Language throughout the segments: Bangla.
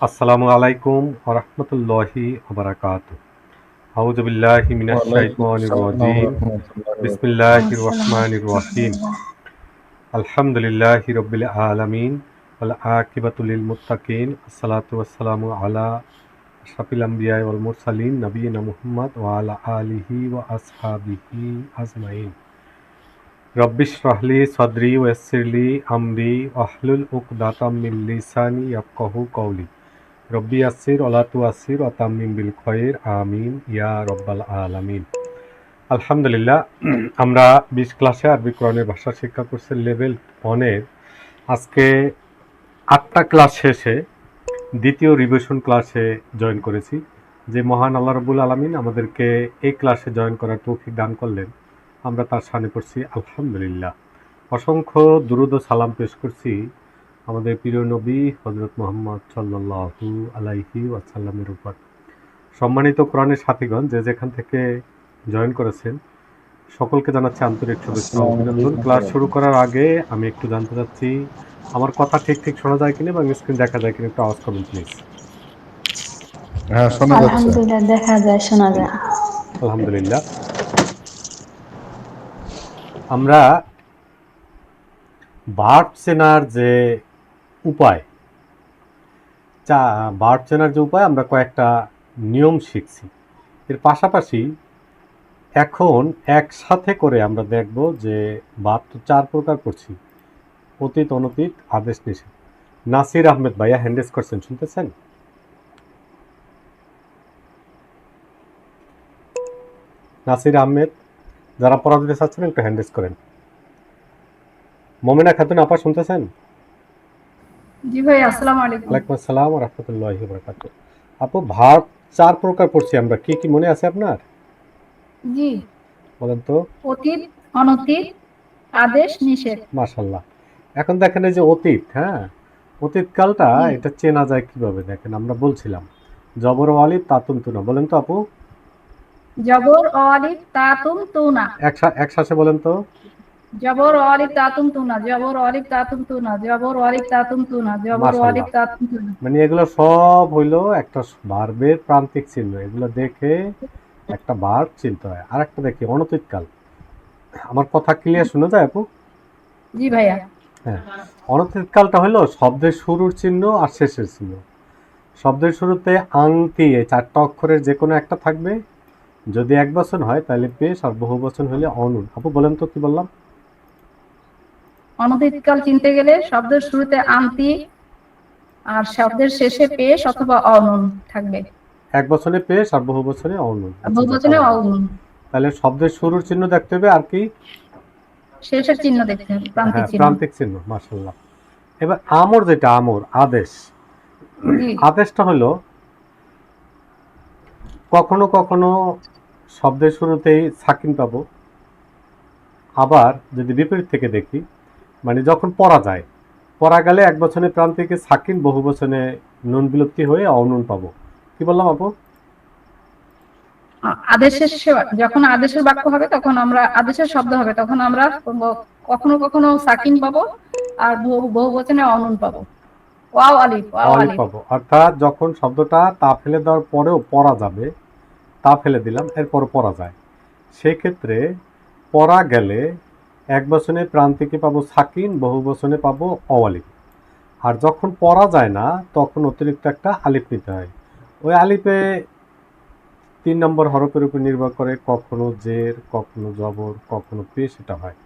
আসসালামু আলাইকুম ওয়া রাহমাতুল্লাহি ওয়া বারাকাতুহু। আউযু বিল্লাহি মিনাশ ওয়ালাইকুম শাইতানির আসসালাম রাজিম। রহমতুল্লাহি ওয়া বারাকাতুহু। বিসমিল্লাহির রহমানির রহিম। আলহামদুলিল্লাহি রাব্বিল আলামিন ওয়াল আকিবাতু লিল মুত্তাকিন। আসসালাতু ওয়াসসালামু আলা আশরাফিল আমবিয়া ওয়াল মুরসালিন নবিয়িনা মুহাম্মদ ওয়া আলা আলিহি ওয়া আসহাবিহি আজমাইন। রব্বিশরাহলি সাদরি ওয়াইসসিরলি আমরি ওয়াহলুল উকদাতাম মিন লিসানি ইয়াফকাহু কওলি। রব্বি ইয়াসসির ওয়ালা তুআসসির ওয়া তাম্মিম বিল খয়র আমিন ইয়া রব্বাল আলামিন। আলহামদুলিল্লাহ, আমরা 20 ক্লাসে আরবি কোরআনের ভাষা শিক্ষা কোর্সের লেভেল 1 এর আজকে 8টা ক্লাস শেষে দ্বিতীয় রিভিশন ক্লাসে জয়েন করেছি। যে মহান আল্লাহ রাব্বুল আলামিন আমাদেরকে এই ক্লাসে জয়েন করার তৌফিক দান করলেন, আমরা তার শানে পড়ছি আলহামদুলিল্লাহ। অসংখ্য দুরূদ ও সালাম পেশ করছি আমাদের প্রিয় নবী হযরত মুহাম্মদ সাল্লাল্লাহু আলাইহি ওয়াসাল্লামের উপর। সম্মানিত কোরআনের সাথীগণ, যে যেখান থেকে জয়েন করেছেন সকলকে জানাচ্ছি আন্তরিক শুভেচ্ছা ও আসসালামু অভিনন্দন। আলাইকুম ক্লাস শুরু ওয়া করার আগে আমি একটু জানতে চাচ্ছি আমার কথা ঠিক শোনা যায় কিনা এবং স্ক্রিন দেখা যায় কিনা, একটু আওয়াজ করুন প্লিজ। হ্যাঁ, শোনা যাচ্ছে। আলহামদুলিল্লাহ, দেখা যায়, শোনা যায়। আলহামদুলিল্লাহ। আমরা ভার্ব চেনার যে উপায় আমরা কয়েকটা নিয়ম শিখছি। এর পাশাপাশি এখন একসাথে করে আমরা দেখব যে ভার্ব তো 4 প্রকার করছি: অতীত, অনতীত, আদেশ, নিষেধ। নাসির আহমেদ ভাইয়া হ্যান্ড রেজ করছেন, শুনতেছেন? নাসির আহমেদ, যারা পড়া দিতে চাচ্ছেন একটু হ্যান্ড রেজ করেন। মমিনা খাতুন আপা, শুনতেছেন? জি ভাই, আসসালামু আলাইকুম। ওয়ালাইকুম আসসালাম ওয়া রাহমাতুল্লাহি ওয়া বারাকাতুহু। আপু, ভার্ব 4 প্রকার পড়ছি আমরা, কি কি মনে আছে আপনার? জি, বলেন তো। অতীত, অনতীত, আদেশ, নিষেধ। মাশাআল্লাহ। এখন দেখেন এই যে অতীত, হ্যাঁ, অতীতকালটা জি, এটা চেনা যায় কিভাবে? দেখেন, আমরা বলছিলাম জবর ও আলিফ তাতুম তুনা। বলেন তো আপু, জবর অ আলিফ তা তুম তুনা। এক শ্বাসে বলেন তো। জবর অ আলিফ তা তুম তুনা, জবর অ আলিফ তা তুম তুনা, জবর অ আলিফ তা তুম তুনা, জবর অ আলিফ মাশাআল্লাহ। তা তুম তুনা। মানে এগুলো সব হইলো একটা ভার্বের প্রান্তিক চিহ্ন। এগুলো দেখে একটা ভার্ব চিনতে হয়। আর একটা দেখি অনতীতকাল। আমার কথা ক্লিয়ার শোনা যায় আপু? জি ভাইয়া। হ্যাঁ, অনতীতকালটা হলো শব্দের শুরুর চিহ্ন আর শেষের চিহ্ন। শব্দের শুরুতে আংটি, এই 4টা অক্ষরের যে কোনো একটা থাকবে। যদি এক বচন হয় তাহলে পেশ, আর বহু বচন হলে অনুন। আপু বলেন তো, কি বললাম? অনতীতকাল চিনতে গেলে শব্দের শুরুতে আন্তি আর শব্দের শেষে পেশ অথবা অনুন থাকবে। এক বচনে পেশ আর বহু বচনে অনুন। আচ্ছা, যাক, বহুবচনে আলহামদুলিল্লাহ। অনুন। তাহলে শব্দের শুরুর চিহ্ন দেখতে হবে, আর কি? শেষের চিহ্ন দেখতে হবে, প্রান্তিক হ্যাঁ, চিহ্ন। প্রান্তিক চিহ্ন। মাশাআল্লাহ। এবার আমর, যেটা আমর আদেশ, জি, আদেশটা হলো কখনো কখনো শব্দের শুরুতেই সাকিন পাবো, আবার যদি বিপরীত থেকে দেখি, মানে যখন পড়া যায়, পড়া গেলে এক বচনে প্রান্তিকে সাকিন, বহু বচনে নুন বিলুপ্তি হয়ে অনুন পাবো। কি বললাম আপু? আদেশের যখন আদেশের বাক্য হবে তখন আমরা আদেশের শব্দ হবে তখন আমরা কখনো কখনো সাকিন পাবো আর বহু বচনে অনুন পাবো। ওয়াও আলিফ, ওয়াও অলিভ আলিফ। পাবো, অর্থাৎ যখন শব্দটা তা ফেলে দেওয়ার পরেও পড়া যাবে, তা ফেলে দিলাম, এরপর পড়া যায়, সেক্ষেত্রে পড়া গেলে এক বচনে প্রান্তিকে পাবো সাকিন, বহু বচনে পাবো অলিভ। আর যখন পড়া যায় না তখন অতিরিক্ত একটা আলিফ নিতে হয়। ওই আলিফে 3 নম্বর হরফের উপর নির্ভর করে কখনো জের, কখনো জবর, কখনো পেশ, এটা হয়।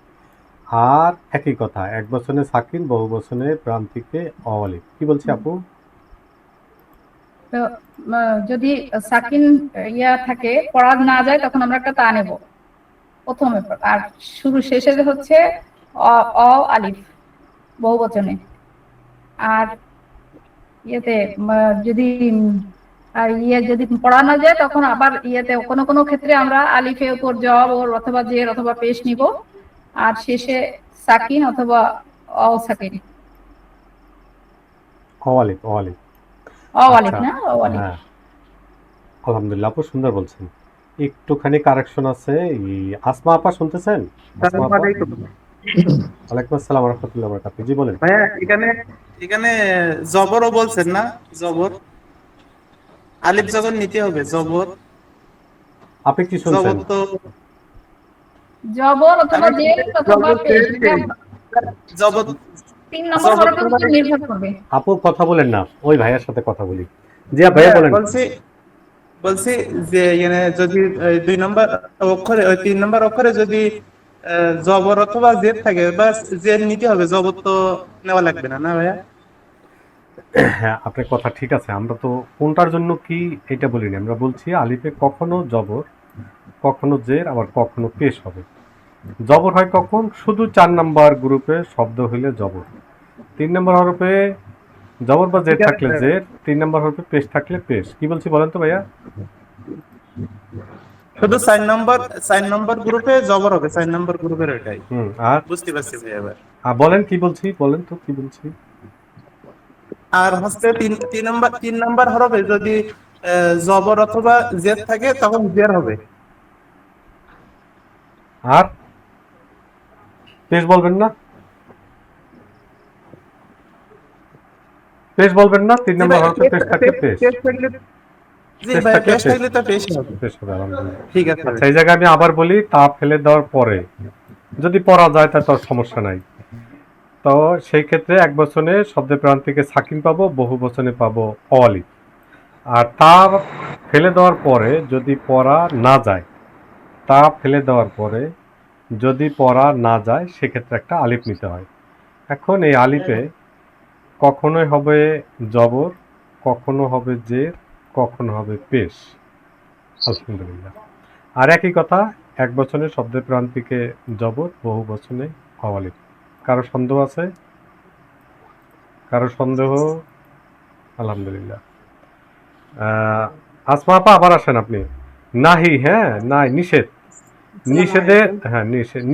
আর একই কথা, এক বচনে সাকিন, বহু বচনে প্রান্তিকে অলিভ। কি বলছি আপু? তো যদি সাকিন থাকে, পড়া না যায়, তখন আমরা একটা তা নেব প্রথমে, আর শেষে হচ্ছে অ অ আলিফ বহু বচনে। আর ইয়েতে যদি আর যদি পড়া না যায় তখন আবার কোনো কোনো ক্ষেত্রে আমরা আলিফের উপর জবর অথবা জের অথবা পেশ নিব, আর শেষে সাকিন অথবা অ সাকিন। Olive, olive. অ আলিফ আচ্ছা, না, অ আলিফ। হ্যাঁ, আলহামদুলিল্লাহ আপু, সুন্দর বলছেন। একটুখানি কারেকশন আছে। আসমা আপা, শুনতেছেন? আসমা আসসালামু আপা। আলাইকুম। ওয়ালাইকুম আসসালাম রহমতুল্লাহ বরকাতুহু। জি বলেন। ভাইয়া, এখানে এখানে জবরও বলছেন না? জবর আলিফ যখন নিতে হবে জবর, আপনি কি শুনছেন? জবর তো জবর অথবা আমি জের অথবা পেশ, এটা জবর 3 নম্বর জবর হরফের উপর নির্ভর করবে। আপু কথা বলেন না, ওই ভাইয়ের সাথে কথা বলি। জি ভাইয়া ভাইয়া বলেন। বলছি বলছি যে এখানে যদি 2 নম্বর অক্ষরে, ওই 3 নম্বর অক্ষরে যদি জবর অথবা জের থাকে, বাস জের নিতে হবে, জবর তো নেওয়া লাগবে না, না ভাইয়া? হ্যাঁ, আপনার কথা ঠিক আছে। আমরা তো কোনটার জন্য কি এটা বলিনি, আমরা বলছি আলিফে কখনো জবর, কখনো জের, আবার কখনো পেশ হবে। জবর হয় কখন? শুধু 4 নাম্বার গ্রুপে শব্দ হইলে জবর। 3 নাম্বার হরফে জবর বা জের ঠিক আছে থাকলে জের, 3 নাম্বার হরফে পেশ থাকলে পেশ। কি বলছি বলেন তো ভাইয়া? শুধু 4 নম্বর, 4 নম্বর গ্রুপে জবর হবে, 4 নম্বর গ্রুপের ওইটাই আর বুঝতে পারছি ভাইয়া এবার। বলেন কি বলছি, বলেন তো কি বলছি। আর হচ্ছে 3 নম্বর হরফে যদি জবর অথবা জের থাকে তখন জের হবে। আর পেশ বলবেন না, পেশ বলবেন না। তিন জি নাম্বার ভাই, হরফে পেশ থাকলে পেশ, পেশ থাকলে, জি পেশ ভাই থাকলে পেশ পেশ, থাকলে তো পেশ হবে। পেশ হবে আলহামদুলিল্লাহ। ঠিক আছে আচ্ছা, ভাই। এই জায়গায় আমি আবার বলি, তা ফেলে দেওয়ার পরে যদি পড়া যায় তা তোর সমস্যা নাই। তো সেই ক্ষেত্রে এক বচনে শব্দের প্রান্তিকে সাকিন পাবো, বহু বচনে পাবো অলিফ। আর তা ফেলে দেওয়ার পরে যদি পড়া না যায়, তা ফেলে দেওয়ার পরে যদি পড়া না যায়, সেক্ষেত্রে একটা আলিফ নিতে হয়। এখন এই আলিফে কখনোই হবে জবর, কখনো হবে জের, কখনো হবে পেশ। আলহামদুলিল্লাহ। আর একই কথা, এক বচনে শব্দের প্রান্তিকে জবর, বহু বচনে অলিফ। কারো সন্দেহ আছে? কারো সন্দেহ? আলহামদুলিল্লাহ। আসমা আপা আবার আসেন আপনি। নাহি, হ্যাঁ, নাই, নিষেধ। নিষেধে, হ্যাঁ,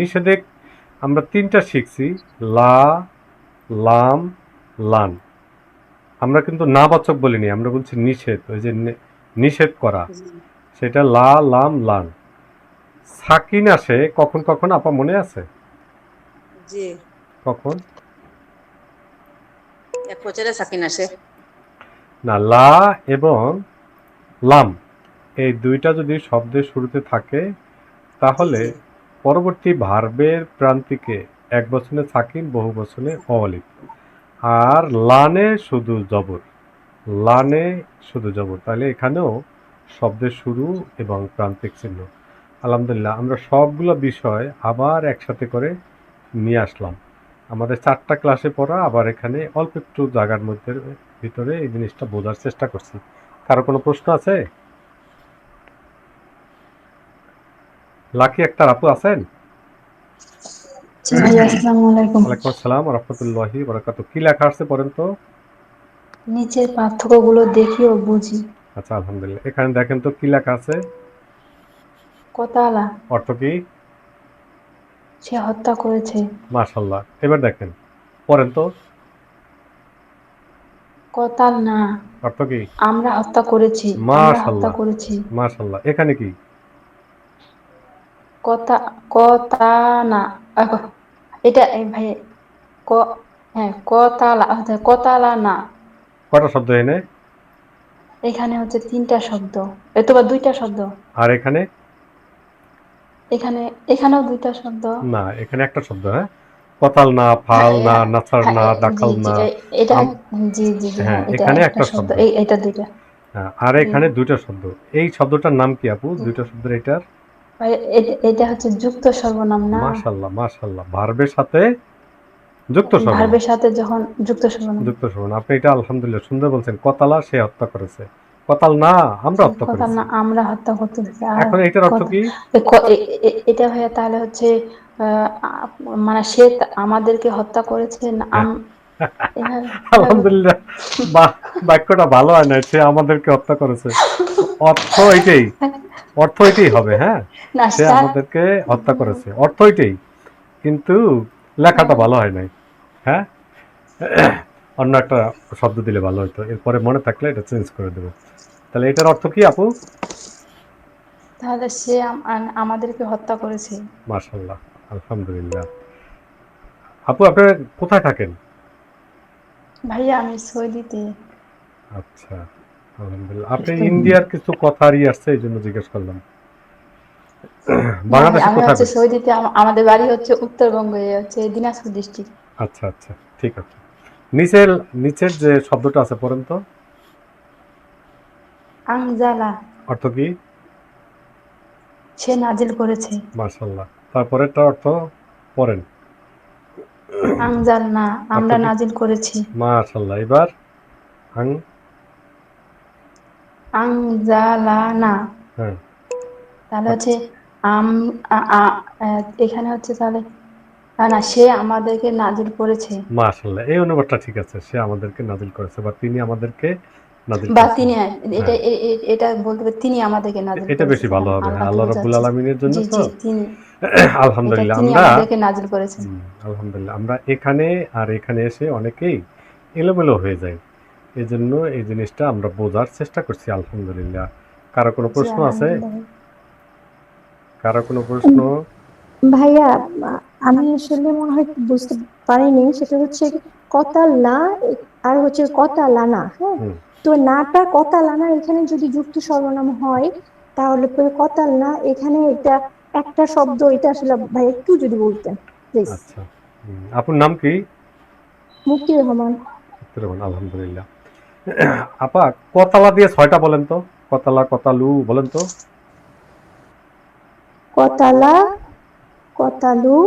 নিষেধে আমরা 3টা শিখছি, লা, লাম, লান। আমরা কিন্তু নাবাচক বলিনি, আমরা বলছি নিষেধ, ওই যে নিষেধ করা, সেটা লা, লাম, লান। সাকিন আসে কখন কখন আপা মনে আছে? জি, কখন? এক বছরে সাকিন আসে। না, লা এবং লাম এই দুইটা যদি শব্দের শুরুতে থাকে, জি তাহলে জি পরবর্তী ভার্বের প্রান্তিকে এক বচনে সাকিন, বহু বচনে অলিফ। আর লানে শুধু জবর, লানে শুধু জবর, তাহলে এখানেও শব্দের শুরু এবং প্রান্তিক চিহ্ন। আলহামদুলিল্লাহ, আমরা সবগুলো বিষয় আবার একসাথে করে নিয়ে আসলাম। আমাদের 4টা ক্লাসে পড়া, আবার এখানে অল্প একটু জায়গার মধ্যে ভিতরে এই জিনিসটা বোঝার চেষ্টা করছি। কারো কোনো প্রশ্ন আছে? লাকি একটা আপু আছেন? জি ভাই, আসসালামু আলাইকুম। ওয়ালাইকুম আসসালাম রহমতুল্লাহি বরকাত। কি লেখা আসছে পড়েন তো। নিচের পার্থক্যগুলো দেখি ও বুঝি। আচ্ছা, আলহামদুলিল্লাহ। এখানে দেখেন তো কি লেখা আছে, কতালা, অর্থ কি? সে হত্যা করেছে। মাশাল্লাহ। এবার দেখেন, পড়েন তো, কতাল না, অর্থ কি? আমরা হত্যা করেছি, আমরা হত্যা মাশাল্লাহ, করেছি। মাশাল্লাহ। এখানে কি? কতা, কতানা, এটা ভাই, ক, হ্যাঁ, কতালা, কতালা না। কটা শব্দ এনে? এখানে হচ্ছে 3টা শব্দ, অথবা 2টা শব্দ। আর এখানে? এখানে, এখানেও 2টা শব্দ। না, এখানে একটা শব্দ। হ্যাঁ, কতাল না, হ্যাঁ ফাল না, নাছার হ্যাঁ না, জি দাখাল জি না। এটা, আম- জি জি জি, হ্যাঁ, হ্যাঁ, এটা এখানে একটা একটা শব্দ, শব্দ। এটা 2টা। হ্যাঁ, আর জি এখানে 2টা শব্দ। এই শব্দটার নাম কি আপু, 2টা শব্দের এটার? ভাই, এটা হচ্ছে যুক্ত সর্বনাম না। মাশাল্লাহ, মাশাল্লাহ। ভার্বের সাথে যুক্ত সর্বনাম। ভার্বের সাথে যখন যুক্ত সর্বনাম। যুক্ত সর্বনাম, আপনি এটা আলহামদুলিল্লাহ সুন্দর বলছেন। কতালা, সে হত্যা করেছে। কতাল না, আমরা জি, হত্যা কথা করেছি। না, আমরা হত্যা করতেছি। আর এখন এটার অর্থ কথা, কি? এটা হয়ে তাহলে হচ্ছে মানে সে আমাদেরকে হত্যা করেছে না, হ্যাঁ, এভাবে এভাবে আলহামদুলিল্লাহ। বাক্যটা ভালো হয় না, সে আমাদেরকে হত্যা করেছে। অর্থ এটাই, অর্থ এটাই হবে। হ্যাঁ, না সে আমাদেরকে হত্যা করেছে, অর্থ এটাই। কিন্তু লেখাটা ভালো হয় নাই। হ্যাঁ, অন্য একটা শব্দ দিলে ভালো হতো, এরপরে মনে থাকলে এটা চেঞ্জ করে দেবো। তাহলে এটার অর্থ কি আপু? তাহলে সে আমাদেরকে হত্যা করেছে। মাশাল্লাহ, আলহামদুলিল্লাহ। আপু, আপনারা কোথায় থাকেন? ভাইয়া আমি সৌদিতে। আচ্ছা, আলহামদুলিল্লাহ। আপনি ইন্ডিয়ার কিছু কথা আসছে এই জন্য জিজ্ঞেস করলাম। না ভাই, বাংলাদেশে আমি কোথায় হচ্ছে বাড়ি? সৌদিতে, আমাদের বাড়ি হচ্ছে উত্তরবঙ্গে, হচ্ছে দিনাজপুর ডিস্ট্রিক্ট। আচ্ছা আচ্ছা, ঠিক আছে। নিচের নিচের যে শব্দটা আছে পড়েন তো, আনজালা, অর্থ কি? সে নাজিল করেছে। মাশাআল্লাহ। তারপরেরটা অর্থ পড়েন। আনজালনা, অর্থ আমরা কি? নাজিল করেছি। মাশাআল্লাহ। এবার আং, আনজালানা, হ্যাঁ, তাহলে হচ্ছে আম এখানে হচ্ছে তাহলে না, সে আমাদেরকে নাজিল করেছে, মাশাআল্লাহ। এই অনুবাদটা ঠিক আছে। সে আমাদেরকে নাজিল করেছে বা তিনি আমাদেরকে নাজিল বা করেছেন। তিনি, এটা হ্যাঁ, এটা বলতে হবে তিনি আমাদেরকে নাজিল এটা করেছে, বেশি ভালো যেমন হবে। হ্যাঁ, আল্লাহকে আল্লাহ রাব্বুল বোঝাচ্ছে। আলামিনের জন্য জি তো। জি, তিনি, এটা আলহামদুলিল্লাহ। তিনি আমরা আমাদেরকে নাজিল করেছেন। আলহামদুলিল্লাহ, আমরা এখানে আর এখানে এসে অনেকেই এলোমেলো হয়ে যায়। এই জন্য এই জিনিসটা আমরা বোঝার চেষ্টা করছি। আলহামদুলিল্লাহ। কারো কোনো জি প্রশ্ন আছে? আলহামদুলিল্লাহ। কারো কোনো প্রশ্ন? ভাইয়া, আমি আসলে মনে হয় বুঝতে পারিনি, সেটা হচ্ছে কতাল্লা আর হচ্ছে কতালানা, হ্যাঁ। হুম, তো নাটা কতালানা এখানে যদি যুক্ত সর্বনাম হয়, তাহলে পরে কতাল্লা এখানে এটা একটা শব্দ, এটা আসলে ভাই একটু যদি বলতেন প্লিজ। আচ্ছা। আপনার নাম কি? মুক্তির রহমান। আলহামদুলিল্লাহ। আপা, কতালা দিয়ে 6টা বলেন তো। কতালা, কতালু বলেন তো। কতালা, কতালু,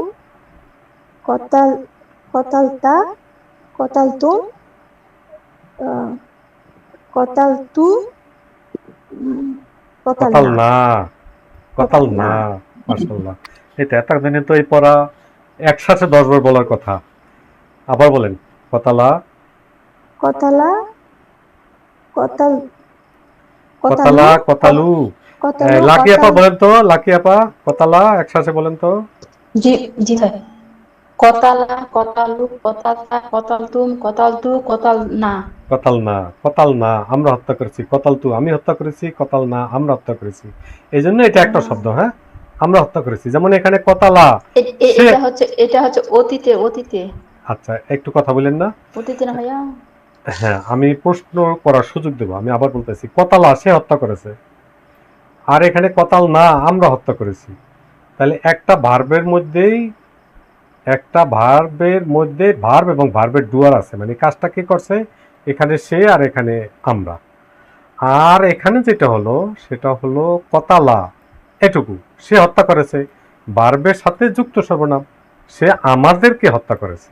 কতাল, কতালতা, কতালতু, আহ, কতালতু, কতাল কতালনা, না, কতাল কতালনা। না। মাশাআল্লাহ। এটা এতদিনে তো এই পড়া একসাথে 10 বার বলার কথা। আবার বলেন। কতালা, কতালা, কতাল, কতালু, কতালা, কতালু। কতালু, লাকি আপা কতাল। বলেন তো, লাকি আপা, কতালা একসাথে বলেন তো। জি জি ভাই, কতালা, কতালু, কতালতা, কতালতুম, কতালতু, কতাল না। কতাল না, কতাল না আমরা হত্যা করেছি। কতাল তু আমি হত্যা করেছি। কতাল না আমরা হত্যা করেছি। এই জন্য এটা একটা শব্দ। হ্যাঁ, আমরা হত্যা করেছি। যেমন এখানে কতালা, সে, এটা হচ্ছে অতীতে, অতীতে, আচ্ছা একটু কথা বলেন না। অতীতে না ভাইয়া। হ্যাঁ, আমি প্রশ্ন করার সুযোগ দেবো। আমি আবার বলতেছি, কতালা সে হত্যা করেছে, আর এখানে কতাল না আমরা হত্যা করেছি। তাহলে একটা ভার্বের মধ্যে ভার্ব এবং ভার্বের ডুয়ার আছে, মানে কাজটা কে করছে, এখানে সে আর এখানে আমরা। আর এখানে যেটা হলো সেটা হলো কতালা, এটুকু সে হত্যা করেছে, ভার্বের সাথে যুক্ত সর্বনাম, সে আমাদেরকে হত্যা করেছে।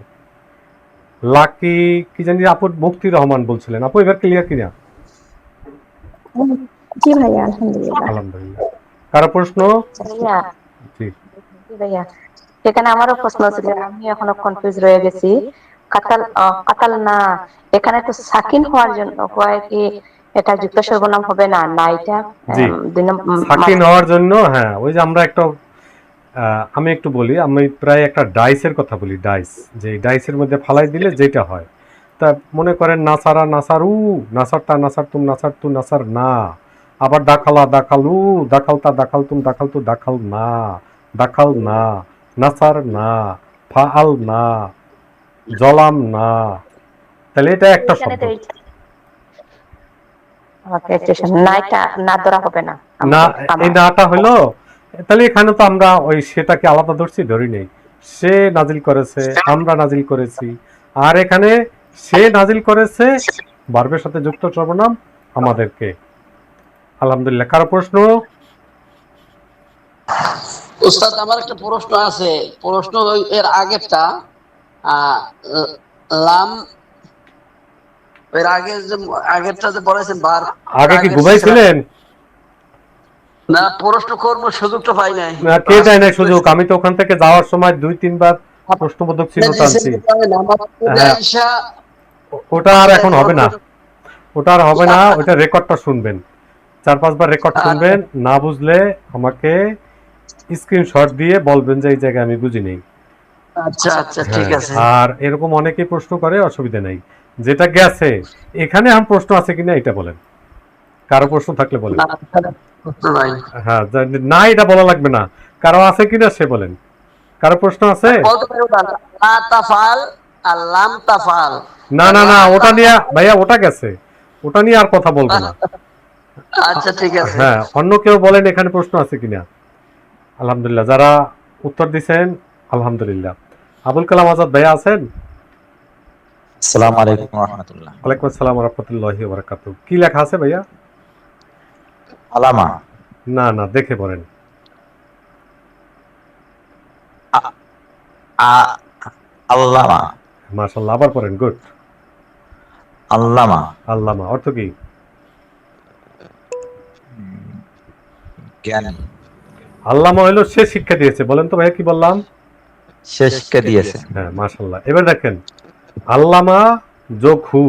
লাকি কি জানি আপু, মুক্তির রহমান বলছিলেন। আপু এবার ক্লিয়ার কিনা? উম, জি ভাইয়া, আলহামদুলিল্লাহ। আলহামদুলিল্লাহ। কারো প্রশ্ন? ভাইয়া, জি। জি ভাইয়া, সেখানে আমারও প্রশ্ন ছিল, আমি এখনো কনফিউজ রয়ে গেছি। কাতাল, কাতাল না, এখানে তো সাকিন হওয়ার জন্য হয় কি, এটা যুক্ত সর্বনাম হবে না? না, এটা জি, দুই সাকিন হওয়ার জন্য। হ্যাঁ, ওই যে আমরা একটা আমি একটু বলি, আমি প্রায় একটা ডাইসের কথা বলি। ডাইস, যে ডাইসের মধ্যে ফালাই দিলে যেটা হয়, তা মনে করেন নাসারা, নাসারু, নাসারটা, নাসার তুম, নাসার তু, নাসার না। আবার দাখালা, দাখালু, দাখালতা, দাখালতুম, দাখালতু, দাখাল না, দাখাল না, নাসার না, ফাআল না, জলাম না। তাহলে এটা একটা এখানে শব্দ। তো না, এটা না ধরা হবে না না, এই আমার। নাটা হলো, তাহলে এখানে তো আমরা ওই সেটাকে আলাদা ধরছি, ধরি নেই। সে নাজিল করেছে, আমরা নাজিল করেছি। আর এখানে সে নাজিল করেছে, ভার্বের সাথে যুক্ত সর্বনাম আমাদেরকে। আলহামদুলিল্লাহ। কারো প্রশ্ন? উস্তাদ, আমার একটা প্রশ্ন আছে। প্রশ্ন এর আগেরটা, আহ, লাম, এর আগে যে আগেরটা যে বলেছেন বার, আগে কি ঘুমাইছিলেন? না, প্রশ্ন করবো সুযোগটা পাই নাই। না, কে দেয় নাই সুযোগ? আমি তো ওখান থেকে যাওয়ার সময় 2-3 বার প্রশ্নবোধক চিহ্ন টানছি। হ্যাঁ, ওটা আর এখন হবে না। ওটা আর হবে না। ওটা রেকর্ডটা শুনবেন, 4-5 বার রেকর্ড শুনবেন। না বুঝলে আমাকে স্ক্রিনশট দিয়ে বলবেন যে এই জায়গায় আমি বুঝি নেই। আচ্ছা আচ্ছা, ঠিক হ্যাঁ, আছে। আর এরকম অনেকেই প্রশ্ন করে, অসুবিধা নেই। যেটা গেছে, এখানে এখন প্রশ্ন আছে কিনা এটা বলেন। কারো প্রশ্ন থাকলে বলেন। না, প্রশ্ন নাই। হ্যাঁ, না এটা বলা লাগবে না। কারো আছে কিনা সে বলেন। কারো প্রশ্ন আছে? বলতে পারো না, লা তাফাল আর লাম তাফাল। না না না, ওটা নিয়ে ভাইয়া, ওটা গেছে। ওটা নিয়ে আর কথা বলবো না। আচ্ছা ঠিক আছে। হ্যাঁ, অন্য কেউ বলেন এখানে প্রশ্ন আছে কিনা। আলহামদুলিল্লাহ, যারা উত্তর দিচ্ছেন আলহামদুলিল্লাহ। আবুল কালাম আজাদ ভাইয়া আছেন? আসসালামু আলাইকুম ওয়া রাহমাতুল্লাহ। ওয়ালাইকুম আসসালাম ওয়া রাহমাতুল্লাহি ওয়া বারাকাতুহু। কি লেখা আছে ভাইয়া? আলামা। না না, দেখে পড়েন। আল্লামা। মাশাআল্লাহ, আবার পড়েন। গুড। আল্লামা। আল্লামা অর্থ কি? জ্ঞানী। আল্লামা হলো সে শিক্ষা দিয়েছে। বলেন তো ভাইয়া, কি বললাম? সে শিক্ষা দিয়েছে। হ্যাঁ, মাশাআল্লাহ। এবার দেখেন, আল্লামা যোগ হু,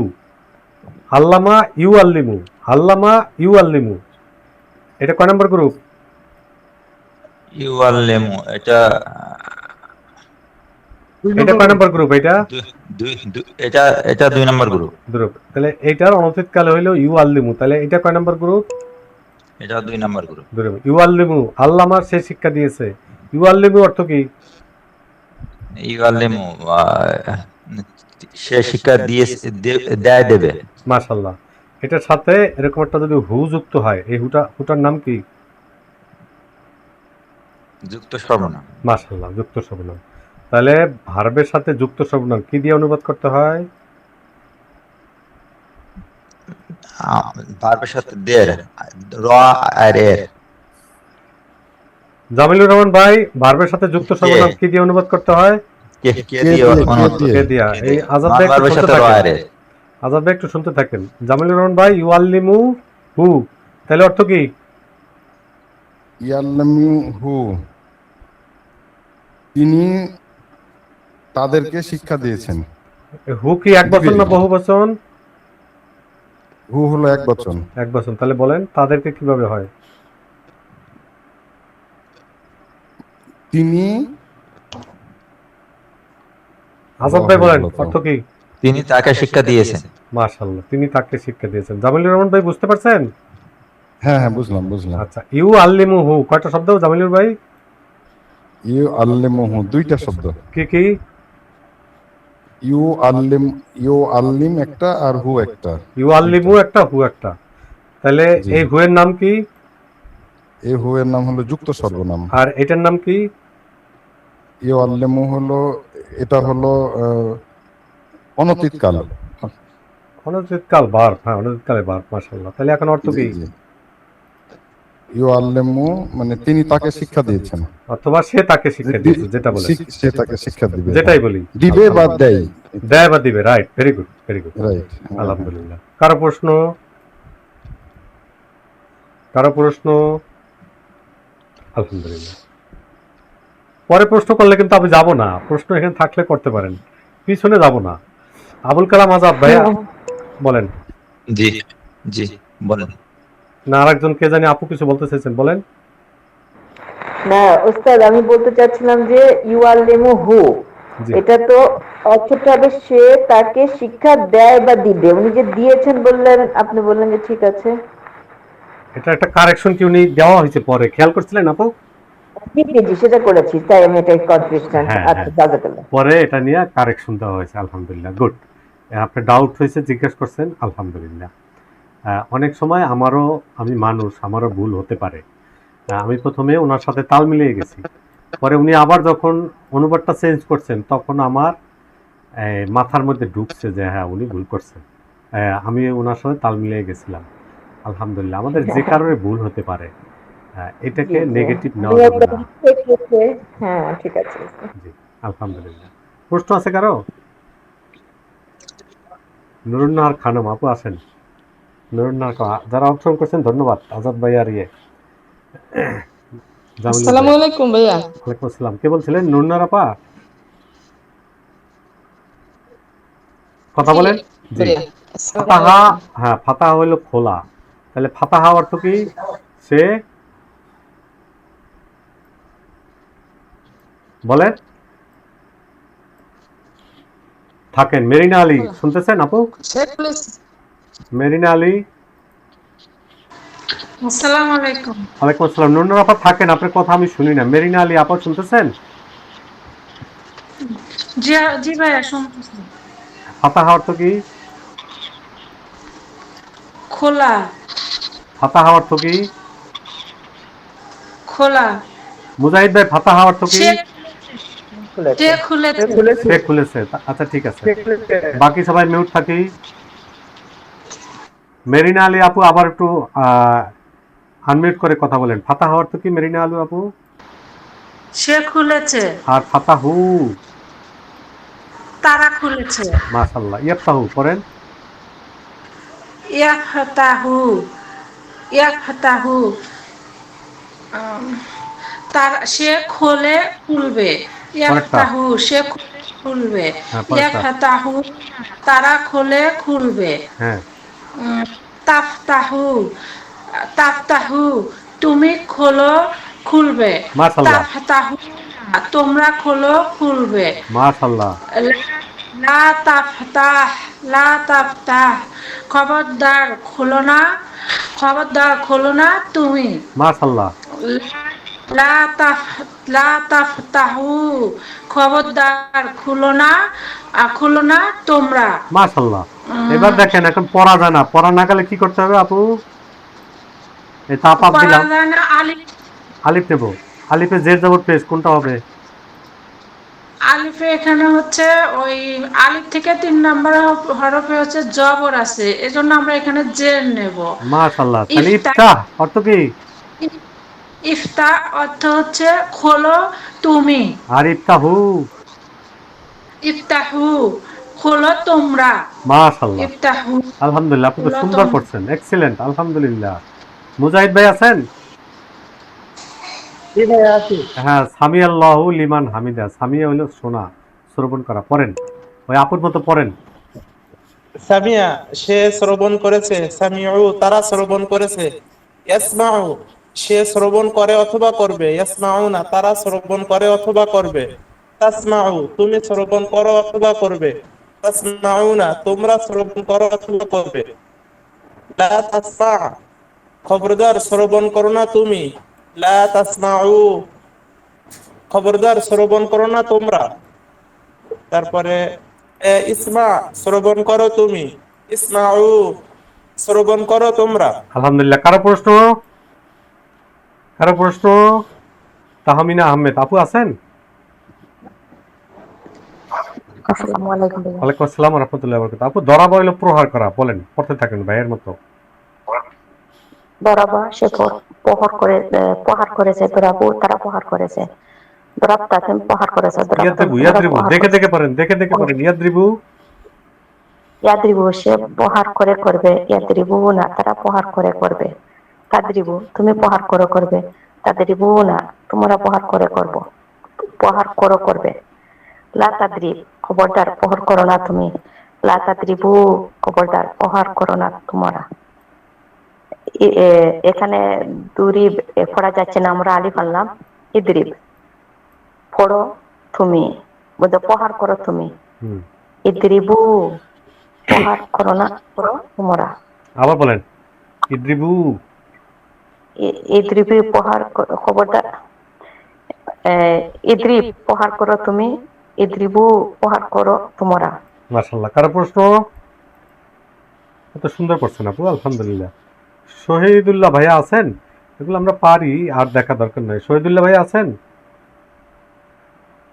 আল্লামা ইউ আল্লিমু, আল্লামা ইউ আল্লিমু, এটা কয় নম্বর গ্রুপ? ইউআল্লিমু, এটা কয় নম্বর গ্রুপ? এটা এটা 2 নম্বর গ্রুপ। গ্রুপ। তাহলে এটার অনতিত কাল হইলো ইউ আল্লিমু, তাহলে এটা কয় নম্বর গ্রুপ? এটা 2 নম্বর গ্রুপ। ইউ আল্লিমু, আল্লামা সে শিক্ষা দিয়েছে। ইউ আল্লিমু অর্থ কি? ইউআল্লিমু, সে শিক্ষা দিয়েছে, দেবে। মাশাআল্লাহ। এটার সাথে এরকম একটা যদি হু যুক্ত হয়, এই হুটার নাম কি? যুক্ত সর্বনাম। মাশাআল্লাহ, যুক্ত সর্বনাম। তাহলে ভার্বের সাথে যুক্ত সর্বনাম কি দিয়ে অনুবাদ করতে হয়? ভার্বের সাথে দের, র আর এর। জামিলুর রহমান ভাই, ভার্বের সাথে যুক্ত সর্বনাম কি দিয়ে অনুবাদ করতে হয়? কে দিয়ে। কে দিয়া। এই আজাদ ভাই একটু শুনতে থাকেন। আজাদ ভাই একটু শুনতে থাকেন। জামিলুর রহমান ভাই, ইউআল্লিমু হু, তাহলে অর্থ কি? ইয়াল্লামিহু, তিনি তাদেরকে শিক্ষা দিয়েছেন। হু কি এক বচন না বহু বচন? হু হলো এক বচন। এক বচন। তাহলে বলেন তাদেরকে কিভাবে হয়? তিনি। আজাদ ভাই বলেন অর্থ কি? তিনি তাকে শিক্ষা দিয়েছেন। মাশাআল্লাহ, তিনি তাকে শিক্ষা দিয়েছেন। জামিলুর রহমান ভাই বুঝতে পারছেন? হ্যাঁ হ্যাঁ, বুঝলাম। আচ্ছা, ইউ আল্লিমু হু কয়টা শব্দ জামিলুর ভাই? ইউ আল্লিমুহু, 2টা শব্দ। কি কি? ইউ আল্লিম একটা আর হু একটা। ইউ আল্লিমু একটা, হু একটা। তাহলে এই হু এর নাম কি? এই হু এর নাম হলো যুক্ত সর্বনাম। আর এটার নাম কি? ইউ আল্লিমু হলো, এটা হলো অনতীতকাল। অনতীতকাল ভার্ব। হ্যাঁ, অনতীতকালে ভার্ব। মাশাআল্লাহ। তাহলে এখন অর্থ কি? ইউ আল্লিমু মানে তিনি তাকে শিক্ষা দিয়েছেন, অথবা সে তাকে শিক্ষা দিয়েছে, যেটা বলে। সে তাকে শিক্ষা দিবে, যেটাই বলি। দিবে বা দেয়। দেয় বা দিবে। Right, very good, very good. Right. আলহামদুলিল্লাহ। কারো প্রশ্ন? আলহামদুলিল্লাহ। পরে প্রশ্ন করলে কিন্তু আমি যাব না। প্রশ্ন এখানে থাকলে করতে পারেন, পিছনে যাব না। আবুল কালাম আজাদ ভাইয়া বলেন। জি জি বলেন। না, আরেকজন কে জানি আপু কিছু বলতে চাইছেন, বলেন। না ওস্তাদ, আমি বলতে চাচ্ছিলাম যে ইউআল্লিমু হু, এটা তো অর্থটা হবে সে তাকে শিক্ষা দেয় বা দিবে। উনি যে দিয়েছেন বললেন, আপনি বললেন যে ঠিক আছে। এটা একটা কারেকশন কি উনি দেওয়া হয়েছে পরে, খেয়াল করছিলেন আপু? জি জি, সেটা করেছি, তাই আমি এটা কনফিউশন। আচ্ছা, জাযাকাল্লাহ। পরে এটা নিয়ে কারেকশন দেওয়া হয়েছে। আলহামদুলিল্লাহ, গুড। আপনি ডাউট হয়েছে, জিজ্ঞেস করছেন, আলহামদুলিল্লাহ। অনেক সময় আমি মানুষ, আমারও ভুল হতে পারে। আমি প্রথমে ওনার সাথে তাল মিলিয়ে গেছি, পরে উনি আবার যখন অনুবাদটা চেঞ্জ করছেন তখন আমার মাথার মধ্যে ঢুকছে যে হ্যাঁ, উনি ভুল করছেন। আমি ওনার সাথে তাল মিলিয়ে গেছিলাম। আলহামদুলিল্লাহ, আমাদের যে কারণে ভুল হতে পারে, এটাকে নেগেটিভ নেওয়া যাবে না। হ্যাঁ, ঠিক আছে। জি, আলহামদুলিল্লাহ। প্রশ্ন আছে কারো? নুরুন্নাহার খানম আপু আছেন? নুরুন্নাহার, যারা অংশগ্রহণ করছেন ধন্যবাদ। আজাদ ভাই আর আসসালামু আলাইকুম ভাইয়া। ওয়ালাইকুম আসসালাম। কে বলছিলেন? নুরুন্নাহার আপা, কথা বলেন। জি, ফাতাহা। হ্যাঁ, ফাতাহা হলো খোলা। তাহলে ফাতাহা অর্থ কি? সে, বলেন। থাকেন। মেরিনা আলী শুনতেছেন আপু? মেরিনা আলী, আসসালামু আলাইকুম। ওয়ালাইকুম আসসালাম। নুরুন্নাহার আপা থাকেন, আপনার কথা আমি শুনি না। মেরিনা আলী আপা শুনতেছেন? জি ভাইয়া শুনতেছি। ফাতাহা অর্থ কি? খোলা ফাতাহা অর্থ কি? খোলা মুজাহিদ ভাই ফাতাহা অর্থ কি? সে খুলেছে সে খুলেছে। আচ্ছা ঠিক আছে, বাকি সবাই মিউট থাকি। মেরিনা আলী আপু আবার একটু আনমিউট করে কথা বলেন। ফাতাহা অর্থ কি মেরিনা আলী আপু? সে খুলেছে আর ফাতাহু? তারা খুলেছে মাশাআল্লাহ। ইয়াফতাহু পড়েন। ইয়াফতাহু ইয়াফতাহু তার সে খোলে খুলবে পরেরটা। ইয়াফতাহু সে খোলে খুলবে হ্যাঁ পরেরটা। ইয়াফতাহু তারা খোলে খুলবে হ্যাঁ তাফতাহু তাফতাহু তুমি খোলো খুলবে মাশাআল্লাহ তাফতাহু তোমরা খোলো খুলবে মাশাআল্লাহ। লা তাফতাহ লা তাফতাহ খবরদার খোলো না খবরদার খোলো না তুমি মাশাআল্লাহ লা তাফ লা তাফতাহু খবরদার খুলো না তোমরা মাশাআল্লাহ। এবার দেখেন এখন পড়া যায় না, পড়া না গেলে কি করতে হবে আপু? এই তাপাপ দিলাম, পরাজানা আলিফ আলিফ নেব। আলিফে জের জবর পেশ কোনটা হবে? আলিফে এখানে হচ্ছে ওই আলিফ থেকে 3 নম্বর হরফে হচ্ছে জবর আছে, এজন্য আমরা এখানে জের নেব। মাশাআল্লাহ। তাহলে ইফতা ইফতাহ অর্থ কি? ইফতা অর্থ হচ্ছে খোলো তুমি। আর ইফতাহু? ইফতাহু খোলো তোমরা। মাশাআল্লাহ ইফতাহু আলহামদুলিল্লাহ, আপনি তো খোলো সুন্দর তোমরা। পড়ছেন, এক্সিলেন্ট আলহামদুলিল্লাহ। মুজাহিদ ভাই আছেন? হ্যাঁ, সামি আল্লাহু লিমান হামিদা। সামিয়া হলো শোনা, শ্রবণ করা। পড়েন, ওই আপুর মতো পড়েন। সামিয়া সে শ্রবণ করেছে, সামিউ তারা শ্রবণ করেছে, ইয়াসমাউ সে শ্রবণ করে অথবা করবে, ইয়াসমাউনা তারা শ্রবণ করে অথবা করবে, তাসমাউ তুমি শ্রবণ করো অথবা করবে, তাসমাউনা তোমরা শ্রবণ করো অথবা করবে, লা তাসমা খবরদার শ্রবণ করো না তুমি, লা তাসমাউ খবরদার শ্রবণ করো না তোমরা। তারপরে ইসমা শ্রবণ করো তুমি, ইসমাউ শ্রবণ করো তোমরা। আলহামদুলিল্লাহ। কারো প্রশ্ন? কারো প্রশ্ন? তাহমিনা আহমেদ আপু আছেন? আসসালামু আলাইকুম ভাইয়া। ওয়ালাইকুম আসসালাম ওয়া রাহমাতুল্লাহি ওয়া বারাকাতুহু। আপু ধরা বইল প্রহার করা, বলেন, পড়তে থাকেন ভাইয়ের মতো। দরাবা সে প্রহার করেছে, দরাবু তারা প্রহার করেছে, দরাবতা তুমি প্রহার করেছে, দরাবতুম তোমরা ইয়াদ্রিবু প্রহার দেখে করেছে। দেখে পড়েন, দেখে দেখে পড়েন। ইয়াদ্রিবু? ইয়াদ্রিবু সে প্রহার করে করবে, ইয়াদ্রিবু না তারা প্রহার করে করবে, তাদ্রিবু তুমি প্রহার করে করবে, তাদ্রিবু না তোমরা প্রহার করে করবো, প্রহার করো করবে, লা তাদ্রিব খবরদার প্রহার করো না তুমি, লা তাদ্রিবু খবরদার প্রহার করো না তোমরা। এখানে দুরিব পড়া যাচ্ছে না, আমরা আলিফ আনলাম। ইদ্রিব পড়ো তুমি, বলতে প্রহার করো তুমি, ইদ্রিবু প্রহার করো না করো তোমরা। আবার বলেন, ইদ্রিবু। ইদ্রিবু প্রহার খবরদার, ইদ্রিব প্রহার করো তুমি, ইদ্রিবু প্রহার করো তোমরা। মাশাআল্লাহ। কারো প্রশ্ন? এত সুন্দর পড়ছেন আপু, আলহামদুলিল্লাহ। শহীদুল্লাহ ভাইয়া আছেন? এগুলো আমরা পারি, আর দেখা দরকার নাই। শহীদুল্লাহ ভাইয়া আছেন?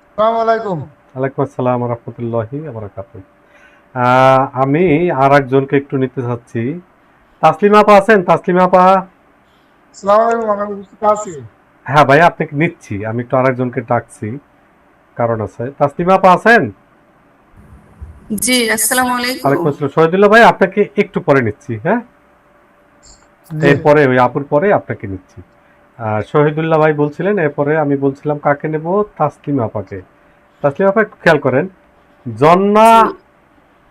আসসালামু আলাইকুম। ওয়ালাইকুম আসসালাম ওয়া রাহমাতুল্লাহি ওয়া বারাকাতুহু। আমি আর একজনকে একটু নিতে চাচ্ছি। তাসলিমা আপা আছেন? তাসলিমা আপা? আসসালামু আলাইকুম, আমি বুঝতে পারছি। হ্যাঁ ভাইয়া, আপনাকে নিচ্ছি। আমি একটু আর একজনকে ডাকছি, কারণ আছে। তাসলিমা আপা আছেন? জি আসসালামু আলাইকুম। ওয়ালাইকুম আসসালাম। শহীদুল্লাহ ভাই আপনাকে একটু পরে নিচ্ছি, হ্যাঁ, এরপরে ওই আপুর পরে আপনাকে নিচ্ছি। শহীদুল্লাহ ভাই বলছিলেন, এরপরে আমি বলছিলাম কাকে নেব? তাসলিমা আপাকে। তাসলিমা আপা একটু খেয়াল করেন, জন্না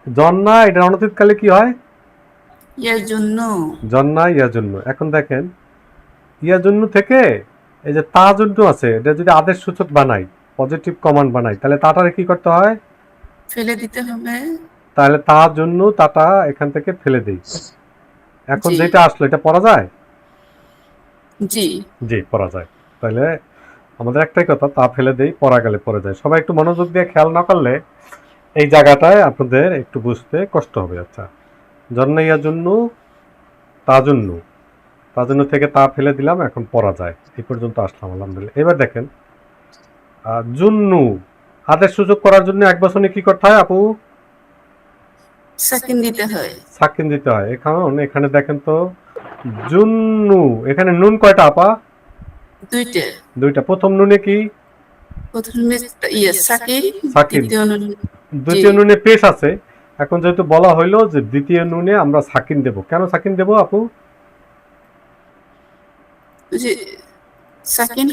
জন্না এটা অনতিতকালে কি হয়? জন্না ইয়াজন্য। এখন দেখেন, ইয়াজন্য থেকে এই যে তাজন্য আছে, এটা যদি আদেশ সূচক বানাই, পজিটিভ কমান্ড বানাই, তাহলে তাটারে কি করতে হয়? ফেলে দিতে হবে। তাহলে তার জন্য তাটা এখান থেকে ফেলে দেই। এখন যেটা আসলো এটা পড়া যায়? জি জি পড়া যায়। তাহলে আমাদের একটাই কথা, তা ফেলে দেই, পড়া গেলে পড়ে যায়। সবাই একটু মনোযোগ দিয়ে খেয়াল না করলে এই জায়গাটায় আপনাদের একটু বুঝতে কষ্ট হবে। আচ্ছা, জন্নাইয়ার জন্য তাজুন্নু, তাজুন্নু থেকে তা ফেলে দিলাম, এখন পড়া যায়। এই পর্যন্ত আসলাম, আলহামদুলিল্লাহ। এবার দেখেন জুন্নু আদেশ সূচক করার জন্য এক বচনে কি করতে হয় আপু? সাকিন দিতে হয়। সাকিন দিতে হয়। এখন এখানে দেখেন তো জুন্নু, এখানে নুন কয়টা আপা? দুইটা। দুইটা। প্রথম নুনে কি? প্রথমে সাকিন, সাকিন। দ্বিতীয় নুন। দ্বিতীয় নুনে পেশ আছে। এখন যেহেতু বলা হইলো যে দ্বিতীয় নুনে আমরা সাকিন দেব, কেন সাকিন দেব আপু? যে সাকিন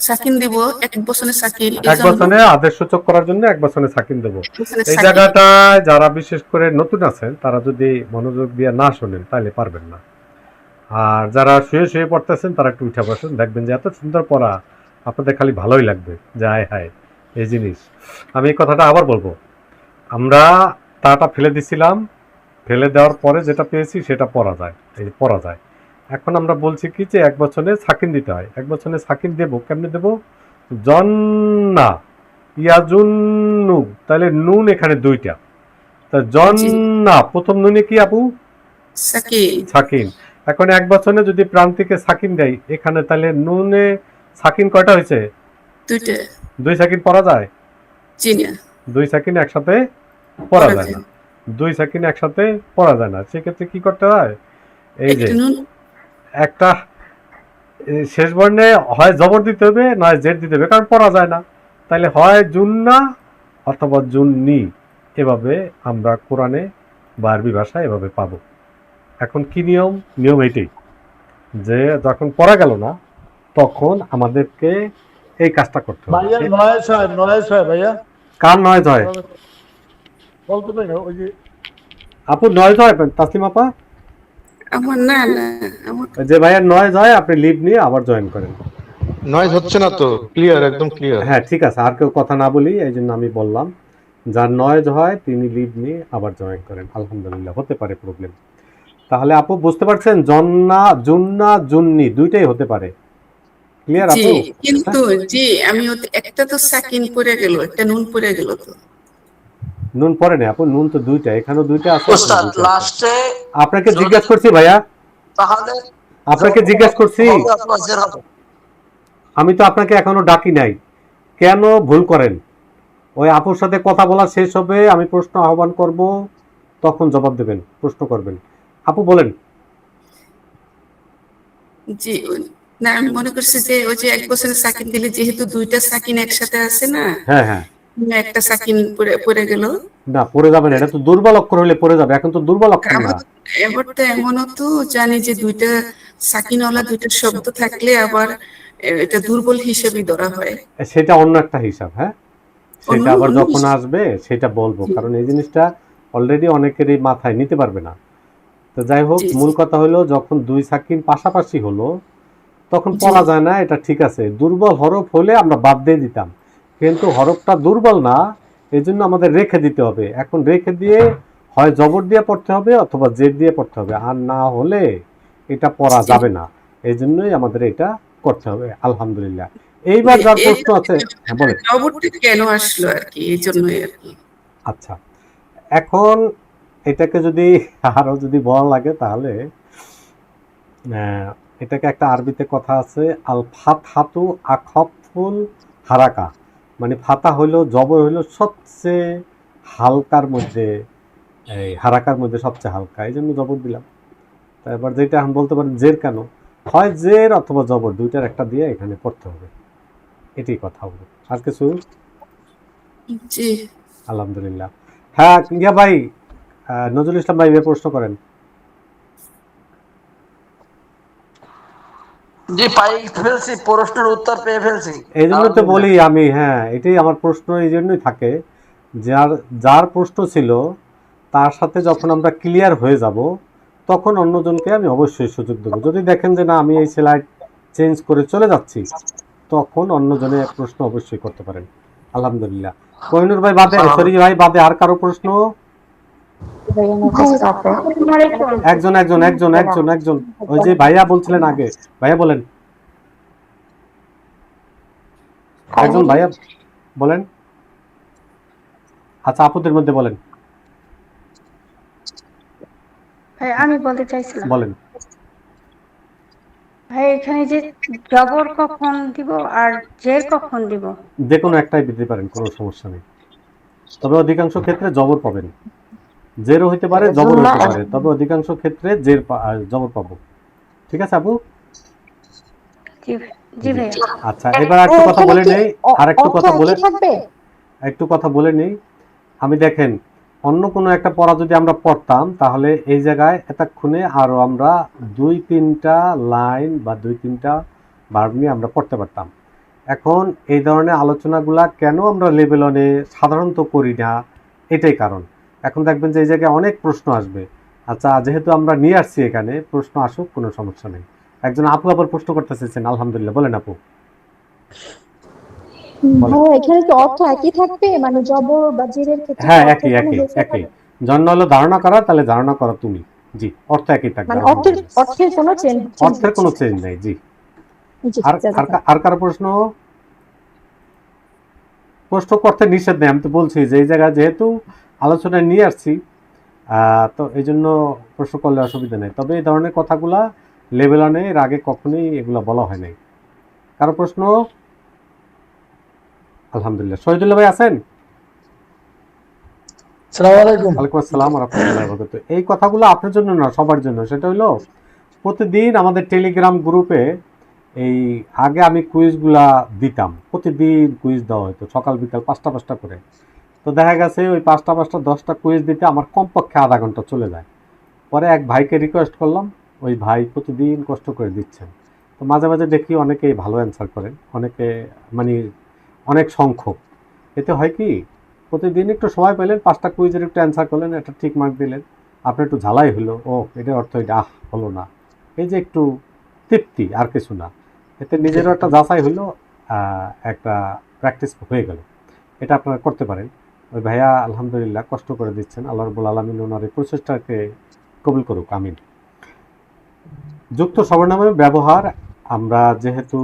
সাকিন দিব, এক বচনে সাকিন, এক বচনে আদেশ সূচক করার জন্য এক বচনে সাকিন দেব। এই জায়গাটায় যারা বিশেষ করে নতুন আছেন তারা যদি মনোযোগ দিয়ে না শোনেন তাহলে পারবেন না। আর যারা শুয়ে শুয়ে পড়তেছেন তারা একটু উঠে বসেন, দেখবেন যে এত সুন্দর পড়া আপনাদের খালি ভালোই লাগবে যে হায় হায় এই জিনিস। আমি এই কথাটা আবার বলবো, আমরা তাটা ফেলে দিছিলাম, ফেলে দেওয়ার পরে যেটা পেয়েছি সেটা পড়া যায়, এই পড়া যায়। এখন আমরা বলছি কি যে এক বচনে সাকিন দিতে হয়। এক বচনে সাকিন দেব, কেমনে দেব? জন্না ইয়াজুন্নু, তাহলে নুন এখানে দুইটা, তা জন্না প্রথম নুনে কি আপু? সাকিন। সাকিন। এখন এক বচনে যদি প্রান্তিকে সাকিন দেয় এখানে, তাহলে নুনে সাকিন কয়টা হয়েছে? দুইটা। দুই সাকিন পড়া যায়? জি না। দুই সাকিন একসাথে পড়া যায় না, দুই সাকিন একসাথে পড়া যায় না। সেক্ষেত্রে কি করতে হয়? এই যে একটা শেষ বর্ণে হয় জবর দিতে হবে নয় জের দিতে হবে, কারণ পড়া যায় না। তাহলে হয় জুন্না অথবা জুন্নি, এভাবে আমরা কোরআনে বা আরবি ভাষায় এভাবে পাবো। এখন কি নিয়ম? নিয়ম এইটাই যে যখন পড়া গেল না তখন আমাদেরকে এই কাজটা করতে হবে। ভাইয়া কার নয় জয়? বলতে পারি না, ওই যে আপু নয় জয় তাসলিম আপা? আমার না না, আমার যে ভাইয়ের নয় জয়, আপনি লিভ নিয়ে আবার জয়েন করেন। নয়েজ হচ্ছে না তো, ক্লিয়ার, একদম ক্লিয়ার। হ্যাঁ ঠিক আছে, আর কেউ কথা না বলি এই জন্য আমি বললাম, যার নয়েজ হয় তিনি লিভ নিয়ে আবার জয়েন করেন। আলহামদুলিল্লাহ, হতে পারে প্রবলেম। তাহলে আপু বুঝতে পারছেন, জন্না জুন্না জুন্নি দুইটাই হতে পারে। ক্লিয়ার আপু? কিন্তু জি আমি একটা তো সাকিন পড়ে গেল, একটা নুন পড়ে গেল। তো নুন পড়ে না আপু, নুন তো দুইটা, এখানেও দুইটা আছে। ওস্তাদ লাস্টে আপনাকে জিজ্ঞেস করছি ভাইয়া, তাহলে আপনাকে জিজ্ঞেস করছি, হবে আপনার জের হবে। আমি তো আপনাকে এখনো ডাকি নাই, কেন ভুল করেন? ওই আপুর সাথে কথা বলা শেষ হবে, আমি প্রশ্ন আহ্বান করব, তখন জবাব দেবেন, প্রশ্ন করবেন। আপু বলেন। জি না, আমি মনে করছি যে ওই যে এক বছরে সাকিন দিলে যেহেতু দুইটা সাকিন একসাথে আছে না, হ্যাঁ হ্যাঁ, একটা সাকিন পড়ে গেল। না পড়ে যাবে না, এটা তো দুর্বল অক্ষর হলে পড়ে যাবে, এখন তো দুর্বল অক্ষর না। এবার তো এমনও তো জানি যে দুইটা সাকিনওয়ালা দুইটা শব্দ থাকলে আবার এটা দুর্বল হিসেবে ধরা হয়। সেটা অন্য একটা হিসাব, হ্যাঁ সেটা আবার যখন আসবে সেটা বলবো, কারণ এই জিনিসটা অলরেডি অনেকেরই মাথায় নিতে পারবে না। তো যাই হোক, মূল কথা হলো যখন দুই সাকিন পাশাপাশি হলো তখন পড়া যায় না, এটা ঠিক আছে। দুর্বল হরফ হলে আমরা বাদ দিয়ে দিতাম, কিন্তু হরফটা দুর্বল না, এই জন্য আমাদের রেখে দিতে হবে। এখন রেখে দিয়ে হয় জবর দিয়ে পড়তে হবে অথবা জের দিয়ে পড়তে হবে, আর না হলে এটা পড়া যাবে না। এই জন্যই আমাদের এটা করতে হবে। আলহামদুলিল্লাহ। এইবার যার প্রশ্ন আছে বলেন। জবরটা কেন আসলো আর কি, এই জন্যই আর কি। আচ্ছা, এখন এটাকে যদি আরো যদি বলা লাগে তাহলে এটাকে একটা আরবিতে কথা আছে, আল ফাতহাতু আখফুল হারাকা, মানে ফাতা হইলো জবর হইলো সবচেয়ে হালকার মধ্যে, এই হারাকার মধ্যে সবচেয়ে হালকা, এই জন্য জবর দিলাম। তারপর যেটা এখন বলতে পারেন জের কেন, হয় জের অথবা জবর দুইটার একটা দিয়ে এখানে পড়তে হবে, এটাই কথা হলো, আর কিছু? জি আলহামদুলিল্লাহ। হ্যাঁ ইয়া ভাই, নজরুল ইসলাম ভাই প্রশ্ন করেন। জি পাই ফেলছি, প্রশ্নের উত্তর পেয়ে ফেলছি। এই জন্য তো বলি আমি, হ্যাঁ এটাই আমার প্রশ্ন, এই জন্যই থাকে যার প্রশ্ন ছিল তার সাথে যখন আমরা ক্লিয়ার হয়ে যাব তখন অন্যজনকে আমি অবশ্যই সুযোগ দেবো। যদি দেখেন যে না আমি এই স্লাইড চেঞ্জ করে চলে যাচ্ছি, তখন অন্যজনের প্রশ্ন অবশ্যই করতে পারেন। আলহামদুলিল্লাহ। কোহিনুর ভাই বাদে, সরি ভাই বাদে আর কারো প্রশ্ন? একজন একজন একজন একজন একজন ওই যে ভাইয়া বলছিলেন আগে, ভাইয়া বলেন, একজন ভাইয়া বলেন। আচ্ছা আপুদের মধ্যে বলেন। আমি বলতে চাইছিলাম, বলেন। ভাই এখানে যে জবর কখন দিব আর জের কখন দিব? যে কোনো একটাই দিতে পারেন, কোনো সমস্যা নেই, তবে অধিকাংশ ক্ষেত্রে জবর পাবেন। জেরও হইতে পারে, জবর হইতে পারে, তবে অধিকাংশ ক্ষেত্রে জবর পাবো। ঠিক আছে আপু? জি জি ভাইয়া। আচ্ছা, এবার একটু কথা বলে নেই, আর একটু অর্থ কথা বলে একই থাকবে? নেই। আমি দেখেন, অন্য কোনো একটা পড়া যদি আমরা পড়তাম তাহলে এই জায়গায় এতক্ষণে আরো আমরা 2-3টা লাইন বা 2-3টা ভার্ব নিয়ে আমরা পড়তে পারতাম। এখন এই ধরনের আলোচনাগুলা কেন আমরা লেভেল 1-এ সাধারণত করি না, এটাই কারণ। এখন দেখবেন যে এই জায়গায় অনেক প্রশ্ন আসবে। আচ্ছা, যেহেতু আমরা নিয়ে আসছি এখানে, প্রশ্ন আসুক, কোনো সমস্যা নেই। একজন আপু আবার প্রশ্ন করতে চাইছেন, আলহামদুলিল্লাহ, বলেন আপু। ভাইয়া এখানে কি অর্থ একই থাকবে, মানে জবর বা জেরের ক্ষেত্রে হ্যাঁ, কি অর্থ একই কোনো একই হেরফের একই। হবে? জন্ম হলো ধারণা করা, তাহলে ধারণা করো তুমি। জি, অর্থ একই থাকবে, মানে আলহামদুলিল্লাহ। অর্থের কোনো চেঞ্জ অর্থের কোনো চেঞ্জ নেই। জি। জি, আর আর কারো প্রশ্ন করতে নিষেধ নেই। আমি তো বলছি যে এই জায়গায় যেহেতু আলোচনায় নিয়ে আসছি, তো এই জন্য প্রশ্ন করলে অসুবিধা নেই। তবে এই ধরনের কথাগুলা লেভেল 1-এ এর আগে কখনোই এগুলা বলা হয় নাই। কারো প্রশ্ন? আলহামদুলিল্লাহ। শহীদুল্লাহ ভাই আছেন? ওয়ালাইকুম আসসালাম ওয়া রাহমাতুল্লাহি ওয়া বারাকাতুহু। এই কথাগুলো আপনার জন্য না, সবার জন্য। সেটা হলো, প্রতিদিন আমাদের টেলিগ্রাম গ্রুপে এই আগে আমি কুইজগুলা দিতাম। প্রতিদিন কুইজ দেওয়া হতো, সকাল বিকাল 5টা করে। তো দেখা গেছে ওই 5টা 10টা কুইজ দিতে আমার কমপক্ষে আধা ঘন্টা চলে যায়। পরে এক ভাইকে রিকোয়েস্ট করলাম, ওই ভাই প্রতিদিন কষ্ট করে দিচ্ছেন। তো মাঝে মাঝে দেখি অনেকেই ভালো অ্যান্সার করেন, অনেকে মানে অনেক সংখ্যক। এতে হয় কি, প্রতিদিন একটু সময় পেলেন, 5টা কুইজের একটু অ্যান্সার করলেন, একটা ঠিক মার্ক দিলেন, আপনার একটু ঝালাই হলো, ও এটার অর্থ এটা, হলো না, এই যে একটু তৃপ্তি, আর কিছু না। এতে নিজেরও একটা যাচাই হলো, একটা প্র্যাকটিস হয়ে গেল। এটা আপনারা করতে পারেন। ওই ভাইয়া আলহামদুলিল্লাহ কষ্ট করে দিচ্ছেন, আল্লাহ রাব্বুল আলামিন ওনার এই প্রচেষ্টাকে কবুল করুক, আমিন। যুক্ত সর্বনামের ব্যবহার আমরা যেহেতু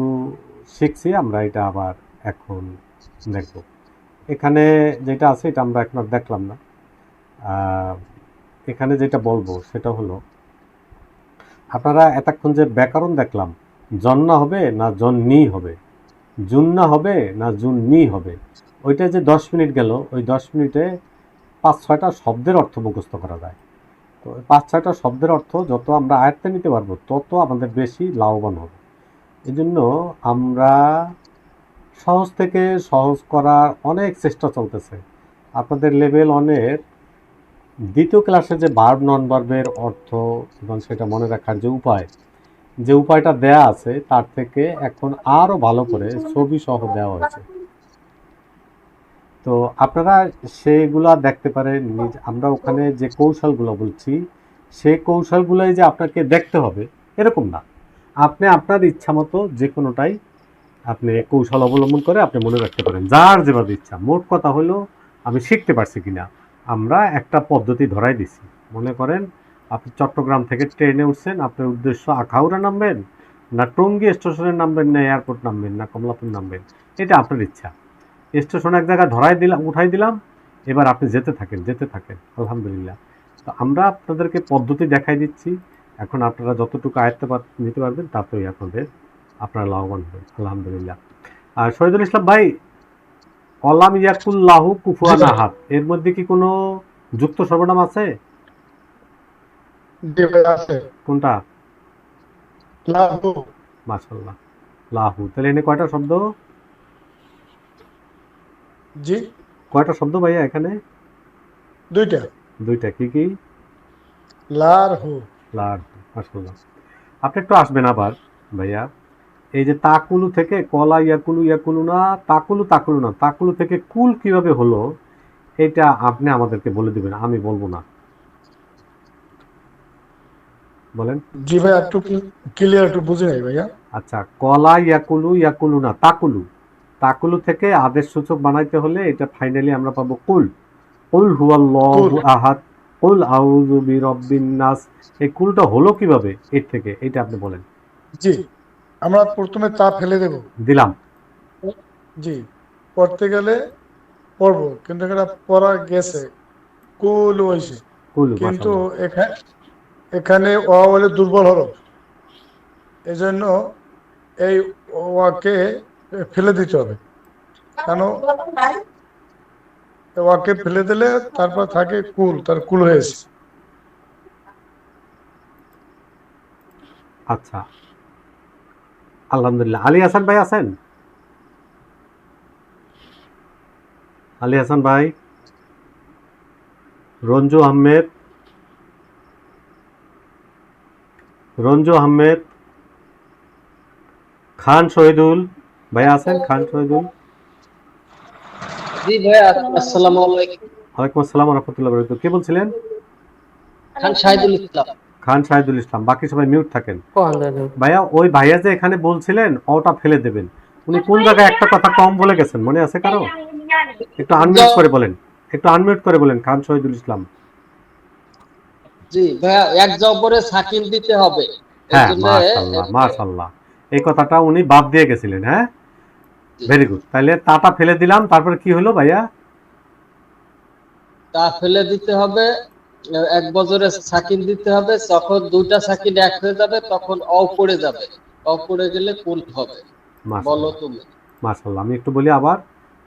শিখছি, আমরা এটা আবার এখন দেখব। এখানে যেটা আছে এটা আমরা এখন আর দেখলাম না। এখানে যেটা বলবো সেটা হলো, আপনারা এতক্ষণ যে ব্যাকরণ দেখলাম, জন্না হবে না জন্নি হবে, জুন্না হবে না জুন্নি হবে, ওইটা যে 10 মিনিট গেল, ওই 10 মিনিটে 5-6টা শব্দের অর্থ মুখস্থ করা যায়। তো 5-6টা শব্দের অর্থ যত আমরা আয়ত্তে নিতে পারবো, তত আমাদের বেশি লাভবান হবে। এই জন্য আমরা সহজ থেকে সহজ করার অনেক চেষ্টা চলতেছে। আপনাদের লেভেল 1-এর 2য় ক্লাসে যে ভার্ব নন ভার্বের অর্থ এবং সেটা মনে রাখার যে উপায়টা দেয়া আছে, তার থেকে এখন আরো ভালো করে ছবি সহ দেওয়া হয়েছে। তো আপনারা সেগুলা দেখতে পারেন। আমরা ওখানে যে কৌশলগুলো বলছি, সেই কৌশলগুলোই যে আপনাকে দেখতে হবে এরকম না। আপনি আপনার ইচ্ছা মতো যে কোনোটাই আপনি কৌশল অবলম্বন করে আপনি মনে রাখতে পারেন, যার যেভাবে ইচ্ছা। মোট কথা হলো, আমি শিখতে পারছি কিনা। আমরা একটা পদ্ধতি ধরাই দিছি। মনে করেন আপনি চট্টগ্রাম থেকে ট্রেনে উঠছেন, আপনার উদ্দেশ্য আখাউড়া নামবেন, না টঙ্গী স্টেশনে নামবেন, না এয়ারপোর্ট নামবেন, না কমলাপুর নামবেন, এটা আপনার ইচ্ছা। স্টেশন এক জায়গায় উঠাই দিলাম, এবার আপনি যেতে থাকেন। আলহামদুলিল্লাহ। তো আমরা আপনাদেরকে পদ্ধতি দেখাই দিচ্ছি। এখন আপনারা যতটুকু আয়ত্তে নিতে পারবেন, তাতেই আপনারা লাভবান হবেন, আলহামদুলিল্লাহ। আর শহীদুল ইসলাম ভাই, অলাম ইয়াকুল্লাহু কুফুয়ান আহাদ, এর মধ্যে কি কোনো যুক্ত সর্বনাম আছে? কোনটা? লাহু। মাশাআল্লাহ, লাহু। তাহলে এনে কয়টা শব্দ? জি, কয়টা শব্দ ভাইয়া এখানে? দুইটা। কি কি? লারহু। মাশাআল্লাহ। আপনি একটু আসবেন আবার ভাইয়া। এই যে তাকুলু থেকে কলা ইয়াকুলু না, তাকুলু না, তাকুলু থেকে কুল কিভাবে হলো, এটা আপনি আমাদেরকে বলে দিবেন, আমি বলবো না। বলেন। জি ভাই, একটু ক্লিয়ার একটু বুঝি নাই ভাইয়া। আচ্ছা, কলা ইয়াকুলু না, তাকুলু থেকে আদেশ সূচক বানাইতে হলে এটা ফাইনালি আমরা পাবো কুল হুয়াল্লাহু আহাদ, কুল আউযু বিরাব্বিন নাস। এই কুলটা হলো কিভাবে এর থেকে, এটা আপনি বলেন। জি, আমরা প্রথমে তা ফেলে দেব, দিলাম। জি, পড়তে গেলে পড়বো, কিন্তু এটা পড়া গেছে, কুল হয়েছে, কিন্তু এখানে অ হলে দুর্বল হরফ, এজন্য এই ওয়াকে ফেলে দিতে হবে, কেন ওয়াকে ফেলে দিলে তারপর থাকে কুল, তার কুল হয়েছে। আচ্ছা, আলহামদুলিল্লাহ। আলী হাসান ভাই আছেন? আলী হাসান ভাই, রঞ্জু আহমেদ, খান শহীদুল ভাই আছেন? খান শহীদুল। জি ভাইয়া, আসসালামু আলাইকুম। ওয়ালাইকুম আসসালাম ওয়া রাহমাতুল্লাহি ওয়া বারাকাতুহু। কে বলছিলেন? খান শাহিদুল ইসলাম। খান শাহিদুল ইসলাম। বাকি সবাই মিউট থাকেন। ভাইয়া, ওই ভাইয়া যে এখানে বলছিলেন ওটা ফেলে দেবেন, উনি কোন জায়গায় একটা কথা কম বলে গেছেন, মনে আছে কারো? একটু আনমিউট করে বলেন, খান শহীদুল ইসলাম। জি ভাইয়া, এক জবরে সাকিন দিতে হবে। হ্যাঁ, মাশাআল্লাহ মাশাআল্লাহ, এই কথাটা উনি বাদ দিয়ে গেছিলেন। হ্যাঁ, ভেরি গুড। তাহলে তাটা ফেলে দিলাম, তারপরে কি হলো ভাইয়া? তা ফেলে দিতে হবে, এক বছরে সাকিন দিতে হবে। যখন দুইটা সাকিন এক হয়ে যাবে তখন অ পড়ে যাবে, অ পড়ে গেলে কুল হবে। বলো তুমি। মাশাআল্লাহ। আমি একটু বলি আবার,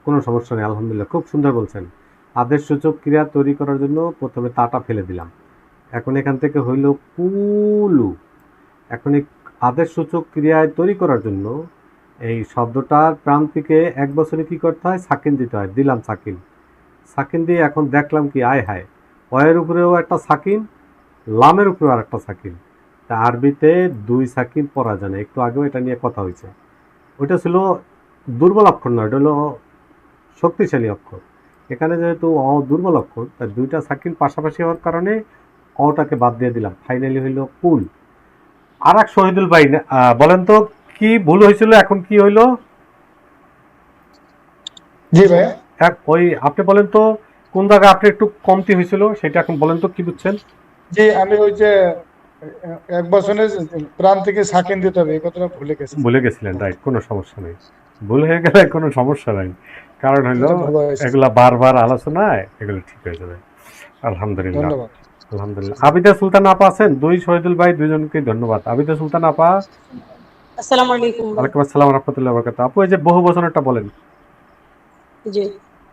কোনো সমস্যা নেই, আলহামদুলিল্লাহ, খুব সুন্দর বলছেন। আদেশ সূচক ক্রিয়া তৈরি করার জন্য প্রথমে তাটা ফেলে দিলাম, এখন এখান থেকে হইল কুলু। এখন এই আদেশ সূচক ক্রিয়ায় তৈরি করার জন্য এই শব্দটার প্রান্তিকে এক বছরে কি করতে হয়? সাকিন দিতে হয়। দিলাম সাকিন দিয়ে এখন দেখলাম কি, আয় হায়, অয়ের উপরেও একটা সাকিন, লামের উপরেও আর একটা সাকিন। তা আরবিতে 2 সাকিন পড়া যায় না, একটু আগেও এটা নিয়ে কথা হয়েছে। ওইটা ছিল দুর্বল অক্ষর নয়, এটা হলো শক্তিশালী অক্ষর। এখানে যেহেতু অ দুর্বল অক্ষর, তাই 2টা সাকিন পাশাপাশি হওয়ার কারণে অটাকে বাদ দিয়ে দিলাম, ফাইনালি হইল কুল। আর এক শহীদুল ভাই, বলেন তো কি ভুল হয়েছিল, এখন কি হইল? জি ভাইয়া, ওই আপনি বলেন তো কোন জায়গায় আপনি একটু কমতি হয়েছিল, সেটা এখন বলেন তো কি বুঝছেন? জি আমি ওই যে এক বছরের প্রাণ থেকে সাকিন দিতে হবে, এই কথাটা ভুলে গেছিলেন, রাইট, কোনো সমস্যা নেই, ভুল হয়ে গেলে কোনো সমস্যা নাই, কারণ হলো এগুলা বারবার আলোচনায় এগুলো ঠিক হয়ে যাবে। আলহামদুলিল্লাহ, ধন্যবাদ। আলহামদুলিল্লাহ। আবিদা সুলতান আপা আছেন? 2 শহীদুল ভাই, 2জনকে ধন্যবাদ। আবিদা সুলতান আপা। আসসালামু আলাইকুম। ওয়ালাইকুম আসসালাম ওয়া রাহমাতুল্লাহি ওয়া বারাকাতুহু। আপু, এই যে বহু বচনটা বলেন। জি,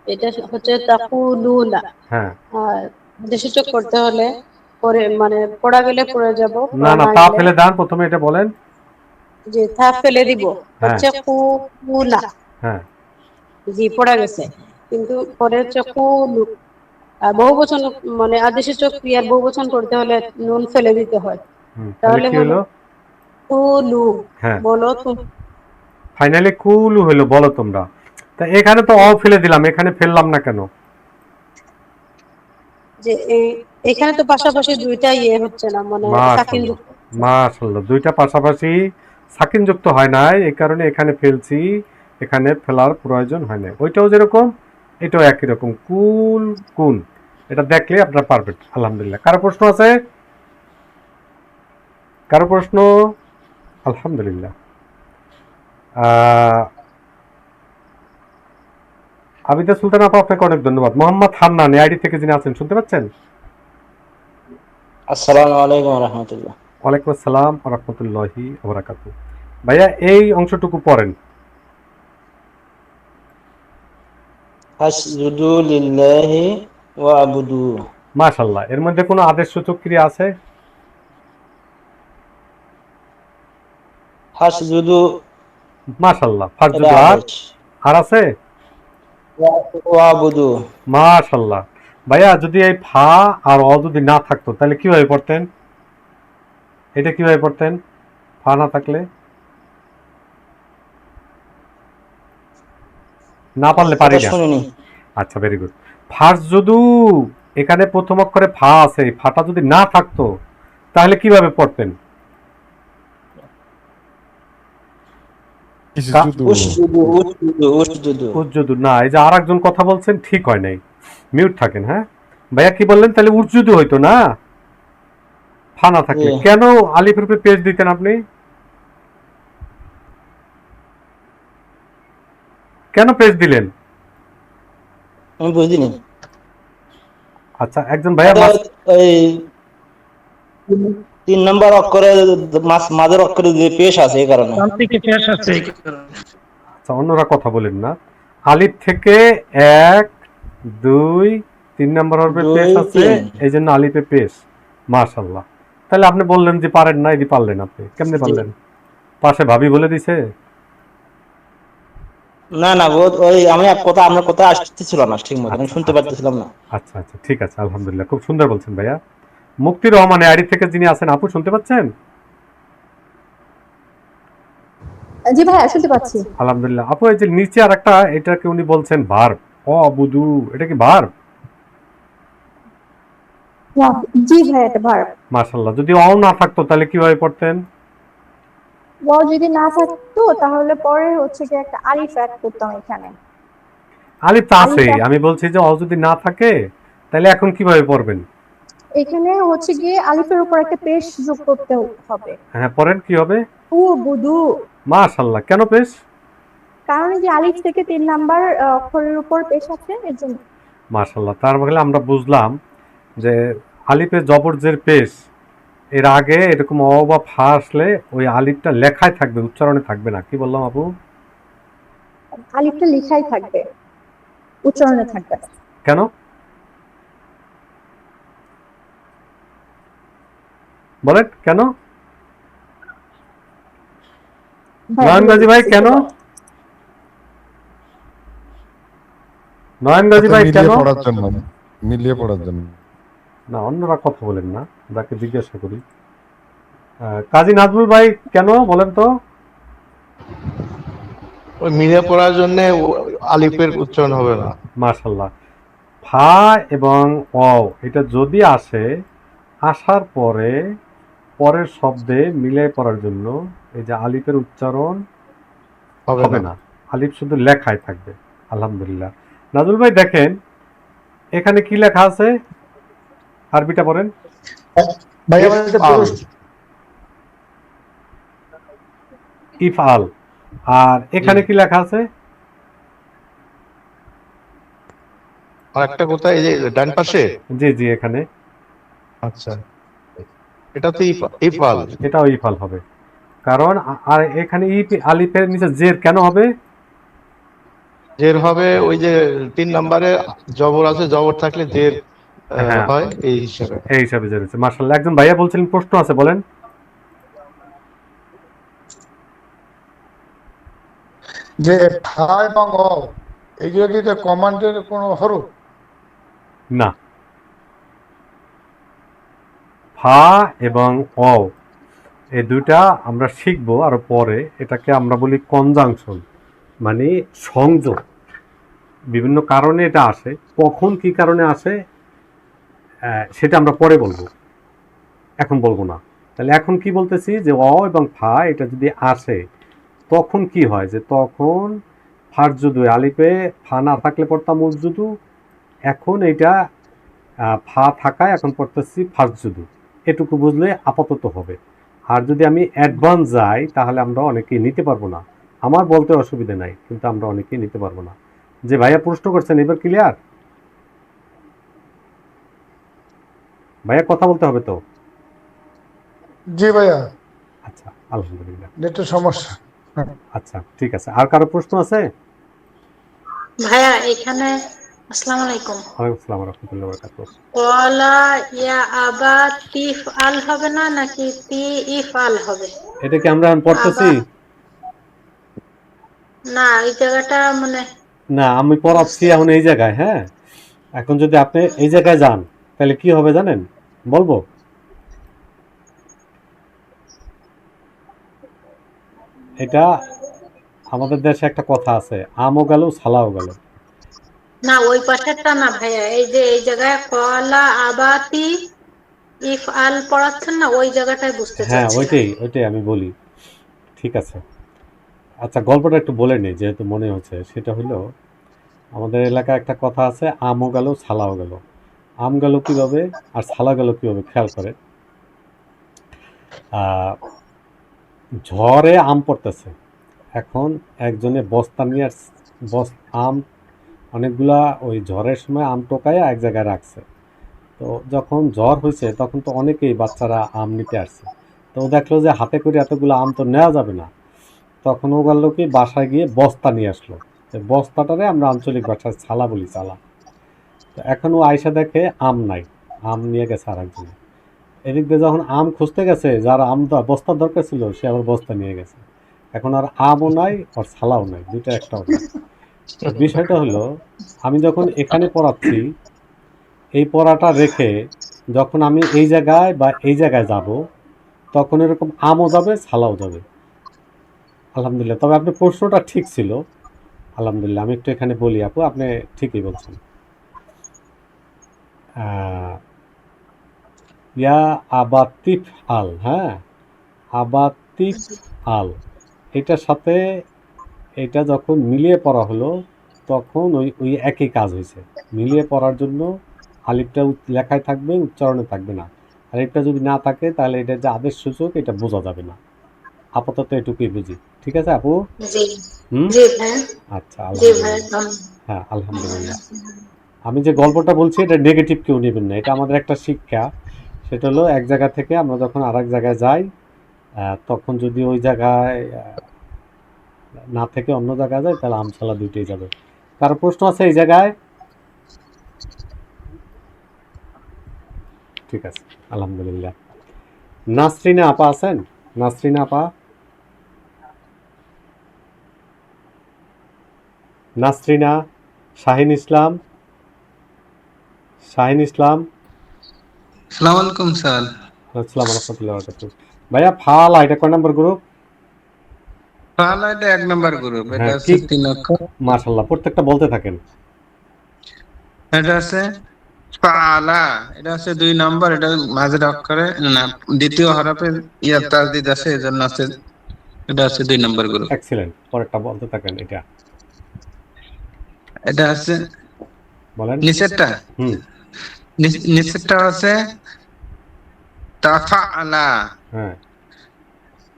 এটা হচ্ছে তাকুলুনা। হ্যাঁ, আর দেশসূচক করতে হলে পরে মানে পড়া গেলে পড়ে যাব, না না, তা ফেলে দেন, প্রথমে এটা বলেন। যে থা ফেলে দিব, হ্যাঁ, হচ্ছে কুলুনা। হ্যাঁ, জি, পড়া গেছে, কিন্তু পরে হচ্ছে কুলু। আর বহুবচন মানে আদেশসূচক ক্রিয়ার বহুবচন করতে হলে নুন ফেলে দিতে হয়, তাহলে কি হলো? কুলু। হ্যাঁ, বলো তুমি। ফাইনালি কুলু হলো, বলো তোমরা। তা এখানে তো অ ফেলে দিলাম, এখানে ফেললাম না কেন? যে এখানে তো পাশাপাশি দুইটা ইয়ে হচ্ছে না, মানে সাকিন মাশাআল্লাহ যুক্ত। মাশাআল্লাহ, 2টা পাশাপাশি সাকিন যুক্ত হয় নাই, এই কারণে এখানে ফেলছি, এখানে ফেলার প্রয়োজন হয় না। ওইটাও যেরকম এটাও একই রকম, কুল কুন, এটা দেখলে আপনারা পারবেন। আলহামদুলিল্লাহ। কারো প্রশ্ন আছে? কারো প্রশ্ন? আলহামদুলিল্লাহ। আবিদা সুলতান আপা, আপনাকে অনেক ধন্যবাদ। মোহাম্মদ হান্নান আইডি থেকে যিনি আছেন, শুনতে পাচ্ছেন? আসসালামু আলাইকুম ওয়া রাহমাতুল্লাহ। ওয়ালাইকুম আসসালাম ওয়া রাহমাতুল্লাহি ওয়া বারাকাতুহু। ভাইয়া, এই অংশটুকু পড়েন। ফাসজুদু লিল্লাহি ওয়া আবুদু। মাশাআল্লাহ। এর মধ্যে কোনো আদেশ সূচক ক্রিয়া আছে? ফাসজুদু। মাশাআল্লাহ, ফাসজুদু। আর আছে? ওয়া আবুদু। মাশাআল্লাহ। ভাইয়া, যদি এই ফা আর অ যদি না থাকতো তাহলে কিভাবে পড়তেন? এটা কিভাবে পড়তেন ফা না থাকলে? না পারলে পারি না। আচ্ছা, ভেরি গুড। ফাসজুদু, এখানে প্রথম অক্ষরে ফা আছে, ফাটা যদি না থাকতো তাহলে কিভাবে পড়তেন? উসজুদু না, এই যে আর একজন কথা বলছেন, ঠিক হয় নাই, মিউট থাকেন। হ্যাঁ ভাইয়া, কি বললেন? তাহলে উসজুদু হইতো না ফা না থাকলে। কেন আলিফের উপরে পেজ দিতেন আপনি? কেন পেজ দিলেন? আমি বুঝিনি। আচ্ছা, একজন ভাইয়া 3 নম্বর অক্ষরে মাঝের অক্ষরে যে পেশ আছে এই কারণে। আচ্ছা, অন্যরা কথা বলেন না। আলিফ থেকে 1 2 3 নম্বর হরফে পেশ 2 আছে, 3 এই জন্য আলিফে পেশ। মাশাআল্লাহ। তাহলে আপনি বললেন যে পারেন না, এটি পারলেন আপনি কেমনে পারলেন? পাশে ভাবি বলে দিছে? না না ওই আমি এক কথা আপনার কথা আসতেছিল না ঠিক মতো, আমি শুনতে পারতেছিলাম না। আচ্ছা আচ্ছা, ঠিক আছে, আলহামদুলিল্লাহ, খুব সুন্দর বলছেন ভাইয়া। মুক্তি রহমান আইডি থেকে যিনি আছেন, আপু শুনতে পাচ্ছেন? জি ভাইয়া শুনতে পাচ্ছি। আলহামদুলিল্লাহ। আপু এই যে নিচে আর একটা, এটাকে উনি বলছেন ভার্ব, অবুদু, এটা কি ভার্ব? জি ভাইয়া এটা ভার্ব। মাশাআল্লাহ। যদি অ না থাকতো তাহলে কিভাবে পড়তেন? ও যদি না থাকতো তাহলে পরে হচ্ছে কি একটা আলিফ অ্যাড করতাম এখানে। আলিফ তো আছে, আমি বলছি যে অ যদি না থাকে তাহলে এখন কিভাবে পড়বেন? এখানে হচ্ছে গিয়ে আলিফের উপর একটা পেশ যোগ করতে হবে। হ্যাঁ, পড়েন, কি হবে? বুদু। মাশাআল্লাহ। কেন পেশ? কারণ এই যে আলিফ থেকে 3 নাম্বার অক্ষরের উপর পেশ আছে এর জন্য। মাশাআল্লাহ। তার মানে আমরা বুঝলাম যে আলিফে জবর জের পেশ, এর আগে এরকম অ বা ফা আসলে ওই আলিফটা লেখায় থাকবে, উচ্চারণে থাকবে না। কি বললাম আপু? আলিফটা লেখাই থাকবে, উচ্চারণে থাকবে না। কেন? বলেন কেন? নয়ন গাজী ভাই কেন? নয়ন গাজী ভাই কেন? মিলিয়ে পড়ার জন্য। না, অন্যরা কথা বলেন না, যাকে জিজ্ঞাসা করি। কাজী নাজমুল ভাই কেন বলেন তো? ওই মিলিয়ে পড়ার জন্য আলিফের উচ্চারণ হবে না। মাশাআল্লাহ। ফা এবং অ এটা যদি আসে, আসার পরে পরের শব্দে মিলিয়ে পড়ার জন্য এই যে আলিফের উচ্চারণ হবে না, আলিফ শুধু লেখায় থাকবে। আলহামদুলিল্লাহ। নাজমুল ভাই দেখেন এখানে কি লেখা আছে, আরবিটা পড়েন। ইফআল। আর এখানে কি লেখা আছে? আরেকটা কোথায়, এই যে ডান পাশে? জি জি, এখানে। আচ্ছা, এটা তো ইফআল। এটাও ইফআল হবে, কারণ আর এখানে আলিফের নিচে জের কেন হবে? জের হবে ওই যে 3 নম্বরে জবর আছে, জবর থাকলে জের হয়, এই হিসাবে। এই হিসাবে জের হচ্ছে। মাশাআল্লাহ। একজন ভাইয়া বলছিলেন প্রশ্ন আছে, বলেন। যে ফা এবং অ এগুলো কি কমান্ডের কোনো হরফ? না, ফা এবং অ এই দুইটা আমরা শিখবো আরো পরে। এটাকে আমরা বলি কনজাংশন, মানে সংযোগ। বিভিন্ন কারণে এটা আসে, কখন কি কারণে আসে সেটা আমরা পরে বলবো, এখন বলবো না। তাহলে এখন কি বলতেছি যে অ এবং ফা এটা যদি আসে তখন কি হয়, যে তখন ফারজুদু, আলিফে ফা না থাকলে পড়তাম উজুদু, এখন এটা ফা থাকায় এখন পড়তেছি ফারজুদু। এটুকু বুঝলে আপাতত হবে। আর যদি আমি অ্যাডভান্স যাই তাহলে আমরা অনেকেই নিতে পারবো না। আমার বলতে অসুবিধা নাই, কিন্তু আমরা অনেকেই নিতে পারবো না। যে ভাইয়া প্রশ্ন করছেন, এবার ক্লিয়ার? ভাইয়া কথা বলতে হবে তো? জি ভাইয়া। আচ্ছা, আলহামদুলিল্লাহ। নেটের সমস্যা। আচ্ছা, ঠিক আছে। আর কারো প্রশ্ন আছে? ভাইয়া এখানে আসসালামু আলাইকুম। ওয়ালাইকুম আসসালাম ওয়া রাহমাতুল্লাহি ওয়া বারাকাতুহু। ওয়ালা ইয়া আবা তিফআল হবে না নাকি তিইফআল হবে? এটা কি আমরা পড়তেছি? না, এই জায়গাটা মানে না, আমি পড়াচ্ছি এখন এই জায়গায়। হ্যাঁ, এখন যদি আপনি এই জায়গায় যান তাহলে কি হবে জানেন? বলবো? এটা আমাদের দেশে একটা কথা আছে, আমও গেল ছালাও গেল। না, ওই পাশেরটা না ভাইয়া, এই যে এই জায়গায় কলা আবাতি ইফআল পড়াচ্ছেন না, ওই জায়গাটাই বুঝতে হ্যাঁ, চাচ্ছিলাম। ওইটাই আমি বলি। ঠিক আছে। আচ্ছা, গল্পটা একটু বলে নিই যেহেতু মনে হচ্ছে। সেটা হলো, আমাদের এলাকায় একটা কথা আছে, আমও গেল ছালাও গেল। আম গেল কিভাবে আর ছালা গেল কিভাবে, খেয়াল করে। ঝড়ে আম পড়তেছে, এখন একজনে বস্তা নিয়ে আম অনেকগুলা ওই ঝড়ের সময় আম টোকায় এক জায়গায় রাখছে। তো তো যখন জ্বর হয়েছে তখন তো অনেকেই বাচ্চারা আম নিতে আসছে, তো ও দেখলো যে হাতে করে এতগুলো আম তো নেওয়া যাবে না, তখন ও গেল কি বাসায় গিয়ে বস্তা নিয়ে আসলো। বস্তাটারে আমরা আঞ্চলিক ভাষায় ছালা বলি, ছালা। তো এখন ও আয়সা দেখে আম নাই, আম নিয়ে গেছে আর একজনে। এদিক দিয়ে যখন আম খুঁজতে গেছে, যার আম বস্তার দরকার ছিল সে আবার বস্তা নিয়ে গেছে। এখন আর আমও নাই আর ছালাও নাই, দুইটা একটাও নাই। বিষয়টা হলো, আমি যখন এখানে পড়াচ্ছি, এই পড়াটা রেখে যখন আমি এই জায়গায় বা এই জায়গায় যাব, তখন এরকম আমও যাবে, ছালাও যাবে। আলহামদুলিল্লাহ। তবে আপনার প্রশ্নটা ঠিক ছিল, আলহামদুলিল্লাহ। আমি একটু এখানে বলি আপু, আপনি ঠিকই বলছেন। ইয়া আবাতিফ আল, হ্যাঁ, আবাতিফ আল, এটার সাথে এটা যখন মিলিয়ে পড়া হলো তখন ওই ওই একই কাজ হয়েছে। মিলিয়ে পড়ার জন্য আলিফটা লেখায় থাকবে, উচ্চারণে থাকবে না। আর এটা যদি না থাকে তাহলে এটা যে আদেশ সূচক এটা বোঝা যাবে না। আপাতত এটুকুই বুঝি, ঠিক আছে আপু? জি হুম, জি ভাই, আচ্ছা, জি ভাই। আলহামদুলিল্লাহ। হ্যাঁ, আলহামদুলিল্লাহ। আমি যে গল্পটা বলছি এটা নেগেটিভ কেউ নেবেন না, এটা আমাদের একটা শিক্ষা। সেটা হলো, এক জায়গা থেকে আমরা যখন আর এক জায়গায় যাই, তখন যদি ওই জায়গায় না থেকে অন্য জায়গায় যায় তাহলে আমছালা দুইটাই যাবে। কারো প্রশ্ন আছে এই জায়গায়? ঠিক আছে, আলহামদুলিল্লাহ। নাসরিনা আপা আছেন? নাসরিনা আপা, নাসরিনা, শাহিন ইসলাম, শাহিন ইসলাম। আসসালামু আলাইকুম স্যার। আসসালামু রাহমাতুল্লাহি ওয়া বারাকাতুহু। ভাইয়া ফালা এটা কয় নাম্বার গ্রুপ? তাহলে এটা 1 নাম্বার গ্রুপ, এটা হ্যাঁ, হচ্ছে কি 3 অক্ষর। মাশাআল্লাহ, প্রত্যেকটা বলতে থাকেন। এটা আছে ফালা, এটা আছে 2 নাম্বার, এটা মাঝের অক্ষরে না দ্বিতীয় হরফে ইয়া তাসদিদ আছে, এজন্য আছে এটা আছে 2 নাম্বার গ্রুপ। এক্সিলেন্ট, পরেরটা বলতে থাকেন। এটা এটা আছে বলেন। নিচেরটা, হুম, নিচেরটা আছে তাফাআলা। হ্যাঁ,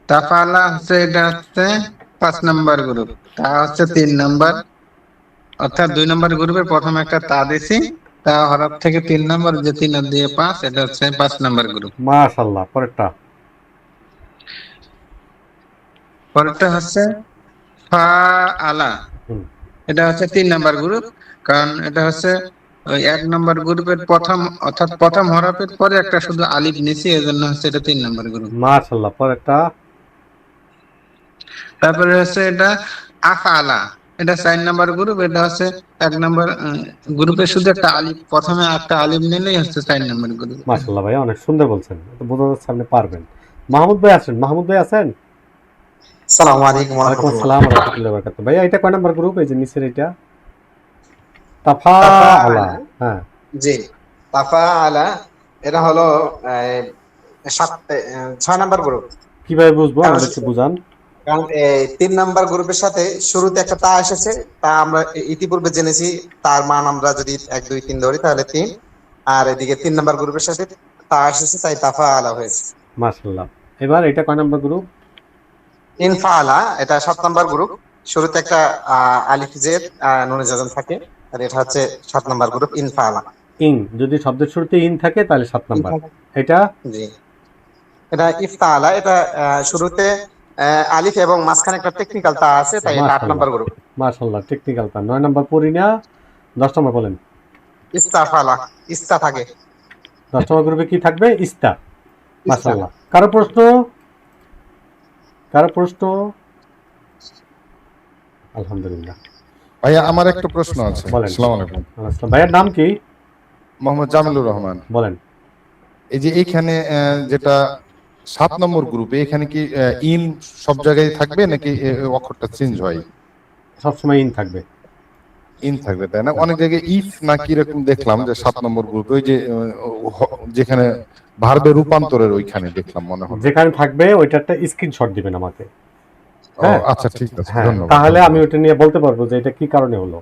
তাফাআলা হচ্ছে এটা হচ্ছে 5 নাম্বার গ্রুপ, তা হচ্ছে 3 নাম্বার, অর্থাৎ 2 নাম্বার গ্রুপের প্রথম একটা তা দিছি, তা হরফ থেকে 3 নাম্বার, যে 3 আর দিয়ে 5, এটা হচ্ছে 5 নাম্বার গ্রুপ। মাশাআল্লাহ। পরেরটা পরেরটা হচ্ছে ফাআলা, হুম, এটা হচ্ছে 3 নাম্বার গ্রুপ, কারণ এটা হচ্ছে ওই 1 নাম্বার গ্রুপের প্রথম, অর্থাৎ প্রথম হরফের পরে একটা শুধু আলিফ নিছি, এজন্য হচ্ছে এটা 3 নাম্বার গ্রুপ। মাশাআল্লাহ। পরেরটা তারপরে হচ্ছে এটা আফআলা, এটা 4 নাম্বার গ্রুপ, এটা হচ্ছে 1 নাম্বার গ্রুপে শুধু একটা আলিফ, প্রথমে একটা আলিফ নিলেই হচ্ছে 4 নাম্বার গ্রুপ। মাশাআল্লাহ ভাই, অনেক সুন্দর বলছেন, তো বোঝা যাচ্ছে আপনি পারবেন। মাহমুদ ভাই আছেন? মাহমুদ ভাই আছেন? আসসালামু আলাইকুম ওয়া ওয়ালাইকুম রাহমাতুল্লাহ। আসসালাম ওয়া রাহমাতুল্লাহি ওয়া বারাকাতুহু। ভাইয়া এটা কয় নাম্বার গ্রুপ? এই যে নিচের এটা তাফাআলা। হ্যাঁ, জি, তাফাআলা এটা হলো 6 নাম্বার গ্রুপ। কিভাবে বুঝবো আমাদের একটু বুঝান। কারণ এই 3 নাম্বার গ্রুপের সাথে শুরুতে একটা তা এসেছে, তা আমরা ইতিপূর্বে জেনেছি, তার মান আমরা যদি 1 2 3 ধরি তাহলে 3, আর এদিকে 3 নাম্বার গ্রুপের সাথে তা এসেছে, তাই তাফাআলা হয়েছে। মাশাআল্লাহ। এবার এটা কয় নাম্বার গ্রুপ? ইনফাআলা, এটা 7 নাম্বার গ্রুপ, শুরুতে একটা আলিফ জের নুনে জাজম থাকে, আর এটা হচ্ছে 7 নাম্বার গ্রুপ ইনফাআলা। ইন, যদি শব্দের শুরুতে ইন থাকে তাহলে 7 নাম্বার। এটা জি, এটা ইফতাআলা, এটা শুরুতে আলিফ এবং মাঝখানে একটা টেকনিক্যাল তা আছে, তাই এটা 8 নাম্বার গ্রুপ। মাশাআল্লাহ, টেকনিক্যাল তা 9 নাম্বার পড়ি না, 10 নাম্বার বলেন। ইস্তাফালা, ইস্তা থাকে। 10 নাম্বার গ্রুপে কি থাকবে? ইস্তা। মাশাআল্লাহ। কারো প্রশ্ন? কারো প্রশ্ন? আলহামদুলিল্লাহ। ভাইয়া আমার একটা প্রশ্ন আছে। বলেন। আসসালামু আলাইকুম। আসসালাম। ভাইয়ের নাম কি? মোহাম্মদ জামিলুর রহমান। বলেন। এই যে এখানে যেটা 7 নম্বর গ্রুপে, এখানে কি ইন সব জায়গায় থাকবে নাকি অক্ষরটা চেঞ্জ হয়? সবসময় ইন থাকবে। ইন থাকবে, তাই না? অনেক জায়গায় ইফ না কি রকম দেখলাম যে 7 নম্বর গ্রুপে, ওই যে যেখানে ভার্বের রূপান্তরের ওইখানে দেখলাম মনে হয়। যেখানে থাকবে ওইটা একটা স্ক্রিনশট দিবেন আমাকে। হ্যাঁ, আচ্ছা ঠিক আছে, হ্যাঁ, ধন্যবাদ। তাহলে আমি ওটা নিয়ে বলতে পারবো যে এটা কি কারণে হলো।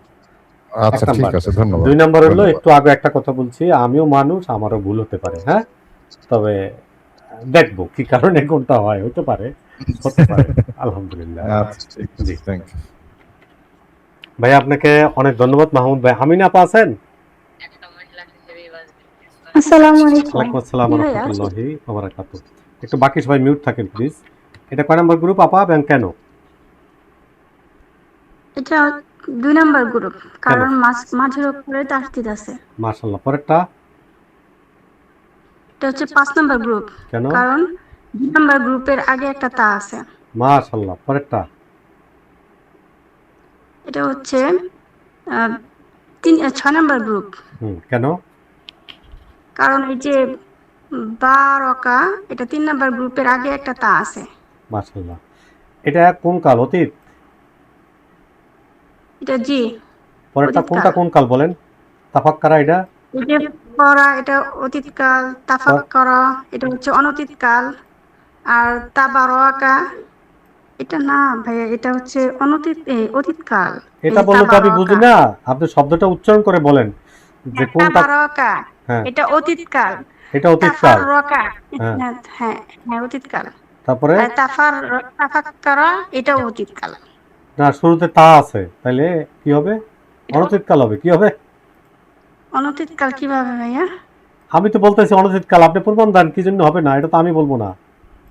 আচ্ছা ঠিক আছে, ধন্যবাদ। 2 নাম্বার হলো, একটু আগে একটা কথা বলছি, আমিও মানুষ, আমারও ভুল হতে পারে। হ্যাঁ, তবে দেখবো কি কারণে কোনটা হয়, হতে পারে, হতে পারে। আলহামদুলিল্লাহ। আচ্ছা ঠিক আছে, থ্যাংক ইউ ভাই আপনাকে অনেক ধন্যবাদ। মাহমুদ ভাই, আমিনা আপা আছেন? আসসালামু আলাইকুম। ওয়ালাইকুম আসসালাম জি ওয়া ভাইয়া। রাহমাতুল্লাহি ওয়া বারাকাতুহু। একটু বাকি সবাই মিউট থাকেন প্লিজ। এটা কয় নাম্বার গ্রুপ আপা এবং কেন? এটা 2 নাম্বার গ্রুপ, কেন? কারণ মাঝের উপরে তাসদিদ আছে। মাশাআল্লাহ। পরেরটা? এটা হচ্ছে 5 নাম্বার গ্রুপ, কেন? কারণ 2 নাম্বার গ্রুপের আগে একটা তা আছে। মাশাআল্লাহ। পরেরটা? এটা হচ্ছে 6 নাম্বার গ্রুপ, কেন? কারণ এই যে বারকা, এটা 3 নাম্বার গ্রুপের আগে একটা তা আছে। মাশাআল্লাহ। এটা কোন কাল? অতীত? এটা জি পরেরটা অতীত কোনটা কাল। কোন কাল বলেন? তাফাক্কারা এটা? এই যে পড়া, এটা অতীত কাল। তাফাক্করা, এটা হচ্ছে অনতীত কাল। আর তাবারকা, এটা না ভাইয়া, এটা হচ্ছে অতীত কাল। এটা বললে তো আমি বুঝি না। আপনি শব্দটা উচ্চারণ করে বলেন যে কোনটা। তাবারকা, হ্যাঁ, এটা অতীত কাল। এটা অতীত কাল। তাফাররকা, হ্যাঁ, হ্যাঁ হ্যাঁ অতীত কাল। তারপরে? আর তাফাক্কারা, এটা অতীত কাল। না, শুরুতে তা আছে, তাইলে কি হবে? অনতীত কাল হবে। কি হবে? অনতীত কাল কিভাবে ভাইয়া? আমি তো বলতেছি অনতীত কাল, আপনি প্রমাণ দেন কি জন্য হবে না, এটা তো আমি বলবো না।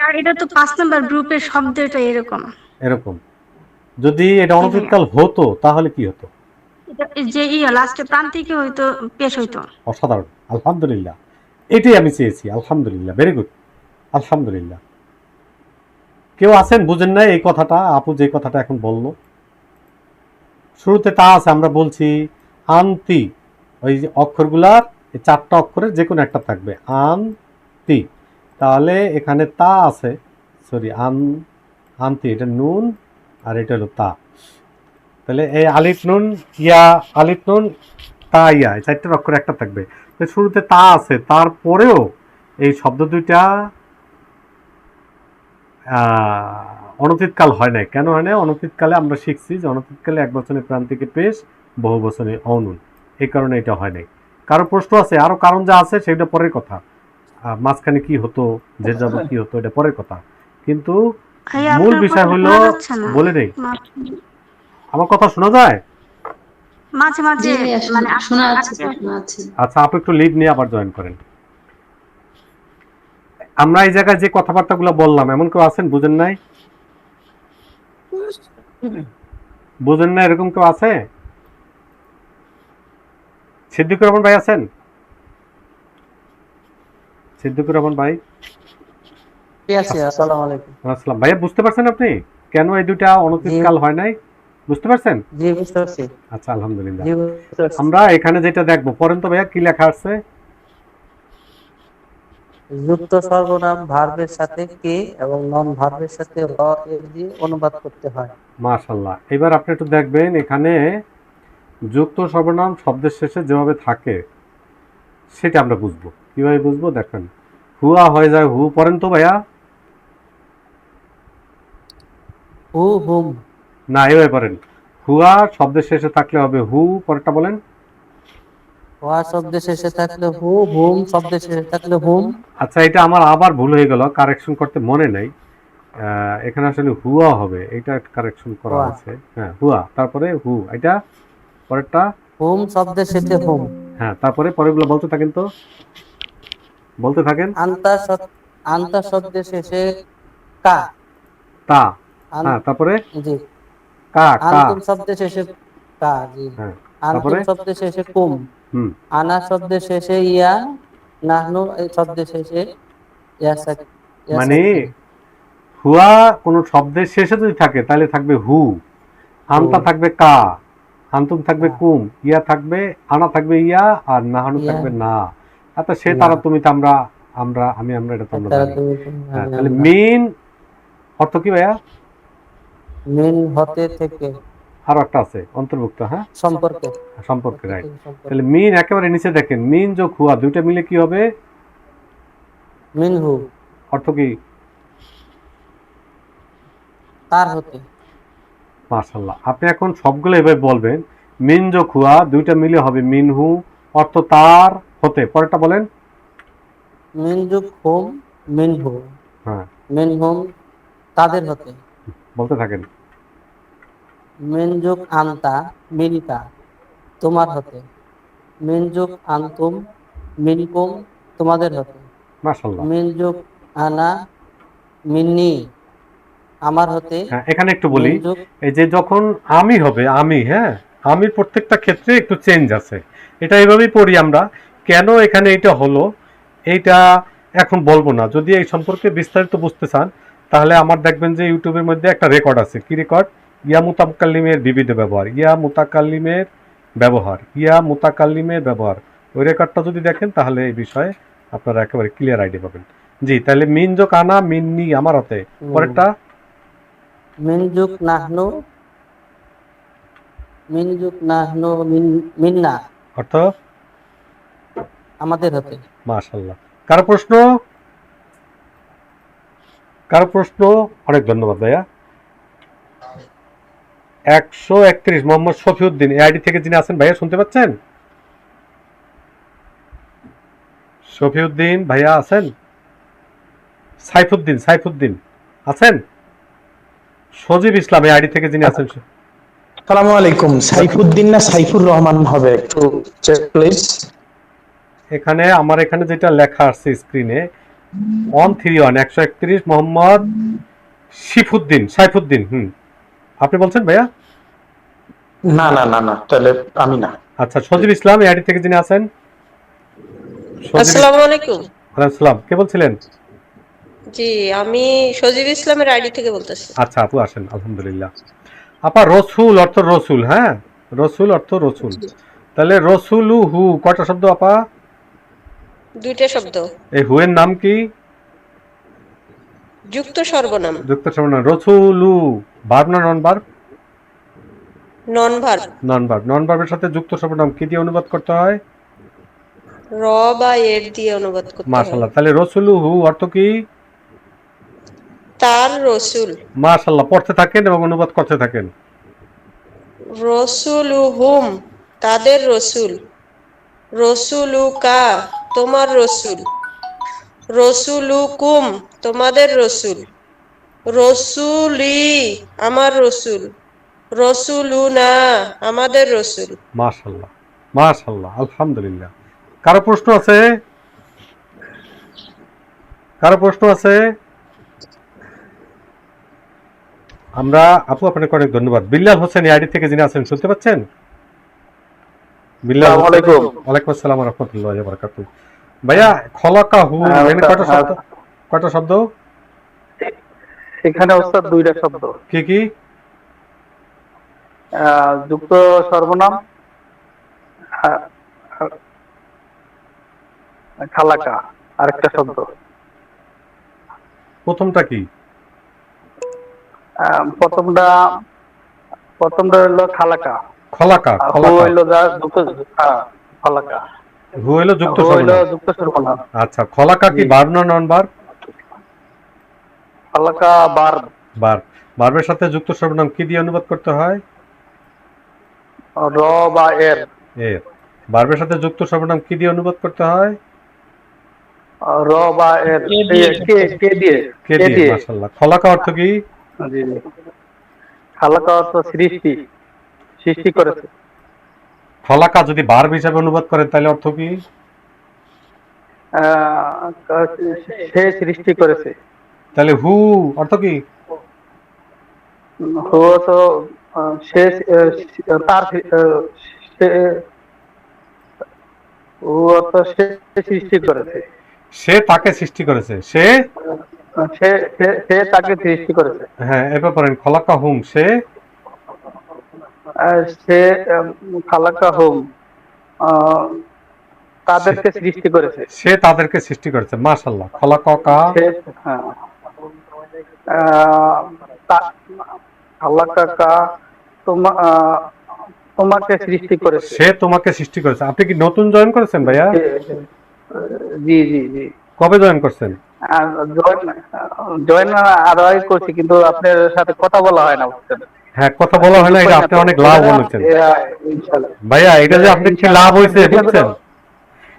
আর এটা তো 5 নাম্বার গ্রুপের শব্দটা এরকম। এরকম যদি এটা জি অনতীত ভাইয়া। কাল হতো তাহলে কি হতো? এটা যে লাস্টে প্রান্তিকে হয়তো পেশ হইতো। অসাধারণ, আলহামদুলিল্লাহ। এটাই আমি চেয়েছি, আলহামদুলিল্লাহ, ভেরি গুড, আলহামদুলিল্লাহ। কেউ আছেন বুঝেন না এই কথাটা? আপু যে কথাটা এখন বললো, শুরুতে তা আছে, আমরা বলছি আন্তি, ওই যে অক্ষরগুলার এই 4টা অক্ষরের যে কোনো একটা থাকবে, আন্তি। তাহলে এখানে তা আছে, সরি আন্তি, এটা নুন আর এটা হলো তা। তাহলে এই আলিফ নুন ইয়া, আলিফ নুন তা ইয়া, এই 4টার অক্ষর একটা থাকবে। তো শুরুতে তা আছে, তারপরেও এই শব্দ দুইটা অনতীতকাল হয় নাই। কেন হয় নাই? অনতীতকালে আমরা শিখছি যে অনতীতকালে এক বচনের প্রান্তিকে পেশ, বহু বচনে অনুন, এই কারণে এটা হয় নাই। কারো প্রশ্ন আছে? আরো কারণ যা আছে সেটা পরের কথা। মাঝখানে কি হতো, যে যাব কি হতো, এটা পরের কথা। কিন্তু ভাইয়া মূল আপনার বিষয় কথা হলো, শোনা যাচ্ছে না। বলে নেই, আমার কথা শোনা যায়? মাঝে মাঝে জি ভাইয়া, মানে শোনা যাচ্ছে, আজকে শোনা যাচ্ছে। আচ্ছা, আপনি একটু লিড নিয়ে আবার জয়েন করেন। আমরা এই জায়গায় যে কথাবার্তাগুলো বললাম, এমন কেউ আছেন বুঝেন নাই? বুঝেন না এরকম কেউ আছে? সিদ্দিকুর রহমান ভাই আছেন? সিদ্দিকুর রহমান ভাই? আসসালামু আলাইকুম। আসসালাম। ভাইয়া বুঝতে পারছেন আপনি কেন এই দুইটা অনতীতকাল হয় নাই? বুঝতে পারছেন? জি বুঝতে পারছি। আচ্ছা, আলহামদুলিল্লাহ। জি বুঝতে পারছি। আমরা এখানে যেটা দেখবো, পড়েন তো ভাইয়া, কি লেখা আছে? যুক্ত সর্বনাম ভার্বের সাথে কে এবং নন ভার্বের সাথে র এর দিয়ে অনুবাদ করতে হয়। মাশাআল্লাহ। এবার আপনি একটু দেখবেন এখানে যুক্ত সর্বনাম শব্দের শেষে যেভাবে থাকে সেটা আমরা বুঝবো। কিভাবে বুঝবো? দেখেন, হুয়া হয়ে যায় হু। পড়েন তো ভাইয়া। হু হুম। না, এভাবে পড়েন, হুয়া শব্দের শেষে থাকলে হবে হু। পরেরটা বলেন। হওয়া শব্দের শেষে থাকলে হু, হুম শব্দের শেষে থাকলে হুম। আচ্ছা, এটা আমার আবার ভুল হয়ে গেল, কারেকশন করতে মনে নেই। এখানে আসলে হুয়া হবে, এটা কারেকশন করা হুয়া। আছে। হ্যাঁ, হুয়া, তারপরে হু, এটা পরেরটা হুম শব্দের শেষে হুম। হ্যাঁ, তারপরে পরেরগুলো বলতে থাকেন তো, বলতে থাকেন। আন্তা শব্দের শেষে কা। তা, হ্যাঁ, তারপরে জি। কা, কা, আন্তুম শব্দের শেষে কা, জি। হ্যাঁ, আন্তুম তারপরে শব্দের শেষে কুম। আনা শব্দের শেষে ইয়া। নাহনু এই শব্দের শেষে ইয়া মানে সাকিন। হুয়া কোন শব্দের শেষে যদি থাকে তাহলে থাকবে হু, আনতা থাকবে কা, আন্তুম থাকবে কুম, ইয়া থাকবে, আনা থাকবে ইয়া, আর নাহানু ইয়া। থাকবে না। আচ্ছা, সে না। তারা তুমি তো আমরা আমরা আমি আমরা এটা তো আমরা তারা জানি। তুমি হ্যাঁ, আমি তাহলে আমরা। মিন অর্থ কি ভাইয়া? মিন হতে থেকে। আরো একটা আছে অন্তর্ভুক্ত, হ্যাঁ, সম্পর্কে। সম্পর্কে, রাইট। তাহলে মিন একেবারে নিচে দেখেন, মিন যোগ হুয়া দুইটা মিলে কি হবে? মিনহু। অর্থ কি? তার হতে। মাশাআল্লাহ। আপনি এখন সবগুলো এভাবে বলবেন, মিন যোগ হুয়া দুইটা মিলে হবে মিনহু, অর্থ তার হতে। পরেরটা বলেন। মিন যোগ হুম মিনহু। হ্যাঁ, মিনহুম তাদের হতে। বলতে থাকেন। মিন যোগ আন্তা মিনকা তোমার হতে। মিন যোগ আন্তুম মিনকুম তোমাদের হতে। মাশাআল্লাহ। মিন যোগ আনা, মিন্নি আমার হতে। হ্যাঁ, এখানে একটু বলি, মিন যোগ এই যে যখন আমি হবে আমি, হ্যাঁ, আমির প্রত্যেকটা ক্ষেত্রে একটু চেঞ্জ আছে। এটা এইভাবেই পড়ি আমরা। কেন এখানে এটা হলো এইটা এখন বলবো না। যদি এই সম্পর্কে বিস্তারিত বুঝতে চান তাহলে আমার দেখবেন যে ইউটিউবের মধ্যে একটা রেকর্ড আছে। কি রেকর্ড? ইয়া মুতাকাল্লিমের বিবিধ ব্যবহার, ইয়া মুতাকাল্লিমের ব্যবহার, ইয়া মুতাকাল্লিমের ব্যবহার। ওই রেকর্ডটা যদি দেখেন তাহলে এই বিষয়ে আপনারা একেবারে ক্লিয়ার আইডিয়া পাবেন। জি, তাহলে মিন যোগ আনা, মিন্নি আমার হাতে। পরেরটা মিন যোগ নাহনু, মিন যোগ নাহনু, মিন্না অর্থ আমাদের হতে। মাশাআল্লাহ। কারো প্রশ্ন? কারো প্রশ্ন? অনেক ধন্যবাদ ভাইয়া। 131 মোহাম্মদ শফিউদ্দিন এই আইডি থেকে যিনি আছেন ভাইয়া, শুনতে পাচ্ছেন? শফিউদ্দিন ভাইয়া আছেন? সাইফুদ্দিন, সাইফুদ্দিন আছেন? সজীব ইসলাম এই আইডি থেকে যিনি আছেন। আসসালামু আলাইকুম। সাইফুদ্দিন না সাইফুর রহমান হবে, একটু চেক প্লিজ। এখানে আমার এখানে যেটা লেখা আছে স্ক্রিনে 131 131 মোহাম্মদ শিফুদ্দিন, সাইফুদ্দিন। আপনি বলছেন ভাইয়া? না না না না, তাহলে আমি না। আচ্ছা, সজীব ইসলাম এই আইডি থেকে যিনি আছেন। আসসালামু আলাইকুম। ওয়ালাইকুম আসসালাম। কে বলছিলেন? জি, আমি সজীব ইসলামের আইডি থেকে বলতেছি। আচ্ছা আপু আসেন, আলহামদুলিল্লাহ। আপা রসুল অর্থ রসুল, হ্যাঁ, রসুল অর্থ রসুল। তাহলে রসুলু হু কয়টা শব্দ আপা? দুইটা শব্দ। এই হু এর নাম কি? যুক্ত সর্বনাম। যুক্ত সর্বনাম। রসুলু ভার্ব না নন ভার্ব? নন ভার্ব। নন ভার্ব। নন ভার্বের সাথে যুক্ত সর্বনাম কি দিয়ে অনুবাদ করতে হয়? র বা এর দিয়ে অনুবাদ করতে হয়। মাশাআল্লাহ। তাহলে রসুলু হু অর্থ কি? তার রসুল। মাশাআল্লাহ। পড়তে থাকেন এবং অনুবাদ করতে থাকেন। রসুলুহুম তাদের রসুল, রসুলুকা তোমার রসুল, রসুলুকুম তোমাদের রসুল, রসুলি আমার রসুল, রসুলুনা আমাদের রসুল। মাশাআল্লাহ, মাশাআল্লাহ, আলহামদুলিল্লাহ। কারো প্রশ্ন আছে? কারো প্রশ্ন আছে? আমরা আপু আপনাকে অনেক ধন্যবাদ। বিল্লাল হোসেন আইডি থেকে যিনি আছেন, শুনতে পাচ্ছেন? বিল্লাল হোসেন। ওয়ালাইকুম আসসালাম ওয়া রাহমাতুল্লাহি ওয়া বারাকাতুহু। ভাইয়া খলাকাহু এখানে কয়টা শব্দ? কয়টা শব্দ? এখানে ওস্তাদ দুইটা শব্দ। কি কি? যুক্ত সর্বনাম খালাকা, আরেকটা শব্দ। প্রথমটা কি? প্রথমটা হলো খালাকা। খলাকা, হু হইলো যুক্ত খালাকা। হু হইলো যুক্ত সর্বনাম। আচ্ছা, খলাকা কি ভার্ব না নন ভার্ব? খালাকা ভার্ব। ভার্ব। ভার্বের সাথে যুক্ত সর্বনাম কি দিয়ে অনুবাদ করতে হয়? র বা এর। এর। ভার্বের সাথে যুক্ত সর্বনাম কি দিয়ে অনুবাদ করতে হয়? র বা এর। কে দিয়ে। কে দিয়ে। মাশাআল্লাহ। খলাকা অর্থ কি? জি জি। খালাকা অর্থ সৃষ্টি, সৃষ্টি করেছে। খলাকা যদি ভার্ব হিসাবে অনুবাদ করেন তাহলে অর্থ কি? সে সৃষ্টি করেছে। তাহলে হু অর্থ কি? হু তো সে তার, হু অর্থ সে সৃষ্টি করেছে। সে তাকে সৃষ্টি করেছে। সে তাকে সৃষ্টি করেছে। হ্যাঁ, এবার পড়েন খলাকা হুম। সে খালাকা হুম তাদেরকে সৃষ্টি করেছে। সে তাদেরকে সৃষ্টি করেছে। মাশাআল্লাহ। খলাকা খালাকা তোমাকে সৃষ্টি করেছে। সে তোমাকে সৃষ্টি করেছে। আপনি কি নতুন জয়েন করেছেন ভাইয়া? জি জি জি। কবে জয়েন করছেন? জয়েন আরো আগে করছি, কিন্তু আপনার সাথে কথা বলা হয় না। হ্যাঁ, কথা বলা হয় না, এটা আপনি অনেক লাভ হয়েছেন ভাইয়া। এটা যে আপনি কি লাভ হয়েছে বুঝছেন?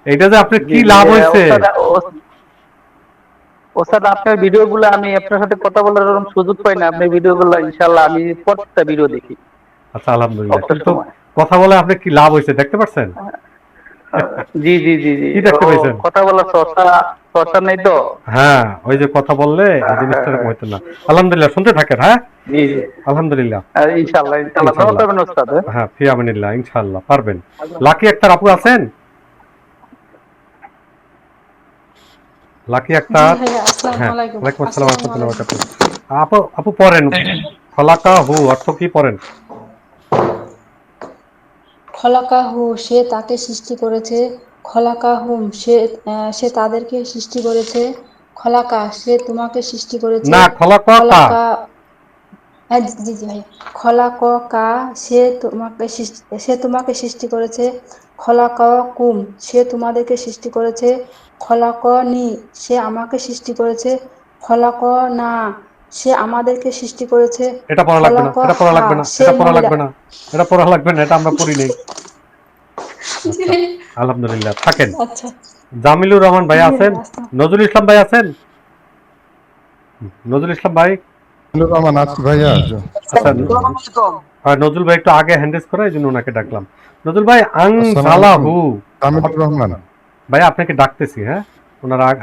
এটা যে আপনি কি লাভ হয়েছে ওস্তাদ, আপনার ভিডিওগুলো আমি আপনার সাথে কথা বলার সুযোগ পাই না। আপনার ভিডিওগুলো ইনশাআল্লাহ আমি প্রত্যেকটা ভিডিও দেখি। আচ্ছা, আলহামদুলিল্লাহ। কিন্তু কথা বলে আপনি কি লাভ হয়েছে দেখতে পাচ্ছেন? জি জি জি জি কি দেখতে পাইছেন? কথা বলা চর্চা নেই তো। হ্যাঁ, ওই যে কথা বললে এই জিনিসটা এরকম হইতো না। আলহামদুলিল্লাহ, শুনতে থাকেন। হ্যাঁ, জি জি আলহামদুলিল্লাহ। ইনশাআল্লাহ ইনশাআল্লাহ দোয়া করবেন ওস্তাদ। হ্যাঁ, ফি আমানিল্লাহ, ইনশাআল্লাহ পারবেন। লাকি আক্তার আপু আছেন? লাকি আক্তার, হ্যাঁ, ওয়ালাইকুম আসসালাম ওয়া রাহমাতুল্লাহি ওয়া বারাকাতুহু। আপু পড়েন, খলাকাহু অর্থ কি পড়েন? খলাকাহু সে তাকে সৃষ্টি করেছে, খলাকাহুম সে তাদেরকে সৃষ্টি করেছে, খলাকা সে তোমাকে সৃষ্টি করেছে, না, খলাকা কা। খলাকা হ্যাঁ জি জি ভাই, খলাকা সে তোমাকে সৃষ্টি করেছে, খলাকাকুম সে তোমাদেরকে সৃষ্টি করেছে, খলাকনি সে আমাকে সৃষ্টি করেছে, খলাকনা সে আমাদেরকে সৃষ্টি করেছে, এটা পড়া লাগবে না, এটা পড়া খলাকহা লাগবে না, সে এটা পড়া মহিলা। লাগবে না, এটা পড়া লাগবে না, এটা আমরা পড়ি নেই। আচ্ছা, আলহামদুলিল্লাহ, থাকেন। আচ্ছা জামিলুর রহমান ভাই জি আছেন? ভাই, আসসালাম। নজরুল ইসলাম ভাই আছেন? নজরুল ইসলাম ভাই, রহমান আছি ভাইয়া। আচ্ছা, আসসালামু আলাইকুম। নজরুল ভাই একটু আগে হ্যান্ড রেজ করে, এই জন্য ওনাকে ডাকলাম। নজরুল ভাই, আং আসসালামু সালাহু আলাইকুম, তামিলুর রহমান। ভাই আপনাকে ডাকতেছি। হ্যাঁ,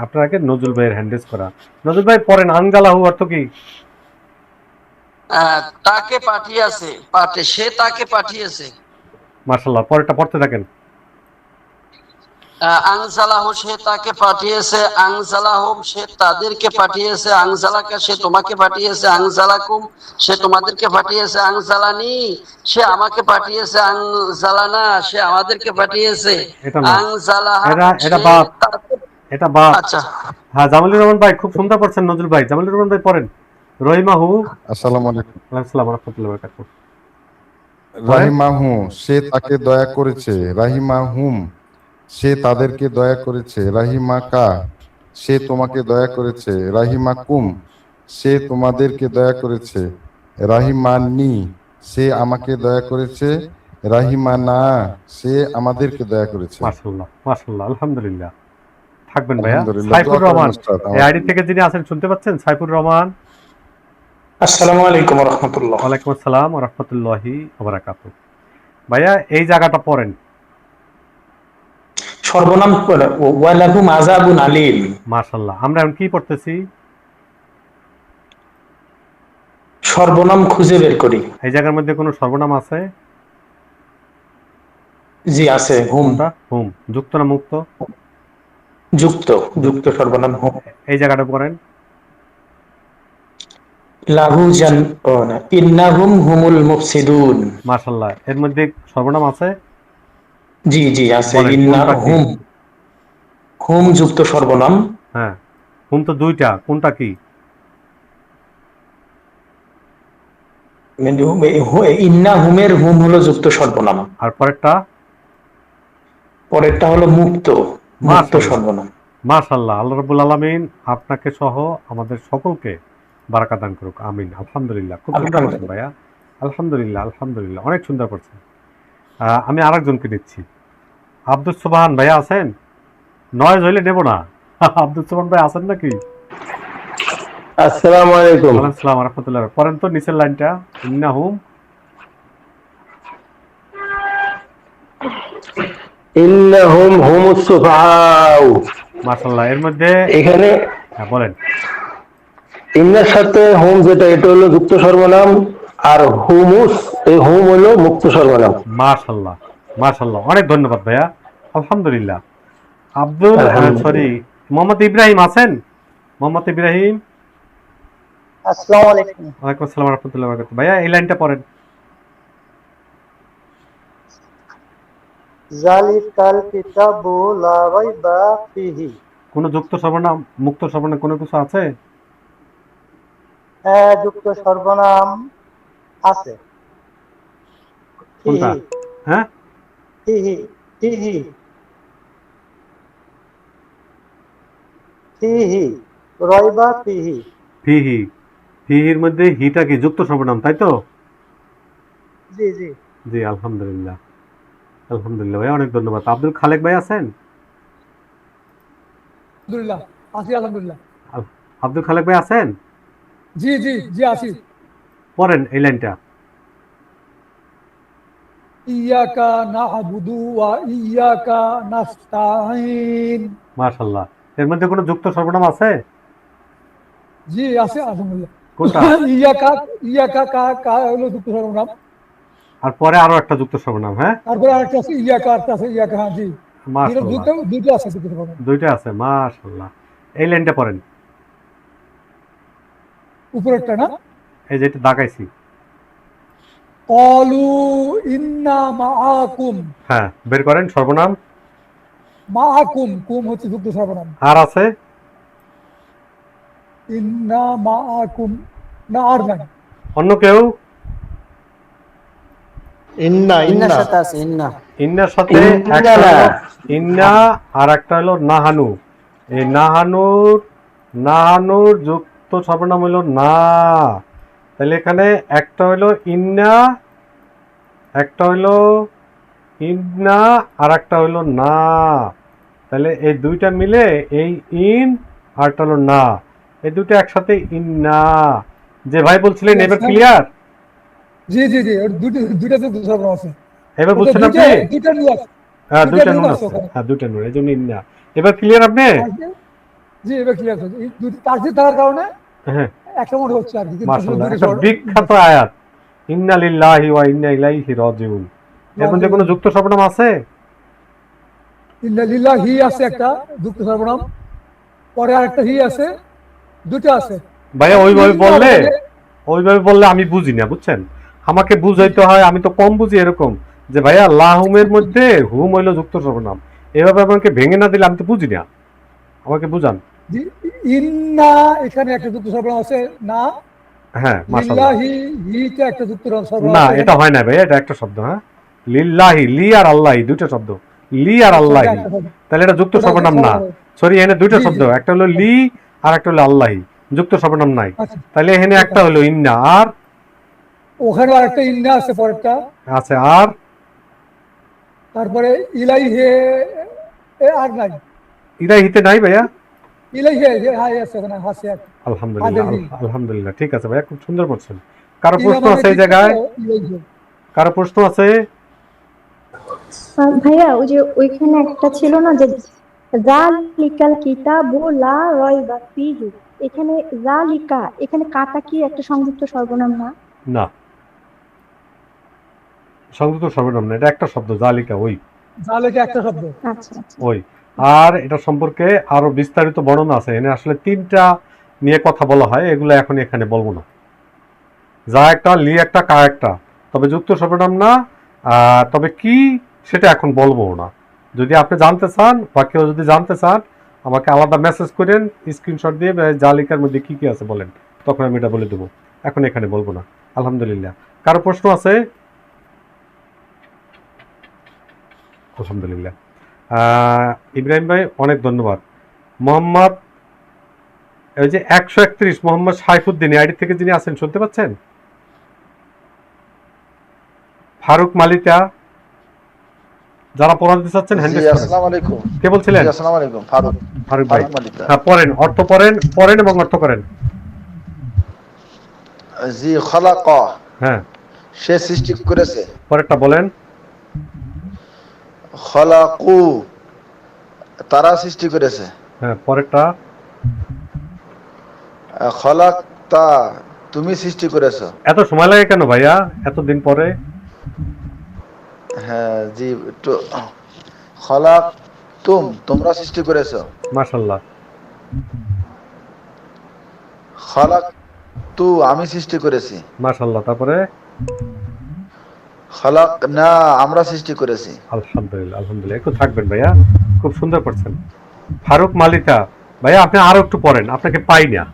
আপনার আগে নজরুল ভাইয়ের হ্যান্ড রেজ করা। নজরুল ভাই পড়েন, আনজালাহু অর্থ কি? তাকে পাঠিয়েছে, সে তাকে পাঠিয়েছে। মাশাআল্লাহ, পরেরটা পড়তে থাকেন। আনজালাহু সে তাকে পাঠিয়েছে, আনজালাহুম সে তাদেরকে পাঠিয়েছে, আনজালাকা সে তোমাকে পাঠিয়েছে, আনজালাকুম সে তোমাদেরকে পাঠিয়েছে, আনজালানি সে আমাকে পাঠিয়েছে, আনজালানা সে আমাদেরকে পাঠিয়েছে, এটা না, আনজালাহা এটা সে বাদ, তাকে। এটা বাদ। আচ্ছা, হ্যাঁ, জামিলুর রহমান ভাই খুব সুন্দর পড়ছেন। নজরুল ভাই, জামিলুর রহমান ভাই পড়েন। রহিমাহু, আসসালামু আলাইকুম। আসসালামু ওয়া রাহমাতুল্লাহি ওয়া বারাকাতুহু। রাহিমাহু সে তাকে দয়া করেছে, রাহিমাহুম সে তাদেরকে দয়া করেছে, রাহিমাকা সে তোমাকে দয়া করেছে, রাহিমাকুম সে তোমাদেরকে দয়া করেছে, রাহিমানি সে আমাকে দয়া করেছে, রাহিমানা সে আমাদেরকে দয়া করেছে। মাশাআল্লাহ, মাশাআল্লাহ, আলহামদুলিল্লাহ। থাকবেন ভাইয়া। আলহামদুলিল্লাহ, সাইফুর দোয়া করেন রহমান, উস্তাদ এই আমার আইডি জন্য। থেকে যিনি আছেন শুনতে পাচ্ছেন? সাইফুর রহমান। আসসালামু আলাইকুম ওয়া রাহমাতুল্লাহ। ওয়ালাইকুম আসসালাম ওয়া রাহমাতুল্লাহি ওয়া বারাকাতুহু। ভাইয়া এই জায়গাটা পড়েন। সর্বনাম ওয়ালাহুম আযাবুন আলীম। মাশাআল্লাহ, আমরা এখন কি পড়তেছি? সর্বনাম খুঁজে বের করি। এই জায়গার মধ্যে কোনো সর্বনাম আছে? জি আছে, হুম। কোনটা? হুম। যুক্ত না মুক্ত? যুক্ত সর্বনাম হুম। এই জায়গাটা পড়েন। লাহু জান ও না, ইন্নাহুম হুমুল মুফসিদুন। মাশাআল্লাহ, এর মধ্যে সর্বনাম আছে? জি জি আছে, বলেন কোনটা কি? হুম হুম যুক্ত সর্বনাম। হ্যাঁ, হুম তো দুইটা, কোনটা কি? ইন্না হুমের হুম হলো যুক্ত সর্বনাম, আর পরেরটা? পরেরটা হলো মুক্ত মাশাআল্লাহ, সর্বনাম। মাশাআল্লাহ। আল্লাহ রাব্বুল আলামিন আপনাকে সহ আমাদের সকলকে বারাকা দান করুক, আমিন। আলহামদুলিল্লাহ, খুব সুন্দর করছেন ভাইয়া। আলহামদুলিল্লাহ, আলহামদুলিল্লাহ, অনেক সুন্দর করছেন। আমি আরেকজনকে দিচ্ছি। আব্দুল সুবহান ভাইয়া আছেন? নয়েজ হইলে নেব না। আব্দুল সুবহান ভাই আছেন নাকি? আসসালামু আলাইকুম। ওয়ালাইকুম আসসালাম ওয়া রাহমাতুল্লাহ। পড়েন তো নিচের লাইনটা, ইন্নাহুম। ইন্নাহুম হুমুস সুফাহাউ। মাশাআল্লাহ, এর মধ্যে এখানে হ্যাঁ বলেন। ইন্নার সাথে হুম যেটা, এটা হলো যুক্ত সর্বনাম, আর হুমুস এই হুম হলো মুক্ত সর্বনাম। মাশাআল্লাহ, মাশাআল্লাহ, অনেক ধন্যবাদ ভাইয়া। আলহামদুলিল্লাহ। আব্দুল সরি, মোহাম্মদ ইব্রাহিম আছেন? মোহাম্মদ ইব্রাহিম। আসসালামু আলাইকুম। ওয়ালাইকুম আসসালাম ওয়া রাহমাতুল্লাহি ওয়া বারাকাতুহু। ভাইয়া এই লাইনটা পড়েন। যালিকাল কিতাবু লা রাইবা ফিহি। কোন যুক্ত সর্বনাম মুক্ত সর্বনাম কোনো কিছু আছে? হ্যাঁ, যুক্ত সর্বনাম আছে। কোনটা? হ্যাঁ, ফিহি ফিহি ফিহি রাইবা ফিহি। ফিহি, ফিহির মধ্যে হিটা কি যুক্ত সর্বনাম, তাই তো? জি জি জি, আলহামদুলিল্লাহ, আলহামদুলিল্লাহ ভাই, অনেক ধন্যবাদ। আব্দুল খালেক ভাই আছেন? আলহামদুলিল্লাহ আছি, আলহামদুলিল্লাহ। আব্দুল খালেক ভাই আছেন? জি জি জি আছি। পড়েন এই লাইনটা। ইয়াকা না'বুদু ওয়া ইয়াকা নাস্তাঈন। মাশাআল্লাহ। এর মধ্যে কোনো যুক্ত সর্বনাম আছে? জি আছে আলহামদুলিল্লাহ। কোনটা? ইয়াকা ইয়াকা কা কা হলো যুক্ত সর্বনাম, আর পরে আরো একটা যুক্ত সর্বনাম, হ্যাঁ? তারপরে আরেকটা আছে ইয়াকা, আরেকটা আছে ইয়াকা। হ্যাঁ জি, মাশাআল্লাহ। দুটো আছে যুক্ত সর্বনাম। দুইটা আছে, মাশাআল্লাহ। এই লাইনটা পড়েন, উপরেরটা না? এই যে এটা দাগাইছি। ক্বালু ইন্না মাআকুম। হ্যাঁ, বের করেন সর্বনাম। মাআকুম, কুম হচ্ছে যুক্ত সর্বনাম। আর আছে? ইন্না মাআকুম, না আর নাই। অন্য কেউ? ইন্নার সাথে আছে ইন্না। ইন্নার সাথে একটা হলো ইন্না আর একটা হলো নাহানু। এই নাহানুর যুক্ত সর্বনাম হলো না। তাহলে এখানে একটা হলো ইন্না, একটা হলো ইন্না আর একটা হলো না। তাহলে এই দুইটা মিলে এই ইন আর একটা হলো না, এই দুটো একসাথে ইন্না। যে ভাই বলছিলেন এবার ক্লিয়ার? জি জি জি, দুইটা যুক্ত সর্বনাম আছে। এবার বুঝছেন আপনি? দুইটা নুন আছে। হ্যাঁ, দুইটা নুন আছে। হ্যাঁ, দুইটা নুন, এই জন্য ইন্না। এবার ক্লিয়ার আপনি? জি এবার ক্লিয়ার আছে। এই দুটো তারজিদ থাকার কারণে হ্যাঁ, একটা মনে হচ্ছে আর কি। মাশাআল্লাহ, একটা বিখ্যাত আয়াত, ইন্না লিল্লাহি ওয়া ইন্না ইলাইহি রাজিউন। এর মধ্যে কোনো যুক্ত সর্বনাম আছে? ইন্না লিল্লাহি আছে একটা যুক্ত সর্বনাম, পরে আরেকটা হি আছে, দুটো আছে। ভাইয়া ওইভাবে বললে আমি বুঝি না, বুঝছেন? আমাকে বুঝাইতে হয়, আমি তো কম বুঝি এরকম যে ভাইয়া লাহুমের মধ্যে হুম হইলো যুক্ত সর্বনাম, এভাবে আমাকে ভেঙে না দিলে আমি তো বুঝি না, আমাকে বুঝান। ইন্না এখানে একটা যুক্ত সর্বনাম আছে না? হ্যাঁ, মাশাআল্লাহ। লিল্লাহি হিতে একটা যুক্ত সর্বনাম না, আছে। এটা হয় না ভাইয়া, এটা একটা শব্দ। হ্যাঁ, লিল্লাহি, লি আর আল্লাহি দুটো শব্দ, লি আর আল্লাহি। তাহলে এটা যুক্ত সর্বনাম না, সরি, এখানে দুইটা শব্দ, একটা হলো লি আর একটা হলো আল্লাহি, যুক্ত সর্বনাম নাই। তাহলে এখানে একটা হলো ইন্না, আর ওখানে আরেকটা ইন্না আছে, পরেরটা আছে, আর তারপরে ইলাইহে আর নাই। ইলাহিতে নাই ভাইয়া? ইলাইহে হাই আছে, ওখানে হাসি আছে। আলহামদুলিল্লাহ, আলহামদুলিল্লাহ, ঠিক আছে ভাইয়া, খুব সুন্দর করছেন। কারো প্রশ্ন আছে এই জায়গায়? কারো প্রশ্ন আছে? ভাইয়া ওই যে ওইখানে একটা ছিল না যে যালিকাল কিতাবু লা রাইবা ফীহি, এখানে যালিকা, এখানে কাটা কি একটা সংযুক্ত সর্বনাম না? না, সংযুক্ত সর্বনাম না, এটা একটা শব্দ, জালিকা, ওই জালিকা একটা শব্দ। আচ্ছা আচ্ছা। ওই। আর এটা সম্পর্কে আরো বিস্তারিত বর্ণনা আছে, এখানে আসলে তিনটা নিয়ে কথা বলা হয়, এগুলো এখন এখানে বলবো না। যা একটা, লি একটা, কা একটা, তবে যুক্ত সর্বনাম না। তবে কি সেটা এখন বলবো না। যদি আপনি জানতে চান বা কেউ যদি জানতে চান, আমাকে আলাদা মেসেজ করেন, স্ক্রিনশট দিয়ে জালিকার মধ্যে কি কি আছে বলেন, তখন আমি এটা বলে দেবো। এখন এখানে বলবো না। আলহামদুলিল্লাহ। কারো প্রশ্ন আছে? আলহামদুলিল্লাহ। ইব্রাহিম ভাই অনেক ধন্যবাদ। মোহাম্মদ, ওই যে 131 মোহাম্মদ সাইফুদ্দিন আইডি থেকে যিনি আছেন, শুনতে পাচ্ছেন? ফারুক মালিকা, যারা পড়াতে চাচ্ছেন হ্যান্ড রেজ করেন। আসসালামু আলাইকুম। কে বলছিলেন? আসসালামু আলাইকুম। ফারুক ভাই। মালিকা। হ্যাঁ, পড়েন, অর্থ পড়েন এবং অর্থ করেন। জি খলাক, হ্যাঁ, সে সৃষ্টি করেছে। পরেরটা বলেন। খলাকু, তারা সৃষ্টি করেছে। হ্যাঁ, পরেরটা। খলাকতা, তুমি সৃষ্টি করেছো। এত সময় লাগে কেন ভাইয়া, এতদিন পরে? হ্যাঁ জি, একটু খলাক তোমরা সৃষ্টি করেছো। মাশাআল্লাহ। খলাক আমি সৃষ্টি করেছি। মাশাআল্লাহ। তারপরে খলাক না, আমরা সৃষ্টি করেছি। আলহামদুলিল্লাহ, আলহামদুলিল্লাহ। একটু থাকবেন ভাইয়া, খুব সুন্দর করছেন। ফারুক মালিকা ভাইয়া, আপনি আরো একটু পড়েন, আপনাকে পাই না।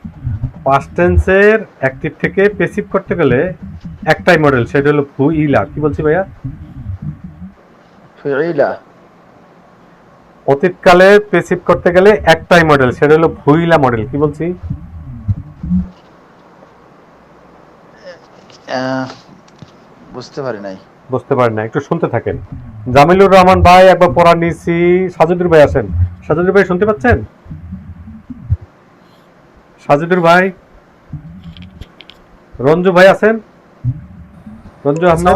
পাস্ট টেন্সের অ্যাক্টিভ থেকে প্যাসিভ করতে গেলে একটাই মডেল, সেটা হলো ফুইলা। কি বলছি ভাইয়া? ফুইলা। অতীতকালে প্যাসিভ করতে গেলে একটাই মডেল, সেটা হলো ফুইলা মডেল। কি বলছি? বুঝতে পারি নাই। বুঝতে পারেন না, একটু শুনতে থাকেন। জামিলুর রহমান ভাই একবার পড়া নিছি। সাজিদুর ভাই আছেন? সাজিদুর ভাই শুনতে পাচ্ছেন? সাজিদুর ভাই। রঞ্জু ভাই আছেন? রঞ্জু আহমেদ।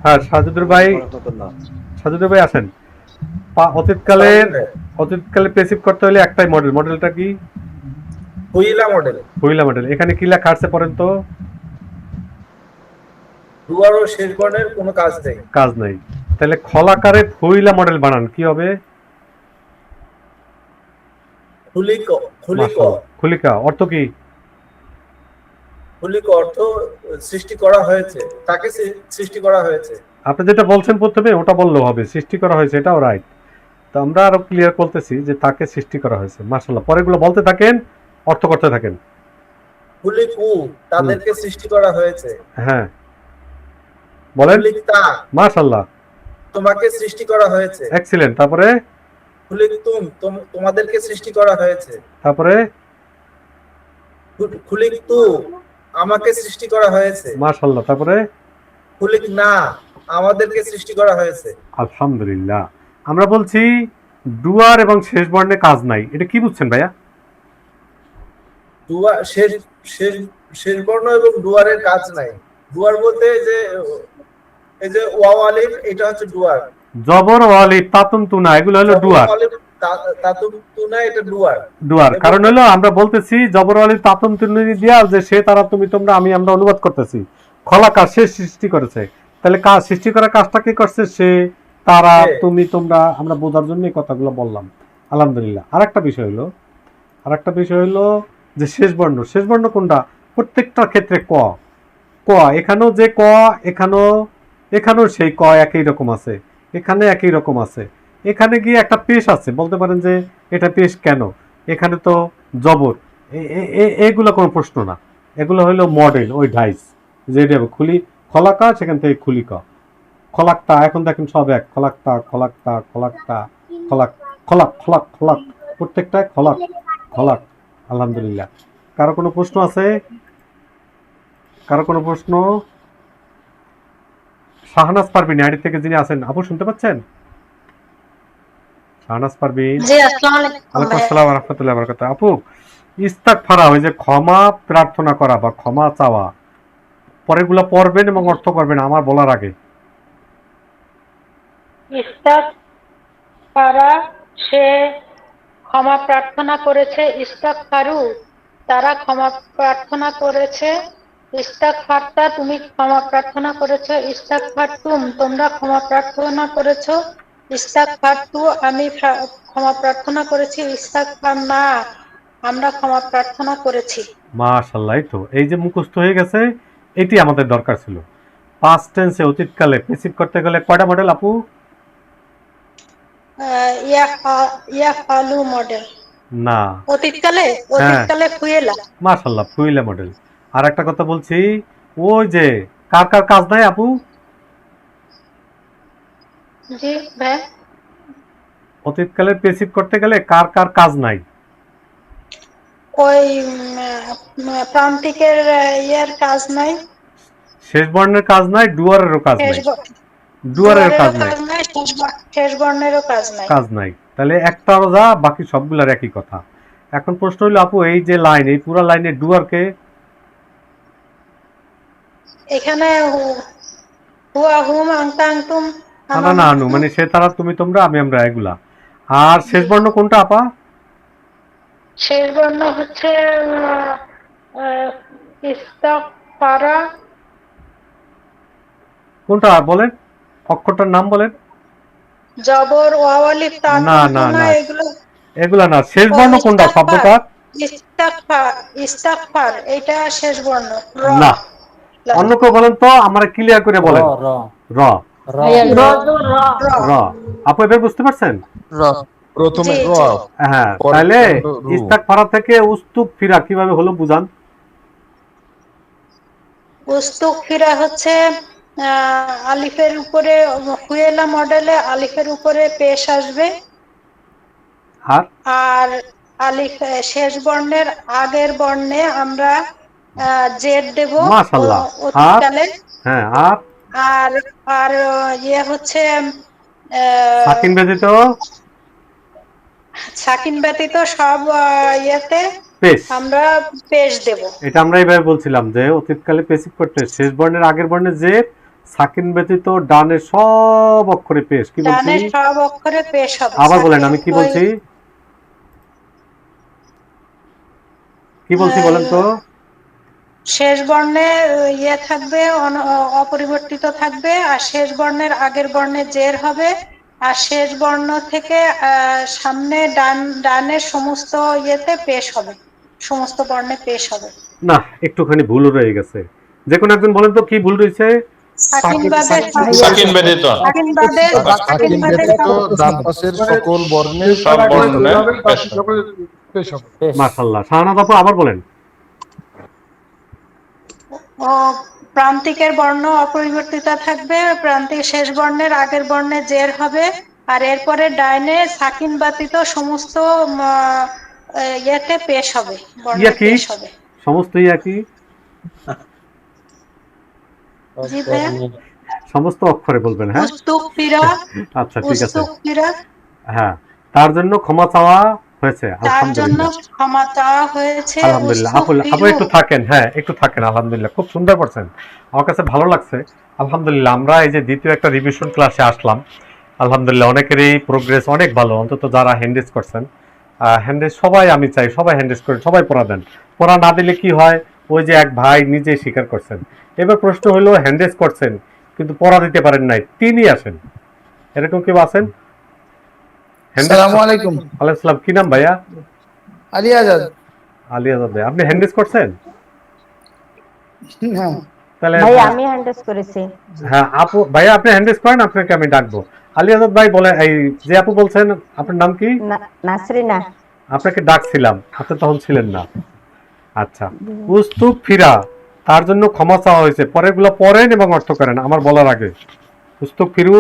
হ্যাঁ, সাজুদুর ভাই আসেন। অতীতকালে পেসিভ করতে হলে একটাই মডেল, মডেলটা কি? হুইলা মডেল। হুইলা মডেল। এখানে কি লেখা আছে পড়েন তো? ডুয়ার ও শেষ বর্ণের কোনো কাজ নেই। কাজ নাই। তাহলে খলাকারে হুইলা মডেল বানান, কি হবে? খুলিকা অর্থ কি? খুলিক অর্থ সৃষ্টি করা হয়েছে, তাকে সৃষ্টি করা হয়েছে। আপনি যেটা বলছেন প্রথমে ওটা বললেও হবে, সৃষ্টি করা হয়েছে, এটাও রাইট। তো আমরা আরো ক্লিয়ার করতেছি যে তাকে সৃষ্টি করা হয়েছে। মাশাআল্লাহ, পরেগুলো বলতে থাকেন, অর্থ করতে থাকেন। খুলিকু, তাদেরকে সৃষ্টি করা হয়েছে। হ্যাঁ বলেন। খুলিকতা, মাশাআল্লাহ, তোমাকে সৃষ্টি করা হয়েছে। এক্সিলেন্ট। তারপরে খুলিকতুম, তোমাদেরকে সৃষ্টি করা হয়েছে। তারপরে খুলিকতু, আমাকে সৃষ্টি করা হয়েছে। মাশাআল্লাহ। তারপরে খুলিকনা, আমাদেরকে সৃষ্টি করা হয়েছে। আলহামদুলিল্লাহ। আমরা বলছি ডুয়ার এবং শেষ বর্ণে কাজ নাই, এটা কি বুঝছেন ভাইয়া? ডুয়ার শেষ বর্ণ এবং ডুয়ারের কাজ নাই। ডুয়ার বলতে যে এই যে ওয়াও আলিফ, এটা হচ্ছে ডুয়ার। জবর ওয়ালিফ তাতুম তুনা এগুলো হলো ডুয়ার। তাতুম তুনা, এটা ডুয়ার। ডুয়ার কারণ হলো আমরা বলতেছি জবর ওয়ালিফ তাতুম তুনি দিয়া যে সে তারা তুমি তোমরা আমি আমরা অনুবাদ করতেছি। খলাকা সে সৃষ্টি করেছে, তাহলে কাজ সৃষ্টি করার কাজটা কি করছে? সে, তারা, তুমি, তোমরা, আমরা বোঝার জন্য এই কথাগুলো বললাম। আলহামদুলিল্লাহ। আরেকটা বিষয় হলো যে শেষ বর্ণ কোনটা? প্রত্যেকটা ক্ষেত্রে ক এখানেও যে ক, এখানেও সেই ক একই রকম আছে, এখানে একই রকম আছে। এখানে গিয়ে একটা পেশ আছে, বলতে পারেন যে এটা পেশ কেন? এখানে তো জবর, এগুলো কোনো প্রশ্ন না, এগুলো হলো মডেল, ওই ডাইস যেটা খলাকা, সেখান থেকে খুলিকা, খলাক্তা। এখন দেখেন সব এক, খলাক্তা খলাক, প্রত্যেকটা খলাক। আলহামদুলিল্লাহ। কারো কোনো প্রশ্ন আছে? শাহনাজ পারভিন আইডি থেকে যিনি আছেন, আপু শুনতে পাচ্ছেন? শাহনাজ পারভিন। জি, আসসালামু আলাইকুম। ওয়ালাইকুম আসসালাম ওয়া রাহমাতুল্লাহি ওয়া বারাকাতুহু। আপু, ইস্তাগফারা, ওই যে ক্ষমা প্রার্থনা করা বা ক্ষমা চাওয়া, পরেরগুলো পড়বেন এবং অর্থ করবেন আমার বলার আগে। ইস্তাগফারা, সে ক্ষমা প্রার্থনা করেছে। ইস্তাগফারু, তারা ক্ষমা প্রার্থনা করেছে। ইস্তাগফারতা, তুমি ক্ষমা প্রার্থনা করেছো। ইস্তাগফারতুম, তোমরা ক্ষমা প্রার্থনা করেছো। ইস্তাগফারতু, আমি ক্ষমা প্রার্থনা করেছি। ইস্তাগফারনা, আমরা ক্ষমা প্রার্থনা করেছি। মাশাআল্লাহ। এই তো, এই যে মুখস্থ হয়ে গেছে, এটি আমাদের দরকার ছিল। পাস্ট টেন্সে অতীতকালে প্যাসিভ করতে গেলে কয়টা মডেল আপু? ইয়াফালু মডেল না, অতীতকালে ফুয়েলা। মাশাআল্লাহ, ফুইলা মডেল। আর একটা কথা বলছি, ওই যে কার কাজ নাই আপু? জি ভাই, অতীতকালে প্যাসিভ করতে গেলে কার কাজ নাই? ওই প্রান্তিকের ইয়ার কাজ নাই, শেষ বর্ণের কাজ নাই, ডুয়ারেরও কাজ নাই, ডুয়ারের কাজ নাই, শেষ বর্ণেরও কাজ নাই। তাহলে একটা যা, বাকি সবগুলার একই কথা। এখন প্রশ্ন হলো আপু, এই যে লাইন, এই পুরো লাইনে ডুয়ারকে? এখানে হুয়া হুম আনতা আনতুম, না আনু, মানে সে তারা তুমি তোমরা আমি আমরা, এগুলা। আর শেষ বর্ণ কোনটা আপা? শেষ বর্ণ হচ্ছে ইস্তাগফারা। কোনটা বলেন, অক্ষরটার নাম বলেন। জবর ওয়াও আলিফ তা না, এগুলা না। শেষ বর্ণ কোনটা শব্দটা? ইস্তাগফার, এটা শেষ বর্ণ। না, অন্য কেউ বলেন তো, আমরা ক্লিয়ার করে বলেন। র। আপু এবার বুঝতে পারছেন? প্রথমে র। হ্যাঁ, তাহলে ইস্তাগফারা থেকে উস্তুগফিরা কিভাবে হলো বুঝান। উস্তুগফিরা হচ্ছে আলিফের উপরে, হুয়েলা মডেলে আলিফের উপরে পেশ আসবে, আর আলিফ শেষ বর্ণের আগের বর্ণে আমরা জেড দেব। মাশাআল্লাহ। হ্যাঁ, আর ইয়ে হচ্ছে সাকিন ব্যতীত সব ইয়েতে আমরা পেশ দেব। এটা আমরা এইভাবে বলছিলাম যে অতীতকালে পেসিভ করতে শেষ বর্ণের আগের বর্ণে জেড, সাকিন ব্যতীত ডানের সব অক্ষরে পেশ। কি বলছি? ডানের সব অক্ষরে পেশ হবে। আবার বলেন, আমি কি বলছি? কি বলছি বলেন তো? শেষ বর্ণে ইয়ে থাকবে, অপরিবর্তিত থাকবে, আর শেষ বর্ণের আগের বর্ণে জের হবে, আর শেষ বর্ণ থেকে সামনে ডানের সমস্ত ইয়েতে পেশ হবে, সমস্ত বর্ণে পেশ হবে। না, একটুখানি ভুল রয়ে গেছে। যে কোনো একজন বলেন তো কি ভুল রয়েছে? সাকিন ব্যতীত ডান পাশের সকল বর্ণের মাশাআল্লাহ। শাহনাজ আপু আবার বলেন। প্রান্তিকের বর্ণ অপরিবর্তিত থাকবে, প্রান্তিক শেষ বর্ণের আগের বর্ণে জের হবে, আর এরপরে ডাইনে সাকিন ব্যতীত সমস্ত ইয়েতে পেশ হবে, বর্ণে পেশ হবে। সমস্ত ইয়া কি? জি ভাইয়া, সমস্ত অক্ষরে বলবেন। হ্যাঁ, আচ্ছা ঠিক আছে। হ্যাঁ, তার জন্য ক্ষমা চাওয়া হয়েছে। আলহামদুলিল্লাহ, ক্ষমা চাওয়া হয়েছে। আলহামদুলিল্লাহ। আপু একটু থাকেন, হ্যাঁ একটু থাকেন। আলহামদুলিল্লাহ, খুব সুন্দর করছেন, আমার কাছে ভালো লাগছে। আলহামদুলিল্লাহ, আমরা এই যে দ্বিতীয় একটা রিভিশন ক্লাসে আসলাম, আলহামদুলিল্লাহ অনেকেরই প্রোগ্রেস অনেক ভালো, অন্তত যারা হ্যান্ডেজ করছেন। হ্যান্ডেজ সবাই, আমি চাই সবাই হ্যান্ডেজ করে, সবাই পড়া দেন। পড়া না দিলে কি হয়, ওই যে এক ভাই নিজে স্বীকার করছেন। এবার প্রশ্ন হলো, হ্যান্ডেজ করছেন কিন্তু পড়া দিতে পারেন নাই, তিনি আসেন, এরকম কেউ আছেন? আসসালামু আলাইকুম। ওয়ালাইকুম আসসালাম। কি নাম ভাইয়া? আলী আজাদ। আলী আজাদ ভাই, আপনি হ্যান্ডেজ করছেন? হ্যাঁ তাহলে ভাই আমি হ্যান্ডেজ করেছি। হ্যাঁ আপু, ভাইয়া আপনি হ্যান্ডেজ করেন, আপনাকে আমি ডাকবো। আলী আজাদ ভাই বলে, এই যে আপু বলছেন, আপনার নাম কি? নাসরিনা। আপনাকে ডাকছিলাম, আপনি তখন ছিলেন না। আচ্ছা, উস্তুক ফিরা, তার জন্য ক্ষমা চাওয়া হয়েছে। পরেরগুলো পড়েন এবং অর্থ করেন আমার বলার আগে। উস্তুক ফিরু,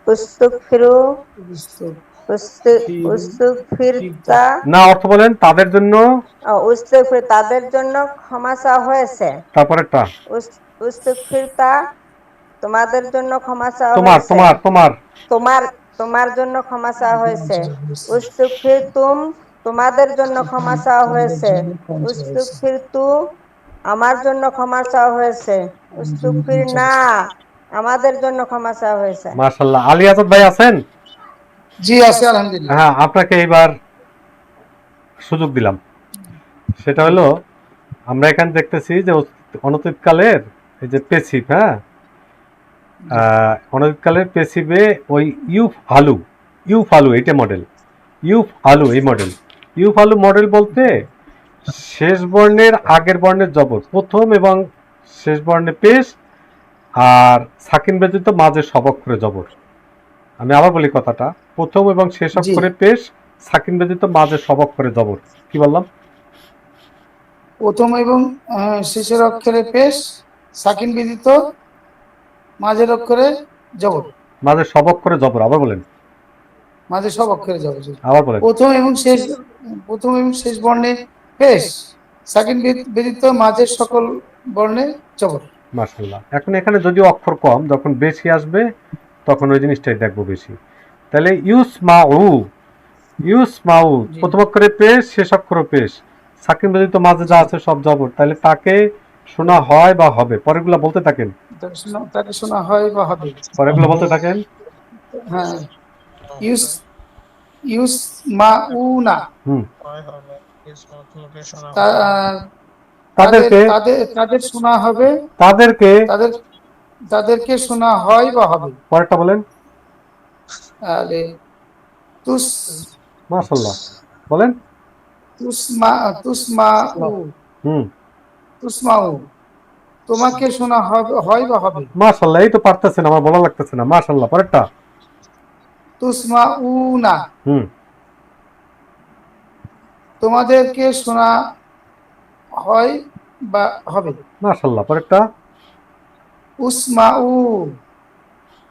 উস্তুক ফিরু, উস্তুক ফিরতা। না, অর্থ বলেন। তাদের জন্য, উস্তুক ফির, তাদের জন্য ক্ষমা চাওয়া হয়েছে। তারপরেরটা উস্তুক ফিরতা, তোমাদের জন্য ক্ষমা চাওয়া তোমার হয়েছে। তোমার তোমার তোমার তোমার জন্য ক্ষমা চাওয়া হয়েছে। উস্তুক ফির তুম, তোমাদের জন্য ক্ষমা চাওয়া হয়েছে। উস্তুক ফির তু, আমার জন্য ক্ষমা চাওয়া হয়েছে। উস্তুক ফির না, আমাদের জন্য ক্ষমা চাওয়া হয়েছে। মাশাআল্লাহ। আলী আজাদ ভাই আছেন? জি আছে আলহামদুলিল্লাহ। হ্যাঁ, আপনাকে এবার সুযোগ দিলাম। সেটা হলো, আমরা এখানে দেখতেছি যে অনতীতকালের এই যে পেসিভ, হ্যাঁ অনতীতকালের পেসিভে ওই ইউফ আলু এটা মডেল, ইউফ আলু এই মডেল। ইউফ আলু মডেল বলতে শেষ বর্ণের আগের বর্ণের জবর, প্রথম এবং শেষ বর্ণে পেশ, আর সাকিন ব্যতীত মাঝে সব অক্ষরে জবর। আমি আবার বলি কথাটা, প্রথম এবং শেষ অক্ষরে পেশ, সাকিন ব্যতীত মাঝে সব অক্ষরে জবর। কি বললাম? প্রথম এবং শেষের অক্ষরে পেশ, সাকিন ব্যতীত মাঝের অক্ষরে জবর। মাঝে সব অক্ষরে জবর। আবার বলেন। মাঝে সব অক্ষরে জবর। আবার বলেন। প্রথম এবং শেষ বর্ণে পেশ, সাকিন ব্যতীত মাঝের সকল বর্ণে জবর। মাশাআল্লাহ। এখন এখানে যদিও অক্ষর কম, যখন বেশি আসবে তখন ওই জিনিসটাই দেখবো বেশি। তাহলে ইউসমাউ প্রথম অক্ষরে পেশ, শেষ অক্ষরে পেশ, সাকিন ব্যতীত মাঝে যা আছে সব জবর। তাহলে তাকে শোনা হয় বা হবে। পরেরগুলো বলতে থাকেন। তাকে শোনা হয় বা হবে। পরেরগুলো বলতে থাকেন। হ্যাঁ, ইউসমাউনা, তাদের শোনা হবে, তাদেরকে শোনা হয় বা হবে। পরেরটা বলেন। মাশাআল্লাহ, বলেন। তুসমাউ, তোমাকে শোনা হয় বা হবে। মাশাআল্লাহ, এই তো পারতেছেন, আমার বলা লাগতেছে না। মাশাআল্লাহ। পরেরটা তুসমাউনা, তোমাদেরকে শোনা হয় বা হবে। মাশাআল্লাহ। পরেরটা উসমাউ,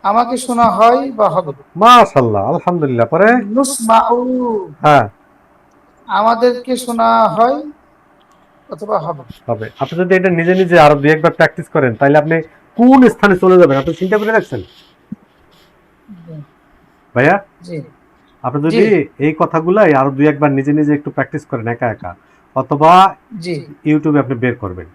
আমাকে শোনা হয় বা হবে। মাশাআল্লাহ, আলহামদুলিল্লাহ। পরে নুসমাউ, হ্যাঁ, আমাদেরকে শোনা হয় অথবা হবে। আপনি যদি এটা নিজে নিজে আরো দুই একবার প্র্যাকটিস করেন, তাহলে আপনি কোন স্থানে চলে যাবেন আপনি চিন্তা করে রাখছেন ভাইয়া? আপনি যদি এই কথাগুলাই আরো দুই একবার নিজে নিজে একটু প্র্যাকটিস করেন একা একা, অথবা ইউটিউবে আপনি বের করবেন,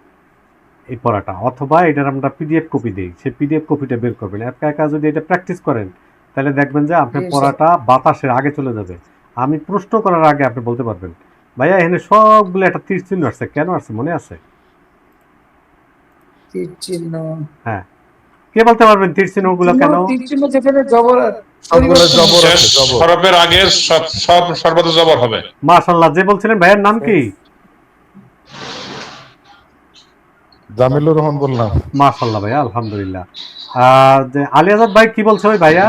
এই পড়াটা, অথবা এটার আমরা পিডিএফ কপি দিই, সেই পিডিএফ কপিটা বের করবেন। একা একা যদি এটা প্র্যাকটিস করেন তাহলে দেখবেন যে আপনার পড়াটা বাতাসের আগে চলে যাবে। আমি প্রশ্ন করার আগে আপনি বলতে পারবেন ভাইয়া এখানে সবগুলো একটা তীর চিহ্ন আসছে, কেন আসছে মনে আছে? তীর চিহ্ন, হ্যাঁ, কে বলতে পারবেন তীর চিহ্নগুলো কেন? তীর চিহ্ন যেখানে জবর সবগুলো জবর শেষ আছে, জবর। হরফের আগের সব সর্বদা জবর হবে। মাশাআল্লাহ, যে বলছিলেন ভাইয়ের নাম কি? জামিলুর রহমান বললাম। মাশাআল্লাহ ভাইয়া, আলহামদুলিল্লাহ। যে আলী আজাদ ভাই কি বলছে ওই ভাইয়া?